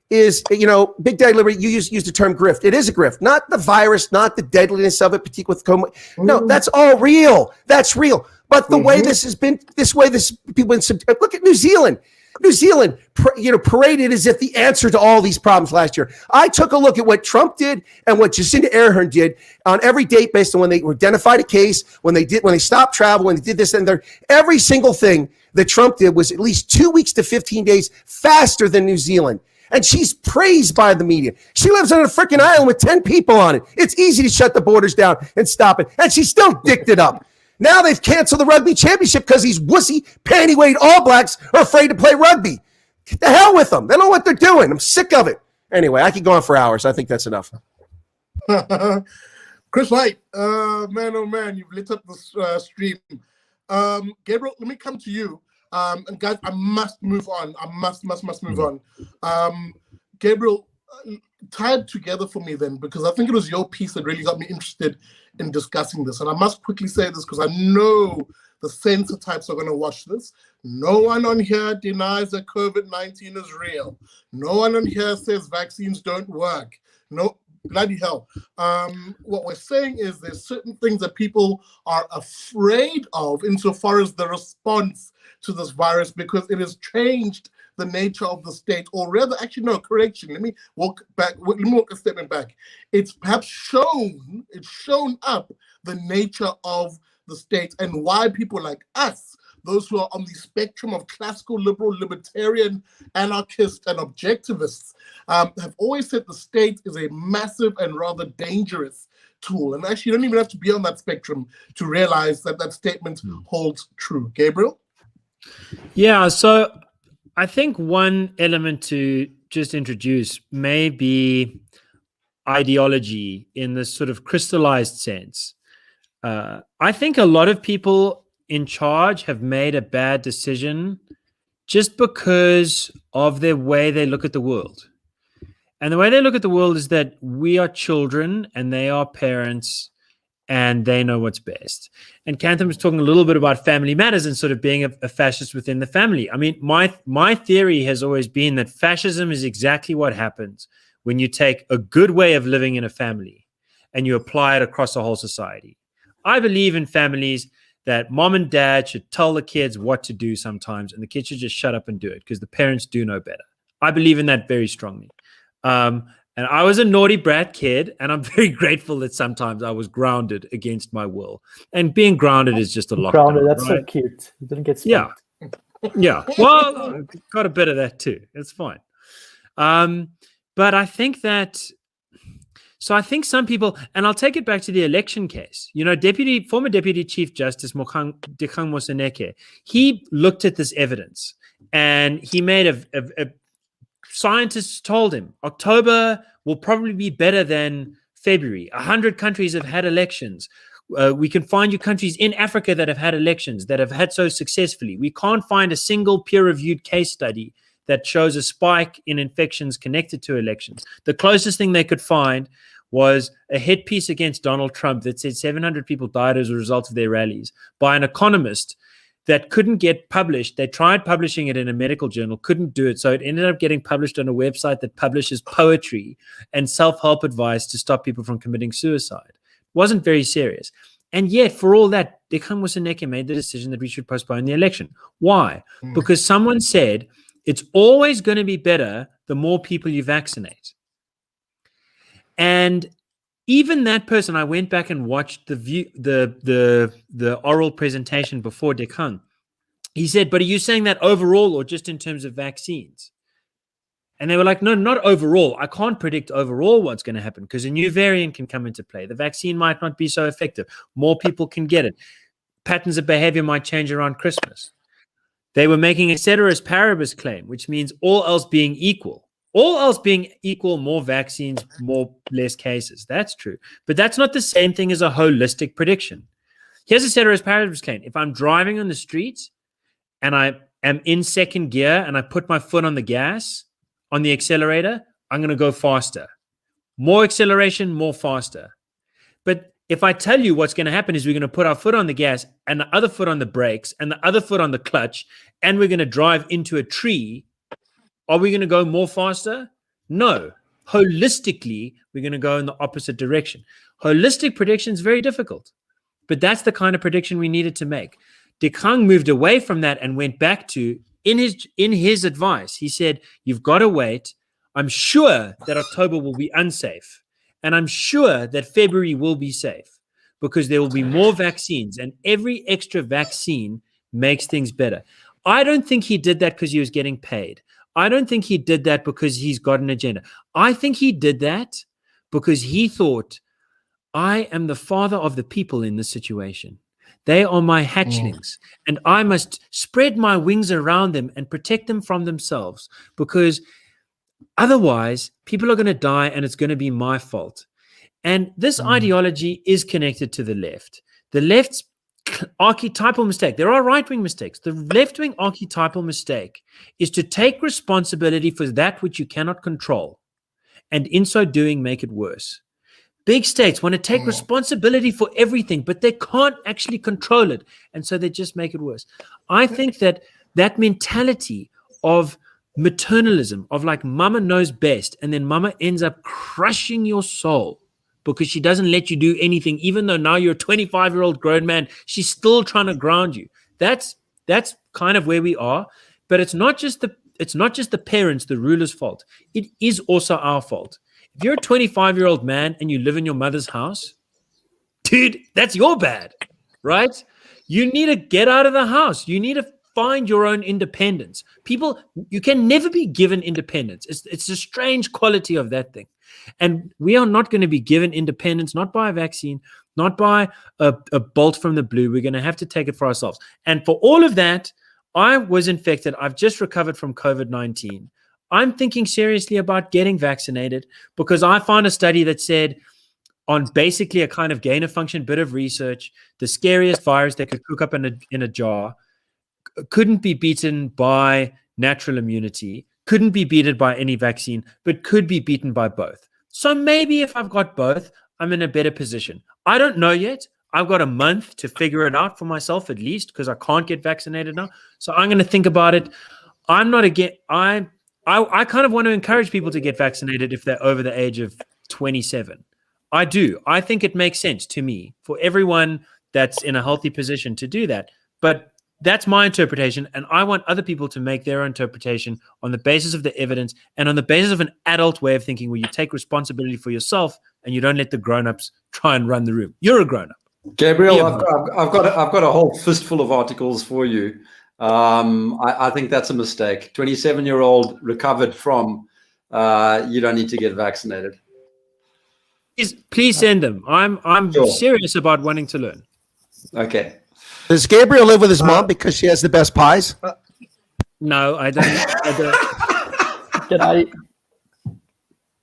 is, Big Daddy Liberty, you used the term grift. It is a grift, not the virus, not the deadliness of it, particularly with No, that's all real. That's real. But the way this has been, people look at New Zealand. New Zealand, paraded as if the answer to all these problems last year. I took a look at what Trump did and what Jacinda Ardern did on every date based on when they identified a case, when they stopped travel, when they did this and that. Every single thing that Trump did was at least 2 weeks to 15 days faster than New Zealand. And she's praised by the media. She lives on a freaking island with 10 people on it. It's easy to shut the borders down and stop it. And she still dicked it up. Now they've canceled the rugby championship because these wussy, panty-weight All Blacks are afraid to play rugby. Get the hell with them. They don't know what they're doing. I'm sick of it. Anyway, I could go on for hours. I think that's enough. Chris White, man, oh man, you've lit up the stream. Gabriel, let me come to you. And guys, I must move on. I must move on. Gabriel, tie it together for me then, because I think it was your piece that really got me interested in discussing this. And I must quickly say this because I know the censor types are going to watch this. No one on here denies that COVID-19 is real. No one on here says vaccines don't work. No, bloody hell. What we're saying is there's certain things that people are afraid of insofar as the response to this virus, because it has changed the nature of the state, or rather, actually, no, correction. Let me walk a statement back. It's perhaps shown up the nature of the state and why people like us, those who are on the spectrum of classical liberal, libertarian, anarchist, and objectivists, have always said the state is a massive and rather dangerous tool. And actually, you don't even have to be on that spectrum to realize that that statement holds true. Gabriel? Yeah, so I think one element to just introduce may be ideology in this sort of crystallized sense. I think a lot of people in charge have made a bad decision just because of their way they look at the world. And the way they look at the world is that we are children and they are parents and they know what's best. And Kanthan was talking a little bit about family matters and sort of being a fascist within the family. I mean, my theory has always been that fascism is exactly what happens when you take a good way of living in a family and you apply it across the whole society. I believe in families that mom and dad should tell the kids what to do sometimes, and the kids should just shut up and do it because the parents do know better. I believe in that very strongly. And I was a naughty brat kid, and I'm very grateful that sometimes I was grounded against my will. And being grounded is just a lockdown. Grounded, that's right? so cute. You didn't get spanked. Yeah. Well, got a bit of that too. It's fine. But I think that, so I think some people, and I'll take it back to the election case. You know, former Deputy Chief Justice Dikgang Moseneke, he looked at this evidence and he made scientists told him October will probably be better than February. 100 countries have had elections. We can find you countries in Africa that have had elections, that have had so successfully. We can't find a single peer-reviewed case study that shows a spike in infections connected to elections. The closest thing they could find was a hit piece against Donald Trump that said 700 people died as a result of their rallies by an economist that couldn't get published. They tried publishing it in a medical journal, couldn't do it. So it ended up getting published on a website that publishes poetry and self-help advice to stop people from committing suicide. It wasn't very serious. And yet, for all that, Dikgang Moseneke made the decision that we should postpone the election. Why? Because someone said, it's always going to be better the more people you vaccinate. And even that person, I went back and watched the oral presentation before Dikgang. He said, but are you saying that overall or just in terms of vaccines? And they were like, no, not overall. I can't predict overall what's going to happen because a new variant can come into play. The vaccine might not be so effective. More people can get it. Patterns of behavior might change around Christmas. They were making a ceteris paribus claim, which means all else being equal. All else being equal, more vaccines, less cases. That's true. But that's not the same thing as a holistic prediction. Here's a ceteris paribus claim. If I'm driving on the street and I am in second gear and I put my foot on the gas, on the accelerator, I'm going to go faster. More acceleration, more faster. But if I tell you what's going to happen is we're going to put our foot on the gas and the other foot on the brakes and the other foot on the clutch, and we're going to drive into a tree, are we going to go more faster? No. Holistically, we're going to go in the opposite direction. Holistic prediction is very difficult, but that's the kind of prediction we needed to make. Dikgang moved away from that and went back to, in his advice, he said, you've got to wait. I'm sure that October will be unsafe, and I'm sure that February will be safe because there will be more vaccines, and every extra vaccine makes things better. I don't think he did that because he was getting paid. I don't think he did that because he's got an agenda. I think he did that because he thought, I am the father of the people in this situation. They are my hatchlings, and I must spread my wings around them and protect them from themselves because otherwise people are going to die and it's going to be my fault. And this ideology is connected to the left. The left's archetypal mistake. There are right-wing mistakes. The left-wing archetypal mistake is to take responsibility for that which you cannot control, and in so doing, make it worse. Big states want to take responsibility for everything, but they can't actually control it, and so they just make it worse. I think that mentality of maternalism, of like mama knows best, and then mama ends up crushing your soul because she doesn't let you do anything, even though now you're a 25-year-old grown man, she's still trying to ground you. That's kind of where we are. But it's not just the parents, the ruler's fault. It is also our fault. If you're a 25-year-old man and you live in your mother's house, dude, that's your bad, right? You need to get out of the house. You need to find your own independence. People, you can never be given independence. It's a strange quality of that thing. And we are not going to be given independence, not by a vaccine, not by a bolt from the blue. We're going to have to take it for ourselves. And for all of that, I was infected. I've just recovered from COVID-19. I'm thinking seriously about getting vaccinated because I found a study that said on basically a kind of gain of function bit of research, the scariest virus they could cook up in a jar couldn't be beaten by natural immunity. couldn't be beaten by any vaccine, but could be beaten by both. So maybe if I've got both, I'm in a better position. I don't know yet. I've got a month to figure it out for myself at least, because I can't get vaccinated now. So I'm going to think about it. I'm not against. I kind of want to encourage people to get vaccinated if they're over the age of 27. I do. I think it makes sense to me for everyone that's in a healthy position to do that. But that's my interpretation, and I want other people to make their interpretation on the basis of the evidence and on the basis of an adult way of thinking, where you take responsibility for yourself and you don't let the grown-ups try and run the room. You're a grown-up. Gabriel, I've got a whole fistful of articles for you. I think that's a mistake. 27-year-old recovered from. You don't need to get vaccinated. Please send them. I'm Sure. serious about wanting to learn. Okay. Does Gabriel live with his mom because she has the best pies? No, I don't.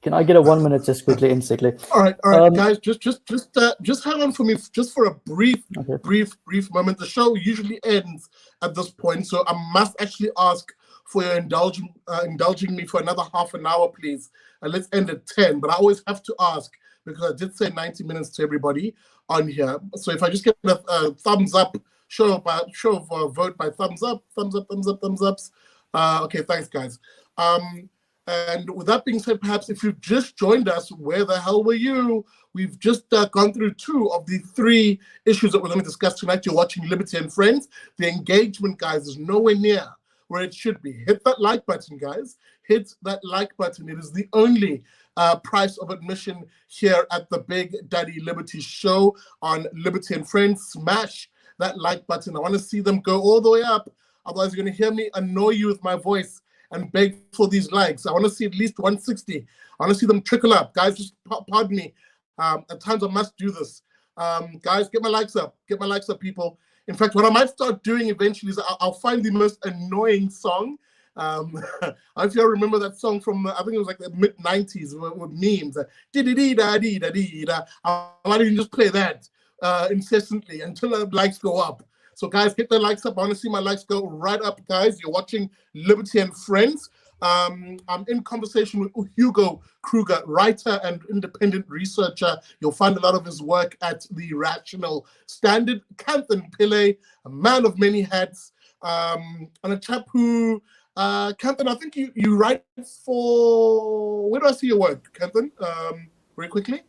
Can I get a 1 minute just quickly, instantly? All right, guys. Just hang on for me, just for a brief moment. The show usually ends at this point, so I must actually ask for your indulging me for another half an hour, please. And let's end at 10. But I always have to ask, because I did say 90 minutes to everybody on here. So if I just get a thumbs up, show of vote by thumbs ups. Okay, thanks, guys. And with that being said, perhaps if you've just joined us, where the hell were you? We've just gone through 2 of the 3 issues that we're going to discuss tonight. You're watching Liberty and Friends. The engagement, guys, is nowhere near where it should be. Hit that like button, guys. Hit that like button. It is the only price of admission here at the Big Daddy Liberty Show on Liberty and Friends. Smash that like button. I want to see them go all the way up. Otherwise, you're going to hear me annoy you with my voice and beg for these likes. I want to see at least 160. I want to see them trickle up. Guys, just pardon me. At times I must do this. Guys, get my likes up. Get my likes up, people. In fact, what I might start doing eventually is I'll find the most annoying song. If you remember that song from, I think it was like the mid-90s with memes. Da-da-dee-da-dee-da-dee-da. I might even just play that incessantly until the likes go up. So guys, get the likes up. I want to see my likes go right up, guys. You're watching Liberty and Friends. I'm in conversation with Hugo Kruger, writer and independent researcher. You'll find a lot of his work at the Rational Standard. Kanthan Pillay, a man of many hats, and a chap who, Kanthan, I think you write for, where do I see your work, Kanthan? Very quickly.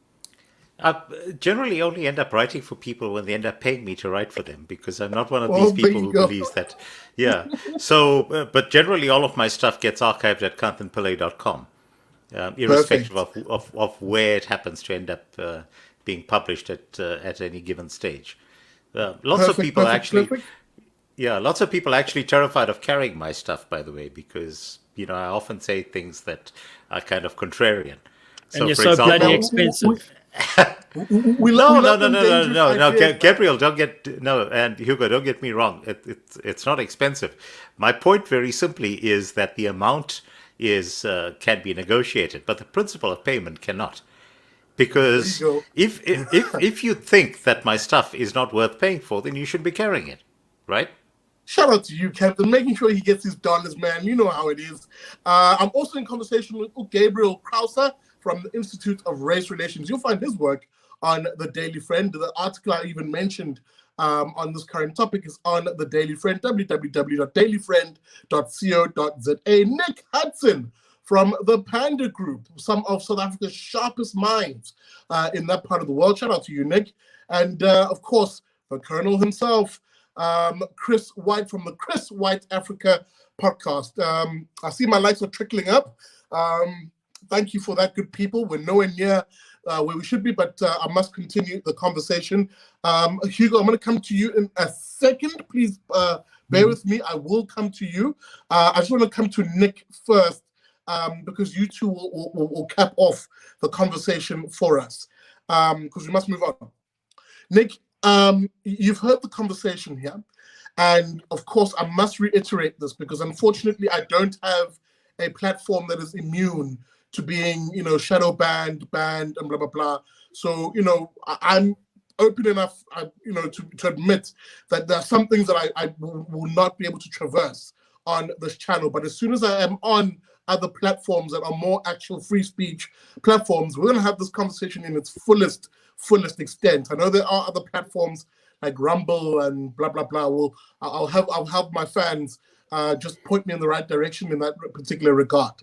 I generally only end up writing for people when they end up paying me to write for them, because I'm not one of these people who believes that. Yeah. So, but generally all of my stuff gets archived at kanthanpillay.com, irrespective of where it happens to end up being published at any given stage. Lots of people actually terrified of carrying my stuff, by the way, because, I often say things that are kind of contrarian. So, and you're so bloody expensive. No, Gabriel, and Hugo, don't get me wrong. It's not expensive. My point, very simply, is that the amount can be negotiated, but the principle of payment cannot. Because if you think that my stuff is not worth paying for, then you should be carrying it, right? Shout out to you, Captain, making sure he gets his dollars, man. You know how it is. I'm also in conversation with Gabriel Crouse from the Institute of Race Relations. You'll find his work on The Daily Friend. The article I even mentioned on this current topic is on The Daily Friend, www.dailyfriend.co.za. Nick Hudson from the PANDA Group, some of South Africa's sharpest minds in that part of the world. Shout out to you, Nick. And of course, the Colonel himself, Chris White from the Chris White Africa podcast. I see my likes are trickling up. Thank you for that, good people. We're nowhere near where we should be, but I must continue the conversation. Hugo, I'm going to come to you in a second. Please bear with me. I will come to you. I just want to come to Nick first, because you two will cap off the conversation for us, because we must move on. Nick, you've heard the conversation here. And of course, I must reiterate this, because unfortunately, I don't have a platform that is immune to being, shadow banned, and blah, blah, blah. So, I'm open enough, to admit that there are some things that I will not be able to traverse on this channel. But as soon as I am on other platforms that are more actual free speech platforms, we're going to have this conversation in its fullest extent. I know there are other platforms like Rumble and blah blah blah. I'll have my fans just point me in the right direction in that particular regard.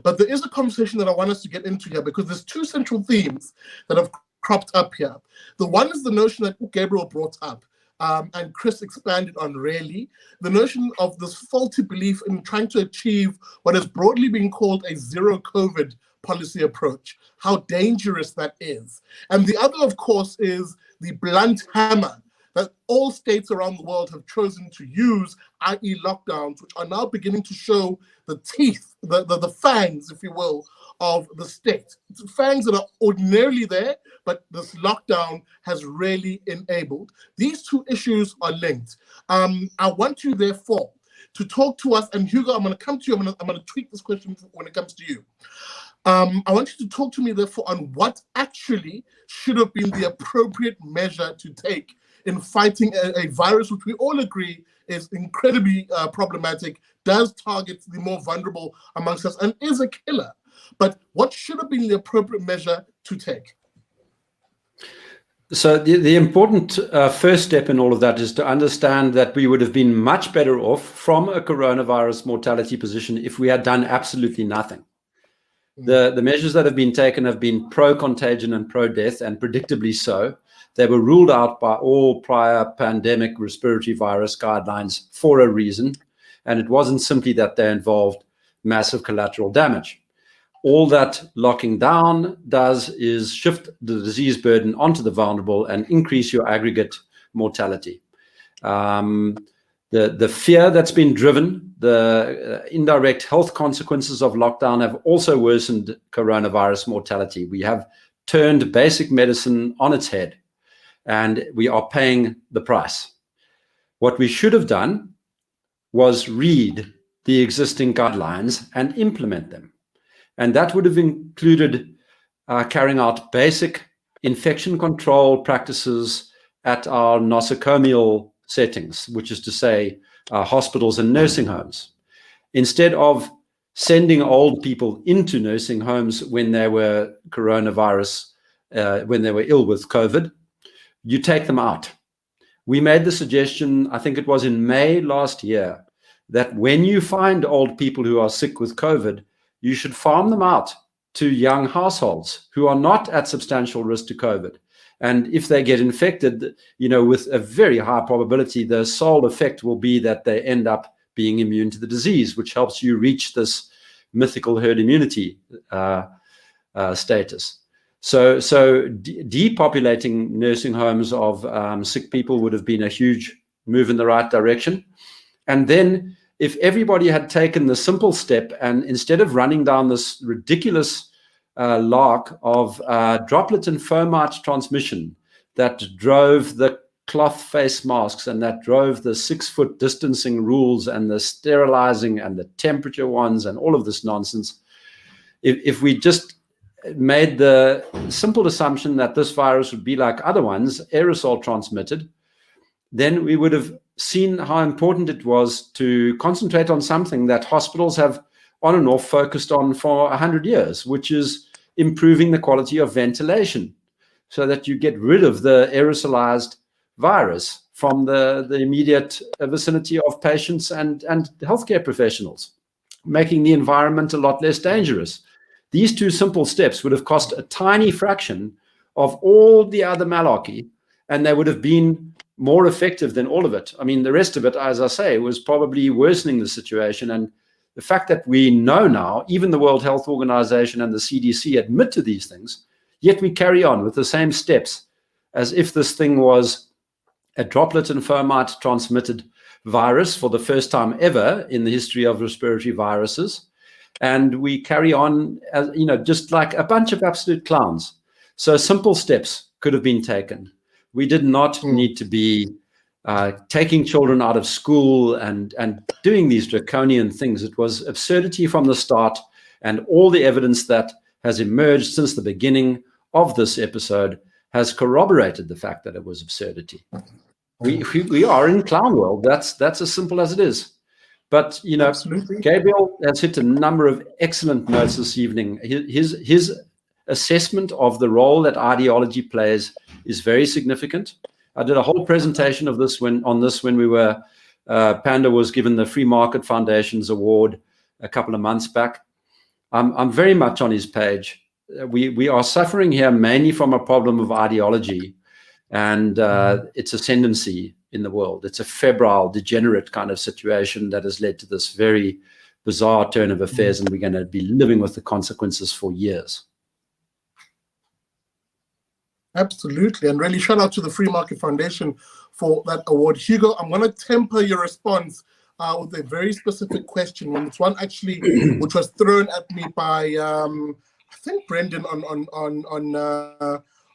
But there is a conversation that I want us to get into here, because there's two central themes that have cropped up here. The one is the notion that Gabriel brought up, and Chris expanded on really, the notion of this faulty belief in trying to achieve what has broadly been called a zero COVID policy approach, how dangerous that is. And the other, of course, is the blunt hammer that all states around the world have chosen to use, i.e. lockdowns, which are now beginning to show the teeth, the fangs, if you will, of the state. It's fangs that are ordinarily there, but this lockdown has really enabled. These two issues are linked. I want you, therefore, to talk to us, and Hugo, I'm going to come to you. I'm going to tweak this question when it comes to you. I want you to talk to me, therefore, on what actually should have been the appropriate measure to take in fighting a virus which we all agree is incredibly problematic, does target the more vulnerable amongst us, and is a killer. But what should have been the appropriate measure to take? So the important first step in all of that is to understand that we would have been much better off from a coronavirus mortality position if we had done absolutely nothing. The measures that have been taken have been pro-contagion and pro-death, and predictably so. They were ruled out by all prior pandemic respiratory virus guidelines for a reason, and it wasn't simply that they involved massive collateral damage. All that locking down does is shift the disease burden onto the vulnerable and increase your aggregate mortality. The fear that's been driven, the indirect health consequences of lockdown have also worsened coronavirus mortality. We have turned basic medicine on its head, and we are paying the price. What we should have done was read the existing guidelines and implement them. And that would have included carrying out basic infection control practices at our nosocomial settings, which is to say hospitals and nursing homes. Instead of sending old people into nursing homes when they were when they were ill with COVID, you take them out. We made the suggestion, I think it was in May last year, that when you find old people who are sick with COVID, you should farm them out to young households who are not at substantial risk to COVID. And if they get infected, with a very high probability, the sole effect will be that they end up being immune to the disease, which helps you reach this mythical herd immunity status. So depopulating nursing homes of sick people would have been a huge move in the right direction. And then if everybody had taken the simple step and instead of running down this ridiculous lark of droplet and fomite transmission that drove the cloth face masks and that drove the 6-foot distancing rules and the sterilizing and the temperature ones and all of this nonsense, if we just made the simple assumption that this virus would be like other ones, aerosol transmitted, then we would have seen how important it was to concentrate on something that hospitals have on and off focused on for 100 years, which is improving the quality of ventilation so that you get rid of the aerosolized virus from the immediate vicinity of patients and healthcare professionals, making the environment a lot less dangerous. These two simple steps would have cost a tiny fraction of all the other malarkey, and they would have been more effective than all of it. I mean, the rest of it, as I say, was probably worsening the situation. And the fact that we know now, even the World Health Organization and the CDC admit to these things, yet we carry on with the same steps as if this thing was a droplet and fomite transmitted virus for the first time ever in the history of respiratory viruses. And we carry on, as, just like a bunch of absolute clowns. So simple steps could have been taken. We did not need to be taking children out of school and doing these draconian things. It was absurdity from the start, and all the evidence that has emerged since the beginning of this episode has corroborated the fact that it was absurdity. We are in clown world. That's as simple as it is. But, you know, Absolutely. Gabriel has hit a number of excellent notes this evening. His assessment of the role that ideology plays is very significant. I did a whole presentation of this when we were, PANDA was given the Free Market Foundation's award a couple of months back. I'm very much on his page. We are suffering here mainly from a problem of ideology and its ascendancy in the world. It's a febrile, degenerate kind of situation that has led to this very bizarre turn of affairs, and we're going to be living with the consequences for years. Absolutely, and really shout out to the Free Market Foundation for that award. Hugo, I'm going to temper your response with a very specific question. And it's one actually which was thrown at me by I think Brendan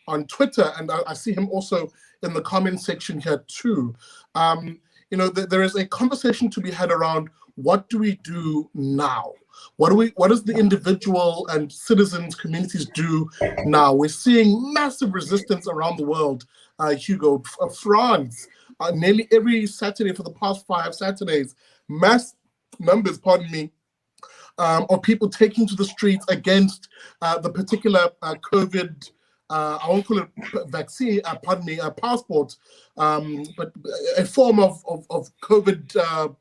on Twitter, and I see him also in the comment section here too. You know, there is a conversation to be had around what do we do now? What does the individual and citizens, communities do now? We're seeing massive resistance around the world, Hugo. France, nearly every Saturday for the past 5 Saturdays, mass numbers, pardon me, of people taking to the streets against the particular COVID, I won't call it vaccine, pardon me, passport, but a form of COVID.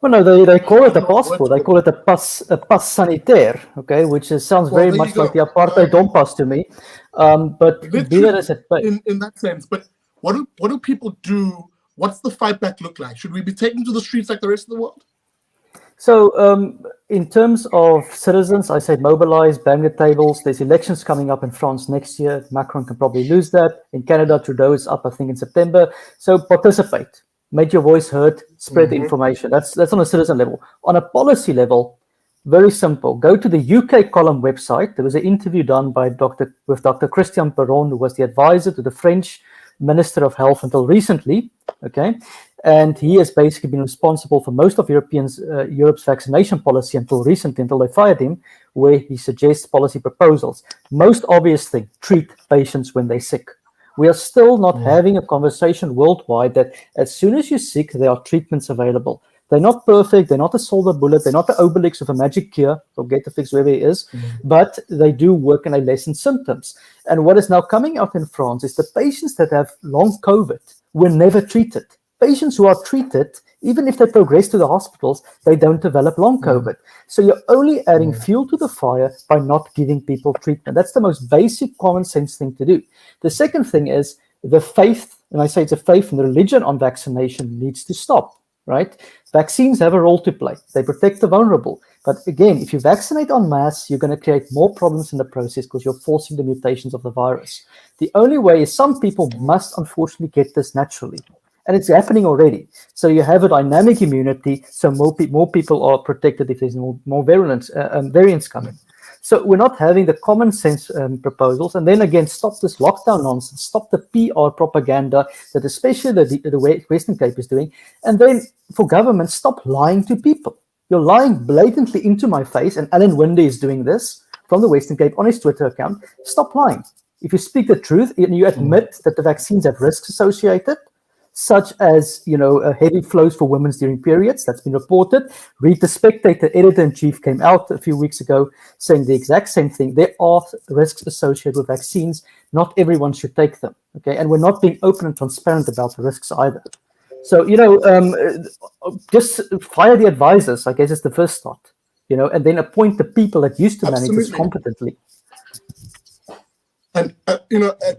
Well, no, they call it a passport. They call it a pass sanitaire, okay, which sounds very much like the apartheid Dom pass to me. But be that as it may, in that sense. But what do people do? What's the fight back look like? Should we be taken to the streets like the rest of the world? So in terms of citizens, I say mobilize, bang the tables. There's elections coming up in France next year. Macron can probably lose that. In Canada, Trudeau is up, I think, in September. So participate. Make your voice heard, spread the information. That's on a citizen level. On a policy level, very simple. Go to the UK Column website. There was an interview done by with Dr. Christian Perron, who was the advisor to the French Minister of Health until recently. Okay, and he has basically been responsible for most of Europe's vaccination policy until recently, until they fired him, where he suggests policy proposals. Most obvious thing: treat patients when they're sick. We are still not having a conversation worldwide that as soon as you're sick, there are treatments available. They're not perfect. They're not a silver bullet. They're not the Obelix of a magic cure or get to fix wherever it is, but they do work and they lessen symptoms. And what is now coming out in France is the patients that have long COVID were never treated. Patients who are treated, even if they progress to the hospitals, they don't develop long COVID. So you're only adding fuel to the fire by not giving people treatment. That's the most basic common sense thing to do. The second thing is the faith, and I say it's a faith and the religion on vaccination needs to stop, right? Vaccines have a role to play. They protect the vulnerable. But again, if you vaccinate en masse, you're going to create more problems in the process because you're forcing the mutations of the virus. The only way is some people must unfortunately get this naturally. And it's happening already. So you have a dynamic immunity, so more people are protected if there's more variants coming. So we're not having the common sense proposals. And then again, stop this lockdown nonsense, stop the PR propaganda that especially the Western Cape is doing. And then for government, stop lying to people. You're lying blatantly into my face, and Alan Winde is doing this from the Western Cape on his Twitter account. Stop lying. If you speak the truth and you admit that the vaccines have risks associated, such as, heavy flows for women during periods. That's been reported. Read the Spectator editor-in-chief came out a few weeks ago saying the exact same thing. There are risks associated with vaccines. Not everyone should take them. Okay, and we're not being open and transparent about the risks either. So, just fire the advisors, I guess, is the first start. And then appoint the people that used to manage this competently. And,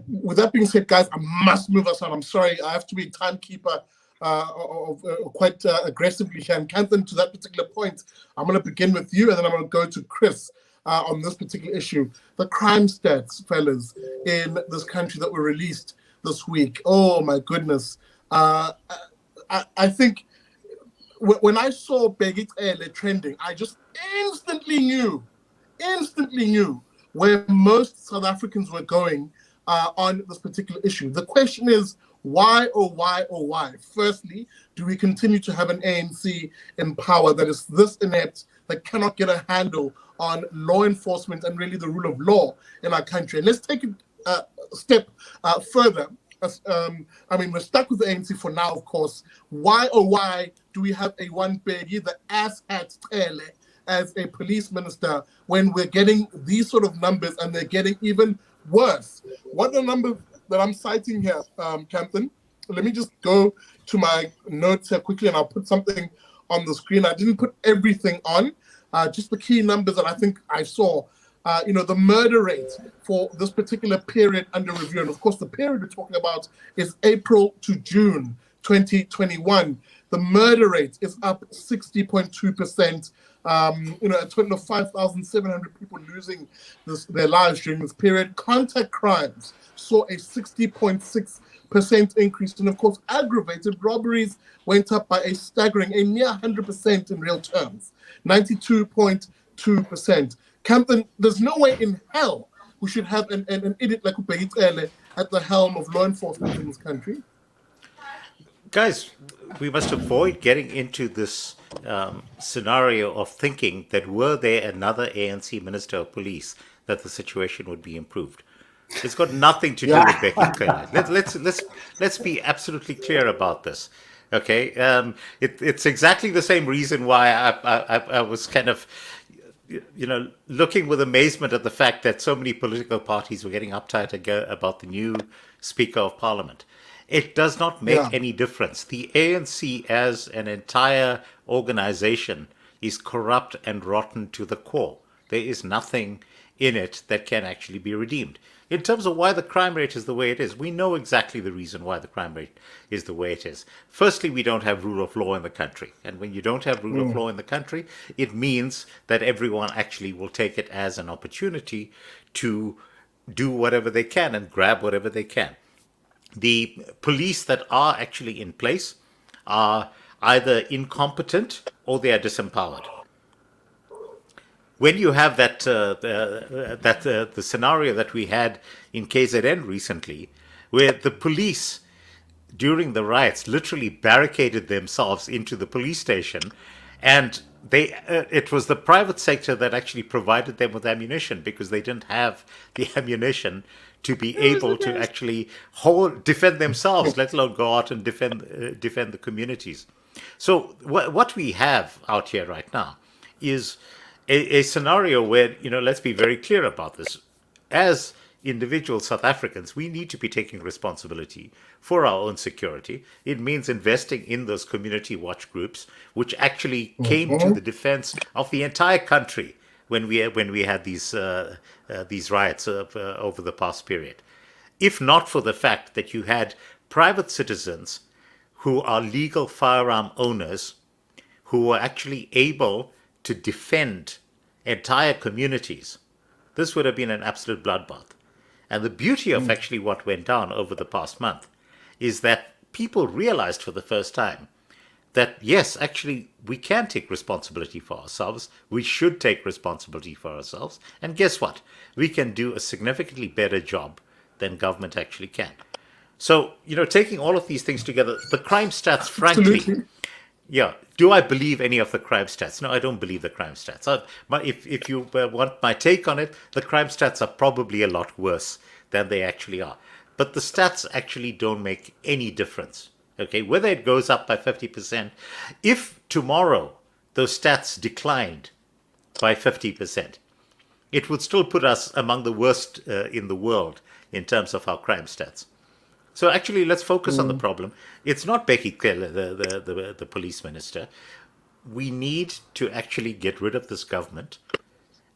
with that being said, guys, I must move us on. I'm sorry, I have to be a timekeeper quite aggressively here. And Kanthan, to that particular point, I'm going to begin with you, and then I'm going to go to Chris on this particular issue. The crime stats, fellas, in this country that were released this week. Oh, my goodness. I think when I saw Begit Ele trending, I just instantly knew where most South Africans were going on this particular issue. The question is, why, oh why, oh why? Firstly, do we continue to have an ANC in power that is this inept, that cannot get a handle on law enforcement and really the rule of law in our country? And let's take it a step further. I mean, we're stuck with the ANC for now, of course. Why, oh why, do we have a one Bedi, the asshat Tele, as a police minister when we're getting these sort of numbers and they're getting even worse? What are the numbers that I'm citing here, Kanthan? Let me just go to my notes here quickly and I'll put something on the screen. I didn't put everything on, just the key numbers that I think I saw. The murder rate for this particular period under review, and of course the period we're talking about is April to June 2021. The murder rate is up 60.2%. A total of 5,700 people losing their lives during this period. Contact crimes saw a 60.6% increase, and of course aggravated robberies went up by a staggering, a near 100% in real terms, 92.2%. Kanthan, there's no way in hell we should have an idiot like Upehitele at the helm of law enforcement in this country. Guys, we must avoid getting into this scenario of thinking that were there another ANC Minister of Police, that the situation would be improved. It's got nothing to do with Becky Clear. Let's be absolutely clear about this. Okay, it's exactly the same reason why I was kind of, looking with amazement at the fact that so many political parties were getting uptight about the new Speaker of Parliament. It does not make any difference. The ANC as an entire organization is corrupt and rotten to the core. There is nothing in it that can actually be redeemed. In terms of why the crime rate is the way it is, we know exactly the reason why the crime rate is the way it is. Firstly, we don't have rule of law in the country. And when you don't have rule of law in the country, it means that everyone actually will take it as an opportunity to do whatever they can and grab whatever they can. The police that are actually in place are either incompetent or they are disempowered. When you have the scenario that we had in KZN recently, where the police during the riots literally barricaded themselves into the police station, and it was the private sector that actually provided them with ammunition because they didn't have the ammunition to be able to actually defend themselves, let alone go out and defend the communities. So what we have out here right now is a scenario where, let's be very clear about this. As individual South Africans, we need to be taking responsibility for our own security. It means investing in those community watch groups, which actually came to the defense of the entire country when we had these riots over the past period. If not for the fact that you had private citizens who are legal firearm owners who were actually able to defend entire communities, this would have been an absolute bloodbath. And the beauty of actually what went down over the past month is that people realized for the first time that, yes, actually, we can take responsibility for ourselves. We should take responsibility for ourselves. And guess what? We can do a significantly better job than government actually can. So, taking all of these things together, the crime stats, frankly, do I believe any of the crime stats? No, I don't believe the crime stats. If you want my take on it, the crime stats are probably a lot worse than they actually are. But the stats actually don't make any difference. Okay, whether it goes up by 50%, if tomorrow those stats declined by 50%, it would still put us among the worst in the world in terms of our crime stats. So actually, let's focus on the problem. It's not Becky Clear, the police minister. We need to actually get rid of this government.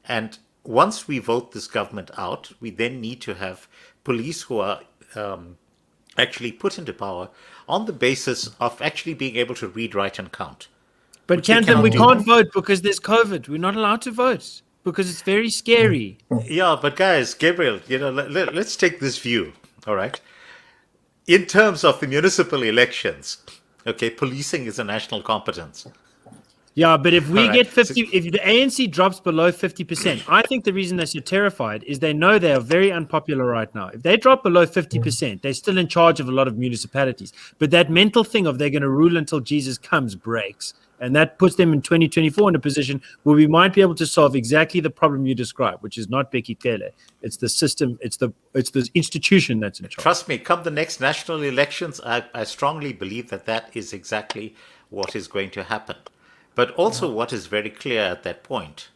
And once we vote this government out, we then need to have police who are actually put into power on the basis of actually being able to read, write, and count. But Kanthan, we can't vote because there's COVID. We're not allowed to vote because it's very scary. Yeah, but guys, Gabriel, let's take this view, all right? In terms of the municipal elections, okay, policing is a national competence. Yeah, but if we All get right. 50, if the ANC drops below 50%, I think the reason they're so terrified is they know they are very unpopular right now. If they drop below 50%, they're still in charge of a lot of municipalities. But that mental thing of they're going to rule until Jesus comes breaks. And that puts them in 2024 in a position where we might be able to solve exactly the problem you described, which is not Becky Pillay. It's the system, it's the institution that's in charge. Trust me, come the next national elections, I strongly believe that is exactly what is going to happen. But also what is very clear at that point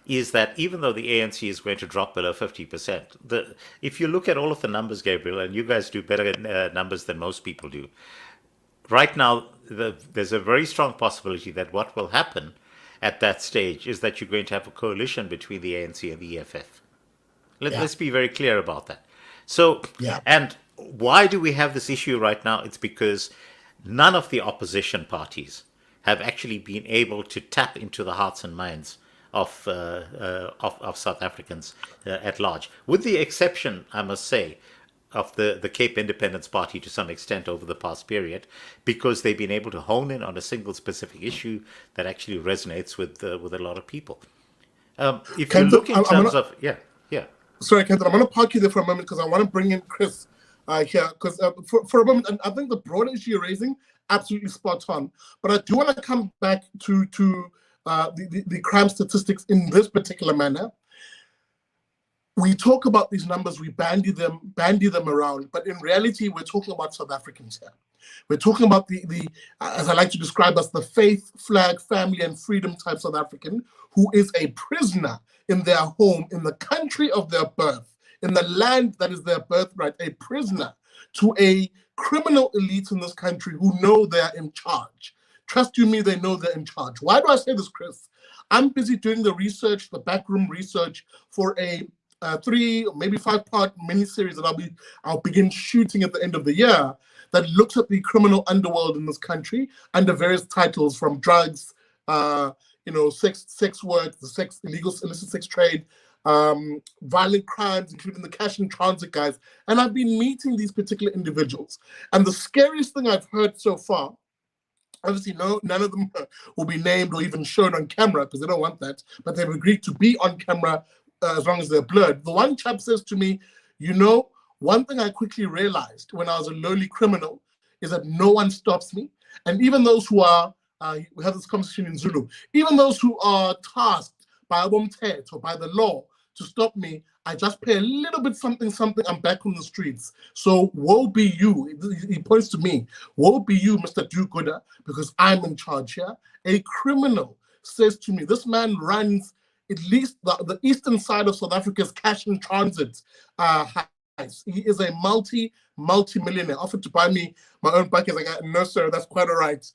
is that even though the ANC is going to drop below 50%, if you look at all of the numbers, Gabriel, and you guys do better numbers than most people do, right now there's a very strong possibility that what will happen at that stage is that you're going to have a coalition between the ANC and the EFF. Let's be very clear about that. So, and why do we have this issue right now? It's because none of the opposition parties have actually been able to tap into the hearts and minds of South Africans at large, with the exception, I must say, of the Cape Independence Party to some extent over the past period, because they've been able to hone in on a single specific issue that actually resonates with a lot of people. If you look in terms of Sorry, Kanthan, I'm going to park you there for a moment because I want to bring in Chris here because for a moment, and I think the broader issue you're raising, absolutely spot on. But I do want to come back to the crime statistics in this particular manner. We talk about these numbers, we bandy them around, but in reality, we're talking about South Africans here. We're talking about the as I like to describe as the faith, flag, family, and freedom type South African who is a prisoner in their home, in the country of their birth, in the land that is their birthright, a prisoner to a criminal elite in this country who know they're in charge. Trust you me, they know they're in charge. Why do I say this, Chris? I'm busy doing the research, the backroom research for a 3 or maybe 5-part miniseries that I'll begin shooting at the end of the year that looks at the criminal underworld in this country under various titles from drugs, sex work, the illegal illicit sex trade, violent crimes, including the cash and transit guys. And I've been meeting these particular individuals. And the scariest thing I've heard so far, obviously none of them will be named or even shown on camera because they don't want that, but they've agreed to be on camera as long as they're blurred. The one chap says to me, one thing I quickly realized when I was a lowly criminal is that no one stops me. And even those who are, we have this conversation in Zulu, even those who are tasked by Abomthetho or by the law to stop me, I just pay a little bit something, I'm back on the streets. So woe be you, he points to me, woe be you, Mr. Do-Gooder, because I'm in charge here. A criminal says to me, this man runs at least the eastern side of South Africa's cash and transit He is a multi-millionaire. Offered to buy me my own bike. I got no, sir, that's quite all right.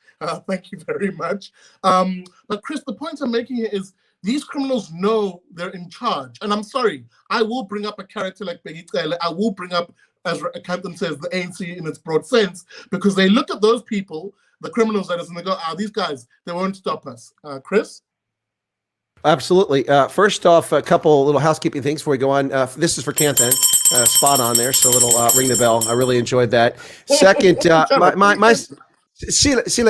Thank you very much. But Chris, the point I'm making here is these criminals know they're in charge. And I'm sorry, I will bring up a character like Begitele. I will bring up, as Kanthan says, the ANC in its broad sense, because they look at those people, the criminals that is, and they go, these guys, they won't stop us. Chris? Absolutely. First off, a couple little housekeeping things before we go on. This is for Kanthan. Spot on there. So a little ring the bell. I really enjoyed that. Second,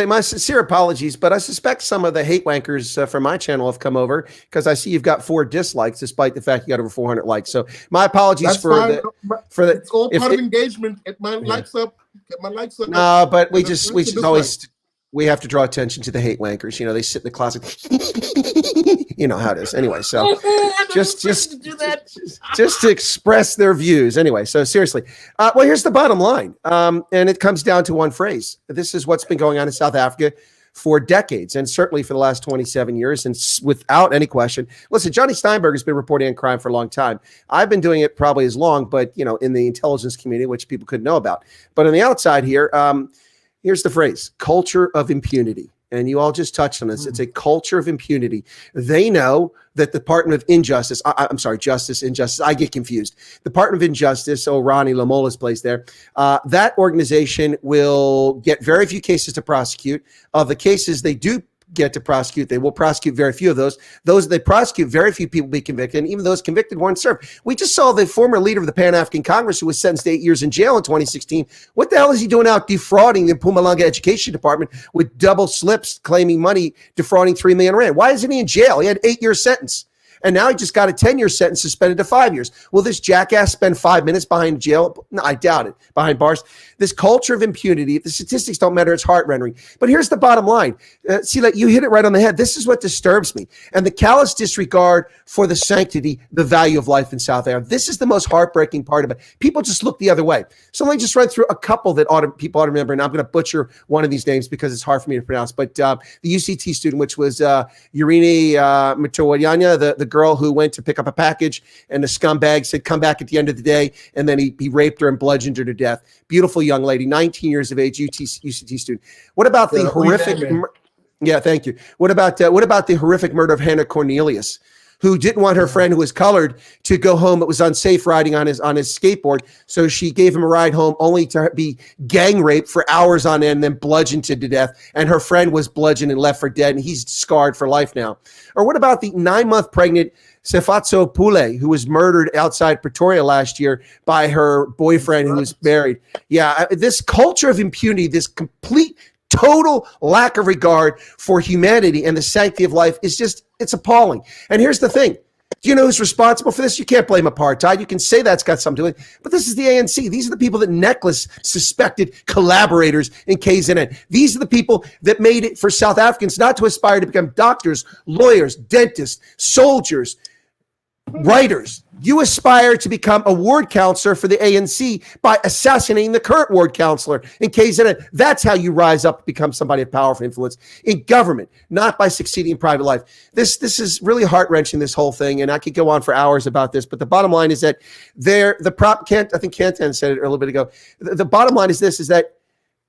my sincere apologies, but I suspect some of the hate wankers from my channel have come over because I see you've got 4 dislikes, despite the fact you got over 400 likes. So my apologies. That's for fine. It's all part of engagement. Get my likes up. Get my likes up. No, but we just always. We have to draw attention to the hate wankers. They sit in the closet. You know how it is. Anyway, so just to express their views. Anyway, so seriously. Well, here's the bottom line. And it comes down to one phrase. This is what's been going on in South Africa for decades, and certainly for the last 27 years, and without any question. Listen, Johnny Steinberg has been reporting on crime for a long time. I've been doing it probably as long, but, in the intelligence community, which people couldn't know about. But on the outside here, here's the phrase, culture of impunity. And you all just touched on this. It's a culture of impunity. They know that the Department of Injustice, Injustice, I get confused. The Department of Injustice, Ronnie Lamola's place there, that organization will get very few cases to prosecute. Of the cases they do get to prosecute. They will prosecute very few of those. Those they prosecute, very few people be convicted, and even those convicted weren't served. We just saw the former leader of the Pan-African Congress, who was sentenced to 8 years in jail in 2016. What the hell is he doing out defrauding the Mpumalanga Education Department with double slips, claiming money, defrauding 3 million rand? Why isn't he in jail? He had 8-year sentence. And now he just got a 10-year sentence suspended to 5 years. Will this jackass spend 5 minutes behind jail? No, I doubt it. Behind bars. This culture of impunity, if the statistics don't matter, it's heart-rending. But here's the bottom line. See, like you hit it right on the head. This is what disturbs me. And the callous disregard for the sanctity, the value of life in South Africa. This is the most heartbreaking part of it. People just look the other way. So let me just run through a couple that people ought to remember. And I'm going to butcher one of these names because it's hard for me to pronounce. But the UCT student, which was Irene Matoyanya, the girl who went to pick up a package, and the scumbag said, come back at the end of the day. And then he raped her and bludgeoned her to death. Beautiful young lady, 19 years of age, UCT student. What about the horrific? Yeah, thank you. What about the horrific murder of Hannah Cornelius, who didn't want her friend who was colored to go home? It was unsafe riding on his skateboard, so she gave him a ride home, only to be gang raped for hours on end, then bludgeoned to death. And her friend was bludgeoned and left for dead, and he's scarred for life now. Or what about the 9-month pregnant Sefatso Pillay, who was murdered outside Pretoria last year by her boyfriend who was married? Yeah, this culture of impunity, this complete, total lack of regard for humanity and the sanctity of life is just, it's appalling. And here's the thing. Do you know who's responsible for this? You can't blame apartheid. You can say that's got something to do with it, but this is the ANC. These are the people that necklace suspected collaborators in KZN. These are the people that made it for South Africans not to aspire to become doctors, lawyers, dentists, soldiers, writers. You aspire to become a ward counselor for the ANC by assassinating the current ward counselor in KZN. That's how you rise up and become somebody of powerful influence in government, not by succeeding in private life. This is really heart-wrenching, this whole thing, and I could go on for hours about this, but the bottom line is that I think Kanthan said it a little bit ago. The bottom line is that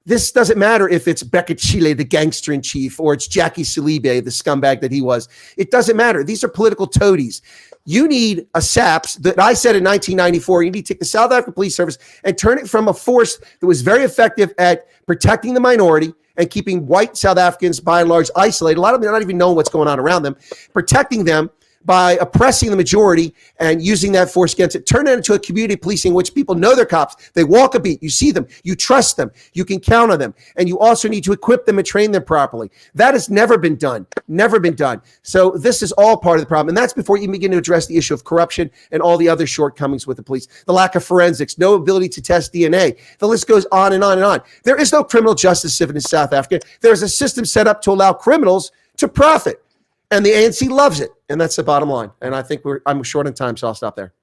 this doesn't matter if it's Bekachile, the gangster in chief, or it's Jackie Salibe, the scumbag that he was. It doesn't matter. These are political toadies. You need a SAPS that I said in 1994, you need to take the South African Police Service and turn it from a force that was very effective at protecting the minority and keeping white South Africans by and large isolated. A lot of them are not even knowing what's going on around them, protecting them by oppressing the majority and using that force against it. Turn it into a community policing in which people know they're cops. They walk a beat. You see them. You trust them. You can count on them. And you also need to equip them and train them properly. That has never been done. Never been done. So this is all part of the problem. And that's before you begin to address the issue of corruption and all the other shortcomings with the police. The lack of forensics, no ability to test DNA. The list goes on and on and on. There is no criminal justice system in South Africa. There's a system set up to allow criminals to profit. And the ANC loves it. And that's the bottom line. And I think I'm short on time, so I'll stop there.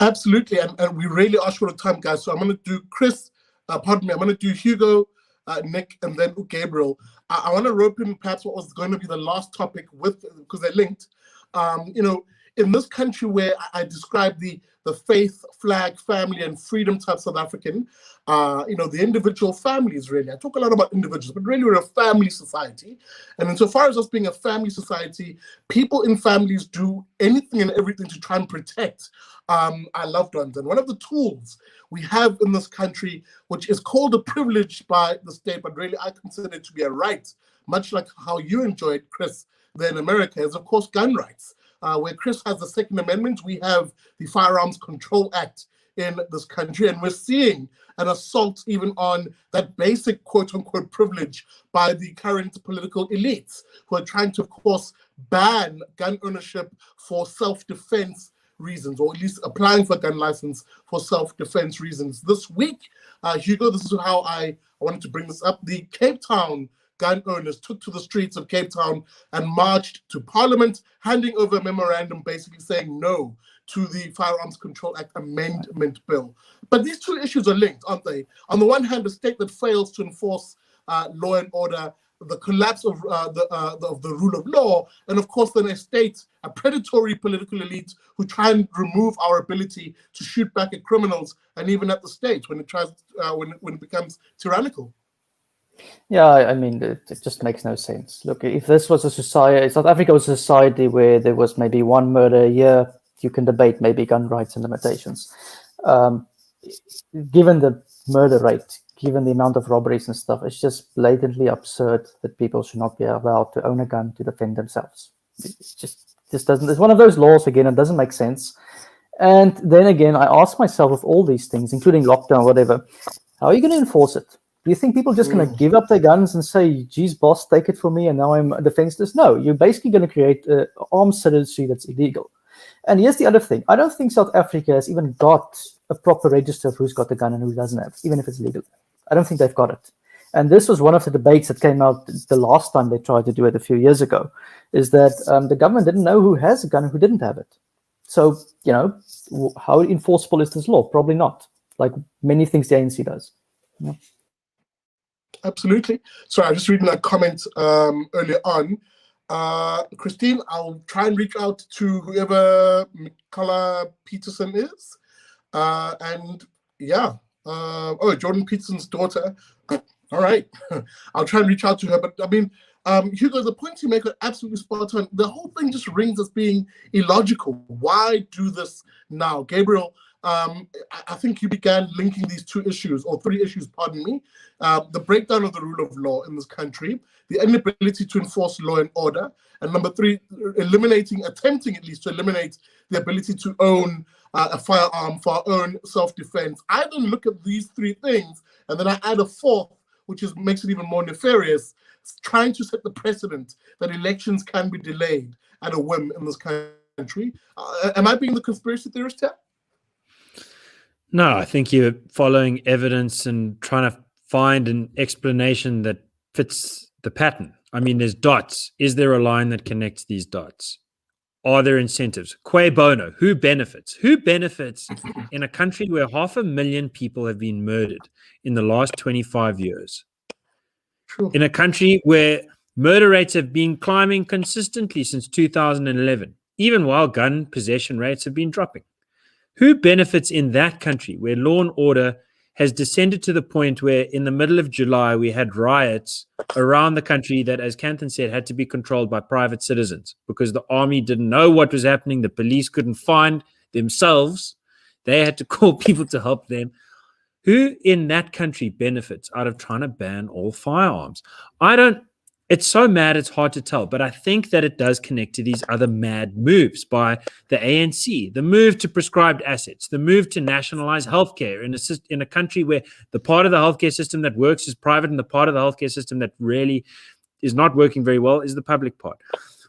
Absolutely. And we really are short of time, guys. So I'm going to do Chris, I'm going to do Hugo, Nick, and then Gabriel. I want to rope in perhaps what was going to be the last topic because they're linked. In this country where I described the faith, flag, family, and freedom type South African, the individual families, really. I talk a lot about individuals, but really we're a family society. And insofar as us being a family society, people in families do anything and everything to try and protect our loved ones. And one of the tools we have in this country, which is called a privilege by the state, but really I consider it to be a right, much like how you enjoyed, Chris, there in America, is of course gun rights. Where Chris has the Second Amendment, we have the Firearms Control Act in this country, and we're seeing an assault even on that basic quote-unquote privilege by the current political elites who are trying to, of course, ban gun ownership for self-defense reasons, or at least applying for a gun license for self-defense reasons. This week, Hugo, this is how I wanted to bring this up. The Cape Town gun owners took to the streets of Cape Town and marched to Parliament, handing over a memorandum basically saying no to the Firearms Control Act Amendment Bill. But these two issues are linked, aren't they? On the one hand, a state that fails to enforce law and order, the collapse of the rule of law, and of course then a predatory political elite who try and remove our ability to shoot back at criminals and even at the state when it becomes tyrannical. Yeah, I mean, it just makes no sense. Look, if this was a society, South Africa was a society where there was maybe one murder a year, you can debate maybe gun rights and limitations. Given the murder rate given the amount of robberies and stuff. It's just blatantly absurd that people should not be allowed to own a gun to defend themselves. It just doesn't. It's one of those laws again. It doesn't make sense. And then again, I ask myself, with all these things, including lockdown, whatever, how are you going to enforce it? Do you think people are just going to give up their guns and say, geez, boss, take it from me, and now I'm defenseless? No, you're basically going to create armed citizenry that's illegal. And here's the other thing. I don't think South Africa has even got a proper register of who's got a gun and who doesn't have, even if it's legal. I don't think they've got it. And this was one of the debates that came out the last time they tried to do it a few years ago, is that the government didn't know who has a gun and who didn't have it. So, how enforceable is this law? Probably not, like many things the ANC does. Yeah. Absolutely. Sorry, I was just reading that comment earlier on. Christine, I'll try and reach out to whoever Mikala Peterson is. And yeah, Jordan Peterson's daughter. All right, I'll try and reach out to her. But I mean, Hugo, the points you make are absolutely spot on. The whole thing just rings as being illogical. Why do this now? Gabriel, I think you began linking these two issues, or three issues, pardon me. The breakdown of the rule of law in this country, the inability to enforce law and order, and number three, attempting at least to eliminate the ability to own a firearm for our own self-defense. I then look at these three things, and then I add a fourth, which makes it even more nefarious, trying to set the precedent that elections can be delayed at a whim in this country. Am I being the conspiracy theorist here? No, I think you're following evidence and trying to find an explanation that fits the pattern. I mean, there's dots. Is there a line that connects these dots? Are there incentives? Cui bono? Who benefits? Who benefits in a country where 500,000 people have been murdered in the last 25 years? True. In a country where murder rates have been climbing consistently since 2011, even while gun possession rates have been dropping. Who benefits in that country where law and order has descended to the point where in the middle of July we had riots around the country that, as Kanthan said, had to be controlled by private citizens because the army didn't know what was happening. The police couldn't find themselves. They had to call people to help them. Who in that country benefits out of trying to ban all firearms? It's so mad, it's hard to tell, but I think that it does connect to these other mad moves by the ANC, the move to prescribed assets, the move to nationalize healthcare in a country where the part of the healthcare system that works is private and the part of the healthcare system that really is not working very well is the public part.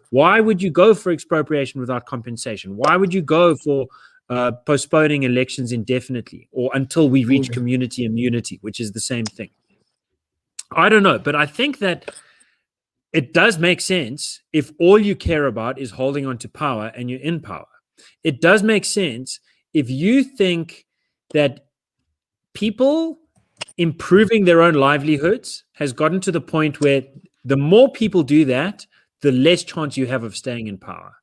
Why would you go for expropriation without compensation? Why would you go for postponing elections indefinitely or until we reach community immunity, which is the same thing? I don't know, but I think that it does make sense if all you care about is holding on to power and you're in power. It does make sense if you think that people improving their own livelihoods has gotten to the point where the more people do that, the less chance you have of staying in power.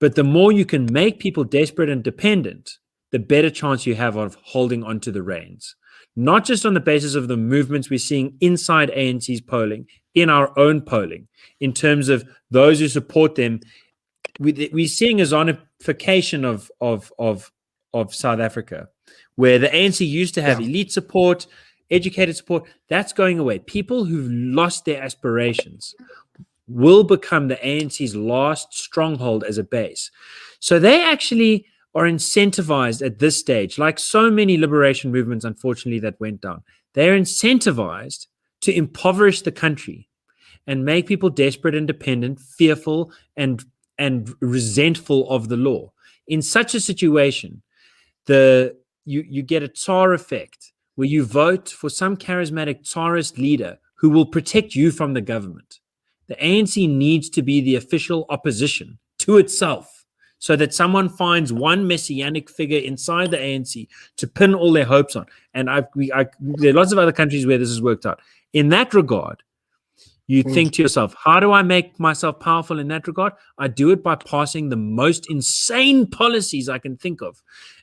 But the more you can make people desperate and dependent, the better chance you have of holding onto the reins. Not just on the basis of the movements we're seeing inside ANC's polling, in our own polling, in terms of those who support them. We're seeing a zonification of South Africa, where the ANC used to have elite support, educated support. That's going away. People who've lost their aspirations will become the ANC's last stronghold as a base. So they actually are incentivized at this stage, like so many liberation movements, unfortunately, that went down. They're incentivized to impoverish the country and make people desperate and dependent, fearful and resentful of the law. In such a situation, you get a Tsar effect where you vote for some charismatic Tsarist leader who will protect you from the government. The ANC needs to be the official opposition to itself, so that someone finds one messianic figure inside the ANC to pin all their hopes on. And there are lots of other countries where this has worked out. In that regard, you think to yourself, how do I make myself powerful in that regard? I do it by passing the most insane policies I can think of.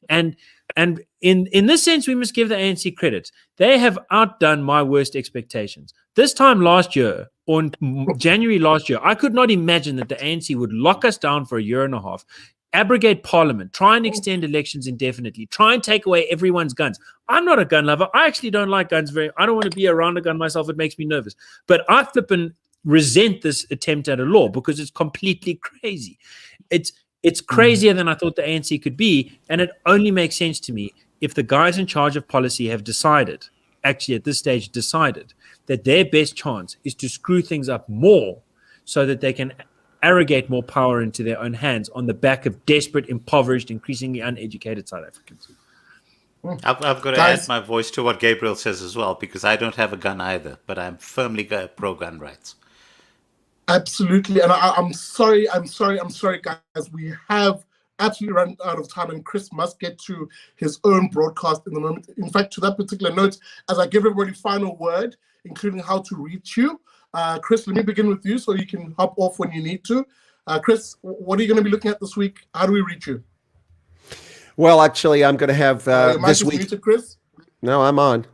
And in this sense, we must give the ANC credit. They have outdone my worst expectations. This time last year, or in January last year, I could not imagine that the ANC would lock us down for a year and a half, abrogate parliament, try and extend elections indefinitely, try and take away everyone's guns. I'm not a gun lover. I actually don't like guns I don't want to be around a gun myself. It makes me nervous. But I flippin' resent this attempt at a law because it's completely crazy. It's crazier than I thought the ANC could be, and it only makes sense to me if the guys in charge of policy have decided, actually at this stage decided, that their best chance is to screw things up more so that they can arrogate more power into their own hands on the back of desperate, impoverished, increasingly uneducated South Africans. I've got to add my voice to what Gabriel says as well, because I don't have a gun either, but I'm firmly pro-gun rights. Absolutely. And I'm sorry, guys. We have absolutely run out of time, and Chris must get to his own broadcast in the moment. In fact, to that particular note, as I give everybody final word, including how to reach you, Chris, let me begin with you so you can hop off when you need to. Chris, what are you going to be looking at this week? How do we reach you? Well, actually, I'm going to have this week. Muted, Chris? No, I'm on.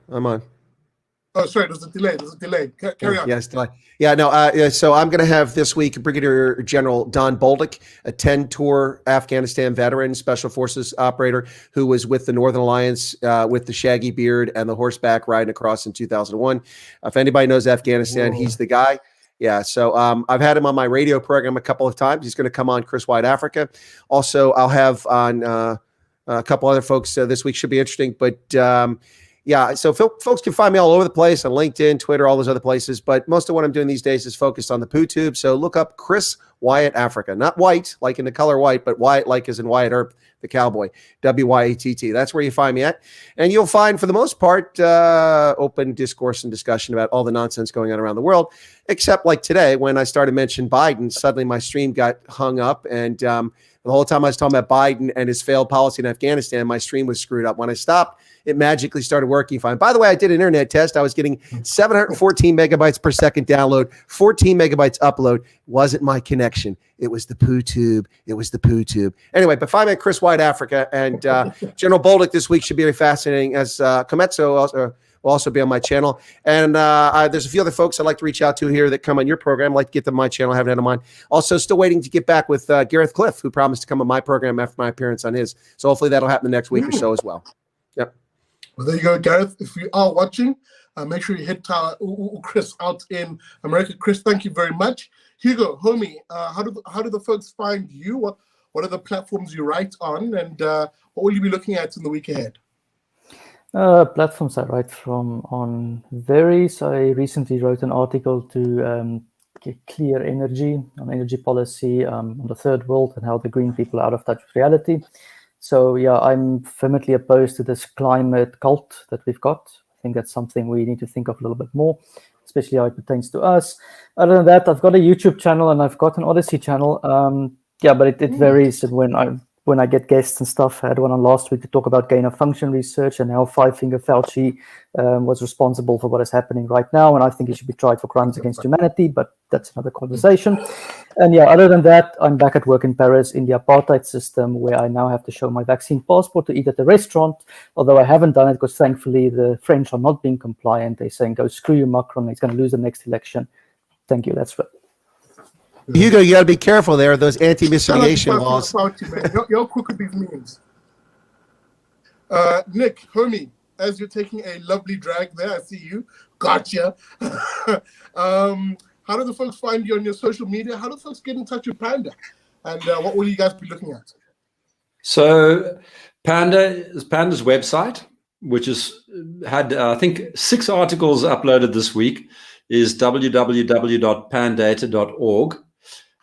Oh, sorry, there's a delay. Carry on. Yes, delay. Yeah, no. So I'm going to have this week Brigadier General Don Bolduc, a 10-tour Afghanistan veteran, Special Forces operator, who was with the Northern Alliance with the shaggy beard and the horseback riding across in 2001. If anybody knows Afghanistan, he's the guy. Yeah, so I've had him on my radio program a couple of times. He's going to come on Chris White Africa. Also, I'll have on a couple other folks this week. Should be interesting, but yeah, so folks can find me all over the place on LinkedIn, Twitter, all those other places. But most of what I'm doing these days is focused on the PooTube. So look up Chris Wyatt Africa, not white like in the color white, but Wyatt like as in Wyatt Earp, the cowboy, WYATT. That's where you find me at. And you'll find, for the most part, open discourse and discussion about all the nonsense going on around the world, except like today when I started mentioning Biden, suddenly my stream got hung up. And the whole time I was talking about Biden and his failed policy in Afghanistan, my stream was screwed up. When I stopped, it magically started working fine. By the way, I did an internet test. I was getting 714 megabytes per second download, 14 megabytes upload. Wasn't my connection. It was the PooTube. Anyway, but find me at Chris White Africa. And General Bolduc this week should be very fascinating, as Kometso also will also be on my channel. And there's a few other folks I'd like to reach out to here that come on your program. I'd like to get them on my channel. I haven't had them on. Also, still waiting to get back with Gareth Cliff, who promised to come on my program after my appearance on his. So hopefully that'll happen the next week or so as well. Yep. Well, there you go, Gareth. If you are watching, make sure you hit Chris out in America. Chris, thank you very much. Hugo, homie, how do the folks find you? What are the platforms you write on, and what will you be looking at in the week ahead? Platforms I write from on varies. I recently wrote an article to clear energy, on energy policy on the third world and how the green people are out of touch with reality. So yeah, I'm vehemently opposed to this climate cult that we've got. I think that's something we need to think of a little bit more, especially how it pertains to us. Other than that, I've got a YouTube channel and I've got an Odyssey channel. Yeah, but it varies. And when I get guests and stuff, I had one on last week to talk about gain of function research and how Five-Finger Fauci was responsible for what is happening right now. And I think he should be tried for crimes against humanity, but that's another conversation. And yeah, other than that, I'm back at work in Paris in the apartheid system, where I now have to show my vaccine passport to eat at the restaurant, although I haven't done it because thankfully the French are not being compliant. They're saying, go screw you, Macron, he's going to lose the next election. Thank you, that's right. Hugo, you got to be careful there. Those anti-mitigation laws. You're quick with these memes. Nick, homie, as you're taking a lovely drag there, I see you. Gotcha. How do the folks find you on your social media? How do folks get in touch with Panda? And what will you guys be looking at? So Panda's website, which has had, I think, 6 articles uploaded this week, is www.pandata.org.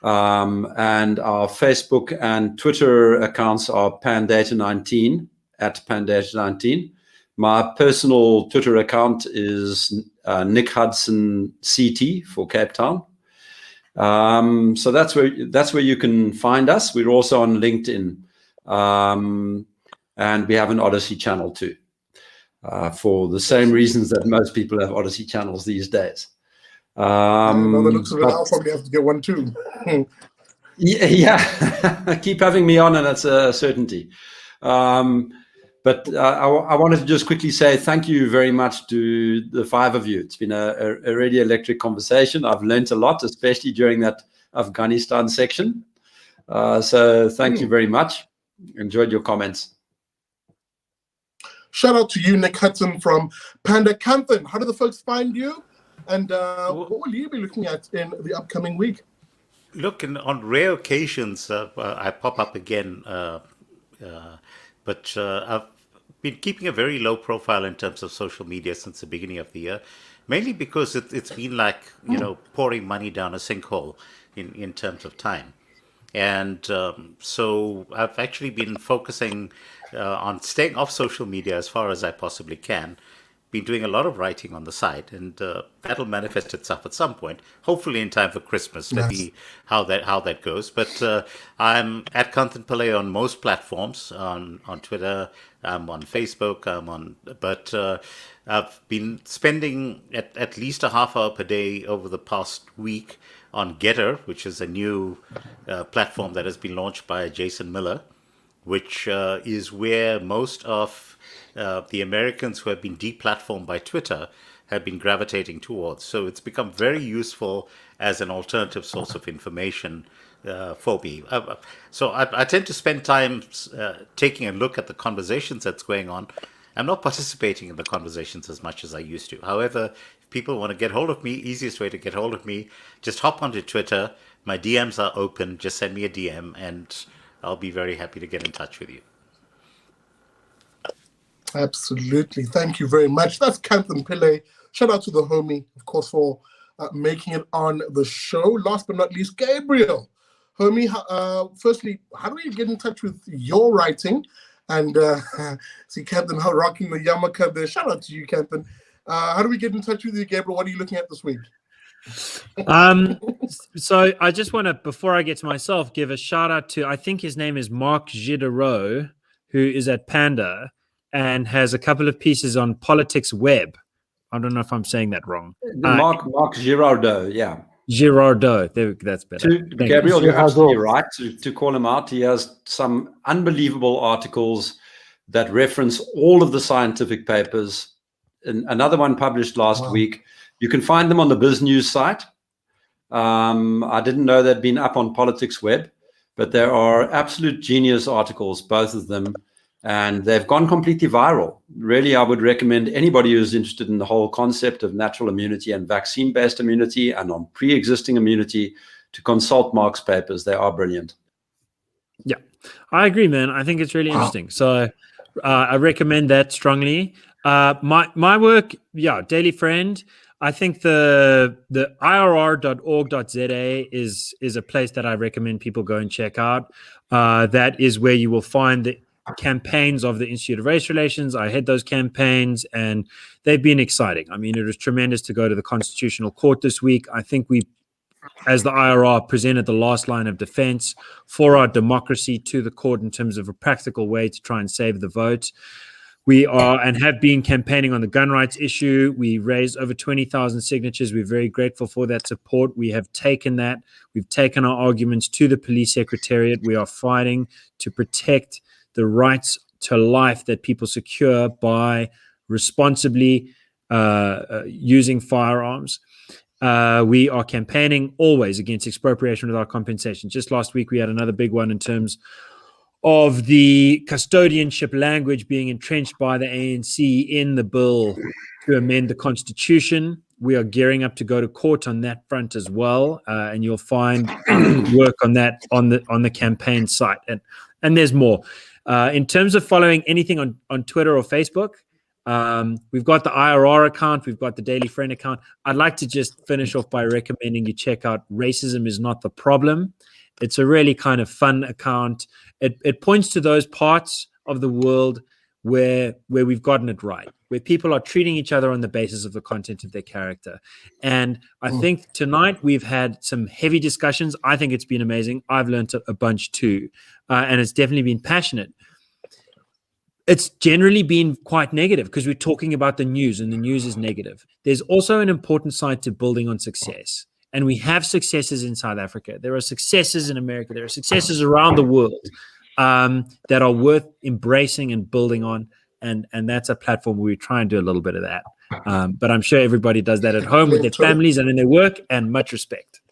And our Facebook and Twitter accounts are Pandata19 at Pandata19. My personal Twitter account is Nick Hudson CT for Cape Town. So that's where you can find us. We're also on LinkedIn, and we have an Odyssey channel too, for the same reasons that most people have Odyssey channels these days. Looks like I'll probably have to get one too. Yeah. Keep having me on, and that's a certainty. But I wanted to just quickly say thank you very much to the 5 of you. It's been a really electric conversation. I've learned a lot, especially during that Afghanistan section. So thank you very much. Enjoyed your comments. Shout out to you, Nick Hudson from PANDA. Kanthan, how do the folks find you? And what will you be looking at in the upcoming week? Look, on rare occasions, I pop up again, but I've been keeping a very low profile in terms of social media since the beginning of the year, mainly because it's been like, pouring money down a sinkhole in terms of time. And so I've actually been focusing on staying off social media as far as I possibly can. Been doing a lot of writing on the side, and that'll manifest itself at some point, hopefully in time for Christmas. Let's see how that goes. But I'm at Kanthan Pillay on most platforms, on Twitter, I'm on Facebook, but I've been spending at least a half hour per day over the past week on Getter, which is a new platform that has been launched by Jason Miller, which is where most of the Americans who have been deplatformed by Twitter have been gravitating towards. So it's become very useful as an alternative source of information for me. So I tend to spend time taking a look at the conversations that's going on. I'm not participating in the conversations as much as I used to. However, if people want to get hold of me, easiest way to get hold of me, just hop onto Twitter. My DMs are open. Just send me a DM and I'll be very happy to get in touch with you. Absolutely. Thank you very much. That's Kanthan Pillay. Shout out to the homie, of course, for making it on the show. Last but not least, Gabriel. Homie, firstly, how do we get in touch with your writing? And see Kanthan rocking the yarmulke there. Shout out to you, Kanthan. How do we get in touch with you, Gabriel? What are you looking at this week? So I just want to, before I get to myself, give a shout out to, I think his name is Mark Gidereau, who is at PANDA and has a couple of pieces on Politics Web. I don't know if I'm saying that wrong. Mark Girardeau, yeah. Girardeau, that's better. Gabriel, you're absolutely right to call him out. He has some unbelievable articles that reference all of the scientific papers. And another one published last week. You can find them on the Biz News site. I didn't know they'd been up on Politics Web, but there are absolute genius articles, both of them. And they've gone completely viral. Really, I would recommend anybody who's interested in the whole concept of natural immunity and vaccine-based immunity and on pre-existing immunity to consult Mark's papers. They are brilliant. Yeah, I agree, man. I think it's really interesting. So I recommend that strongly. My work, Daily Friend. I think the irr.org.za is a place that I recommend people go and check out. That is where you will find the campaigns of the Institute of Race Relations. I head those campaigns and they've been exciting. I mean, it was tremendous to go to the Constitutional Court this week. I think we, as the IRR, presented the last line of defense for our democracy to the court in terms of a practical way to try and save the vote. We are and have been campaigning on the gun rights issue. We raised over 20,000 signatures. We're very grateful for that support. We have taken that. We've taken our arguments to the police secretariat. We are fighting to protect the rights to life that people secure by responsibly using firearms. We are campaigning always against expropriation without compensation. Just last week, we had another big one in terms of the custodianship language being entrenched by the ANC in the bill to amend the Constitution. We are gearing up to go to court on that front as well, and you'll find work on that on the campaign site. And there's more. In terms of following anything on Twitter or Facebook, we've got the IRR account, we've got the Daily Friend account. I'd like to just finish off by recommending you check out Racism is Not the Problem. It's a really kind of fun account. It points to those parts of the world where we've gotten it right, where people are treating each other on the basis of the content of their character. And I think tonight we've had some heavy discussions. I think it's been amazing. I've learned a bunch too. And it's definitely been passionate. It's generally been quite negative because we're talking about the news and the news is negative. There's also an important side to building on success. And we have successes in South Africa. There are successes in America. There are successes around the world that are worth embracing and building on. And that's a platform where we try and do a little bit of that. But I'm sure everybody does that at home with their families and in their work, and much respect.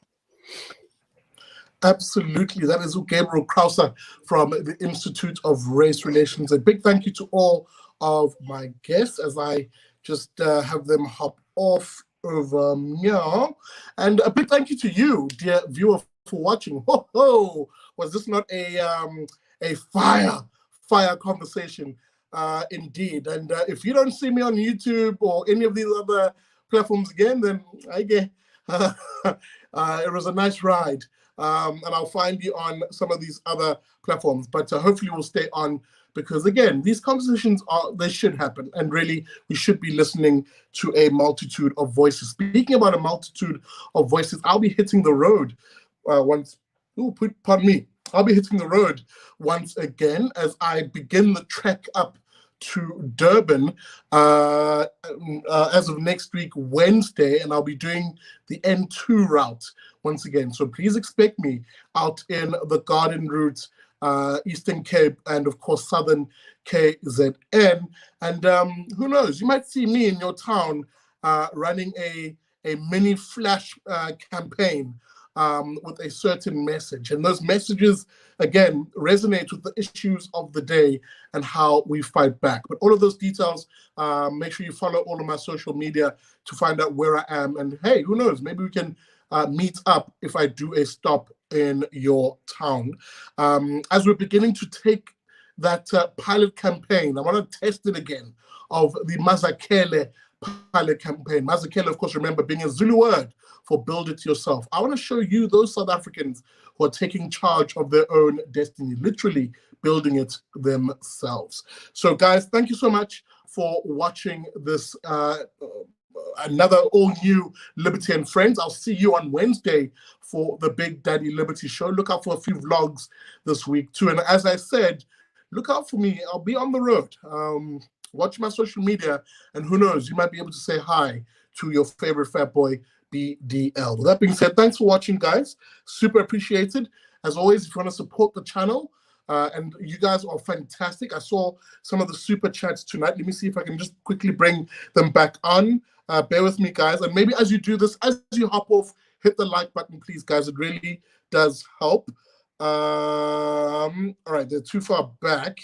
Absolutely. That is Gabriel Crouse from the Institute of Race Relations. A big thank you to all of my guests as I just have them hop off over meow. And a big thank you to you, dear viewer, for watching. Ho ho! Was this not a fire conversation? Indeed. And if you don't see me on YouTube or any of these other platforms again, then I get it was a nice ride. And I'll find you on some of these other platforms, but hopefully we'll stay on, because again, these conversations they should happen, and really we should be listening to a multitude of voices. Speaking about a multitude of voices, I'll be hitting the road once. Pardon me. I'll be hitting the road once again as I begin the trek up to Durban as of next week, Wednesday, and I'll be doing the N2 route once again. So please expect me out in the Garden Route, Eastern Cape, and of course Southern KZN. And who knows, you might see me in your town running a mini flash campaign with a certain message. And those messages, again, resonate with the issues of the day and how we fight back. But all of those details, make sure you follow all of my social media to find out where I am. And hey, who knows, maybe we can meet up if I do a stop in your town. As we're beginning to take that pilot campaign, I want to test it again, of the Mazakele pilot campaign. Mazakele, of course, remember, being a Zulu word for build it yourself. I want to show you those South Africans who are taking charge of their own destiny, literally building it themselves. So guys, thank you so much for watching this another all-new Liberty and Friends. I'll see you on Wednesday for the Big Daddy Liberty Show. Look out for a few vlogs this week too. And as I said, look out for me. I'll be on the road. Watch my social media, and who knows, you might be able to say hi to your favorite fat boy, BDL. With that being said, thanks for watching, guys. Super appreciated. As always, if you want to support the channel, and you guys are fantastic. I saw some of the super chats tonight. Let me see if I can just quickly bring them back on. Bear with me, guys. And maybe as you do this, as you hop off, hit the like button, please, guys. It really does help. All right, they're too far back.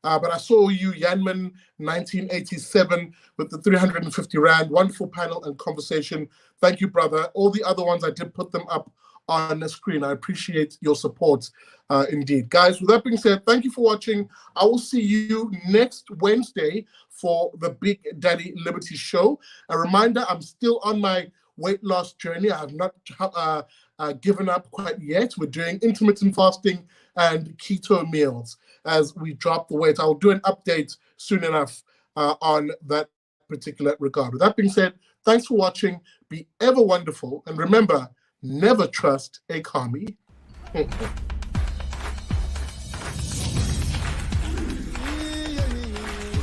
But I saw you, Yanman 1987, with the 350 Rand. Wonderful panel and conversation. Thank you, brother. All the other ones, I did put them up on the screen. I appreciate your support indeed. Guys, with that being said, thank you for watching. I will see you next Wednesday for the Big Daddy Liberty Show. A reminder, I'm still on my weight loss journey. I have not given up quite yet. We're doing intermittent fasting and keto meals as we drop the weight. I'll do an update soon enough on that particular regard. With that being said, thanks for watching. Be ever wonderful. And remember, never trust a commie.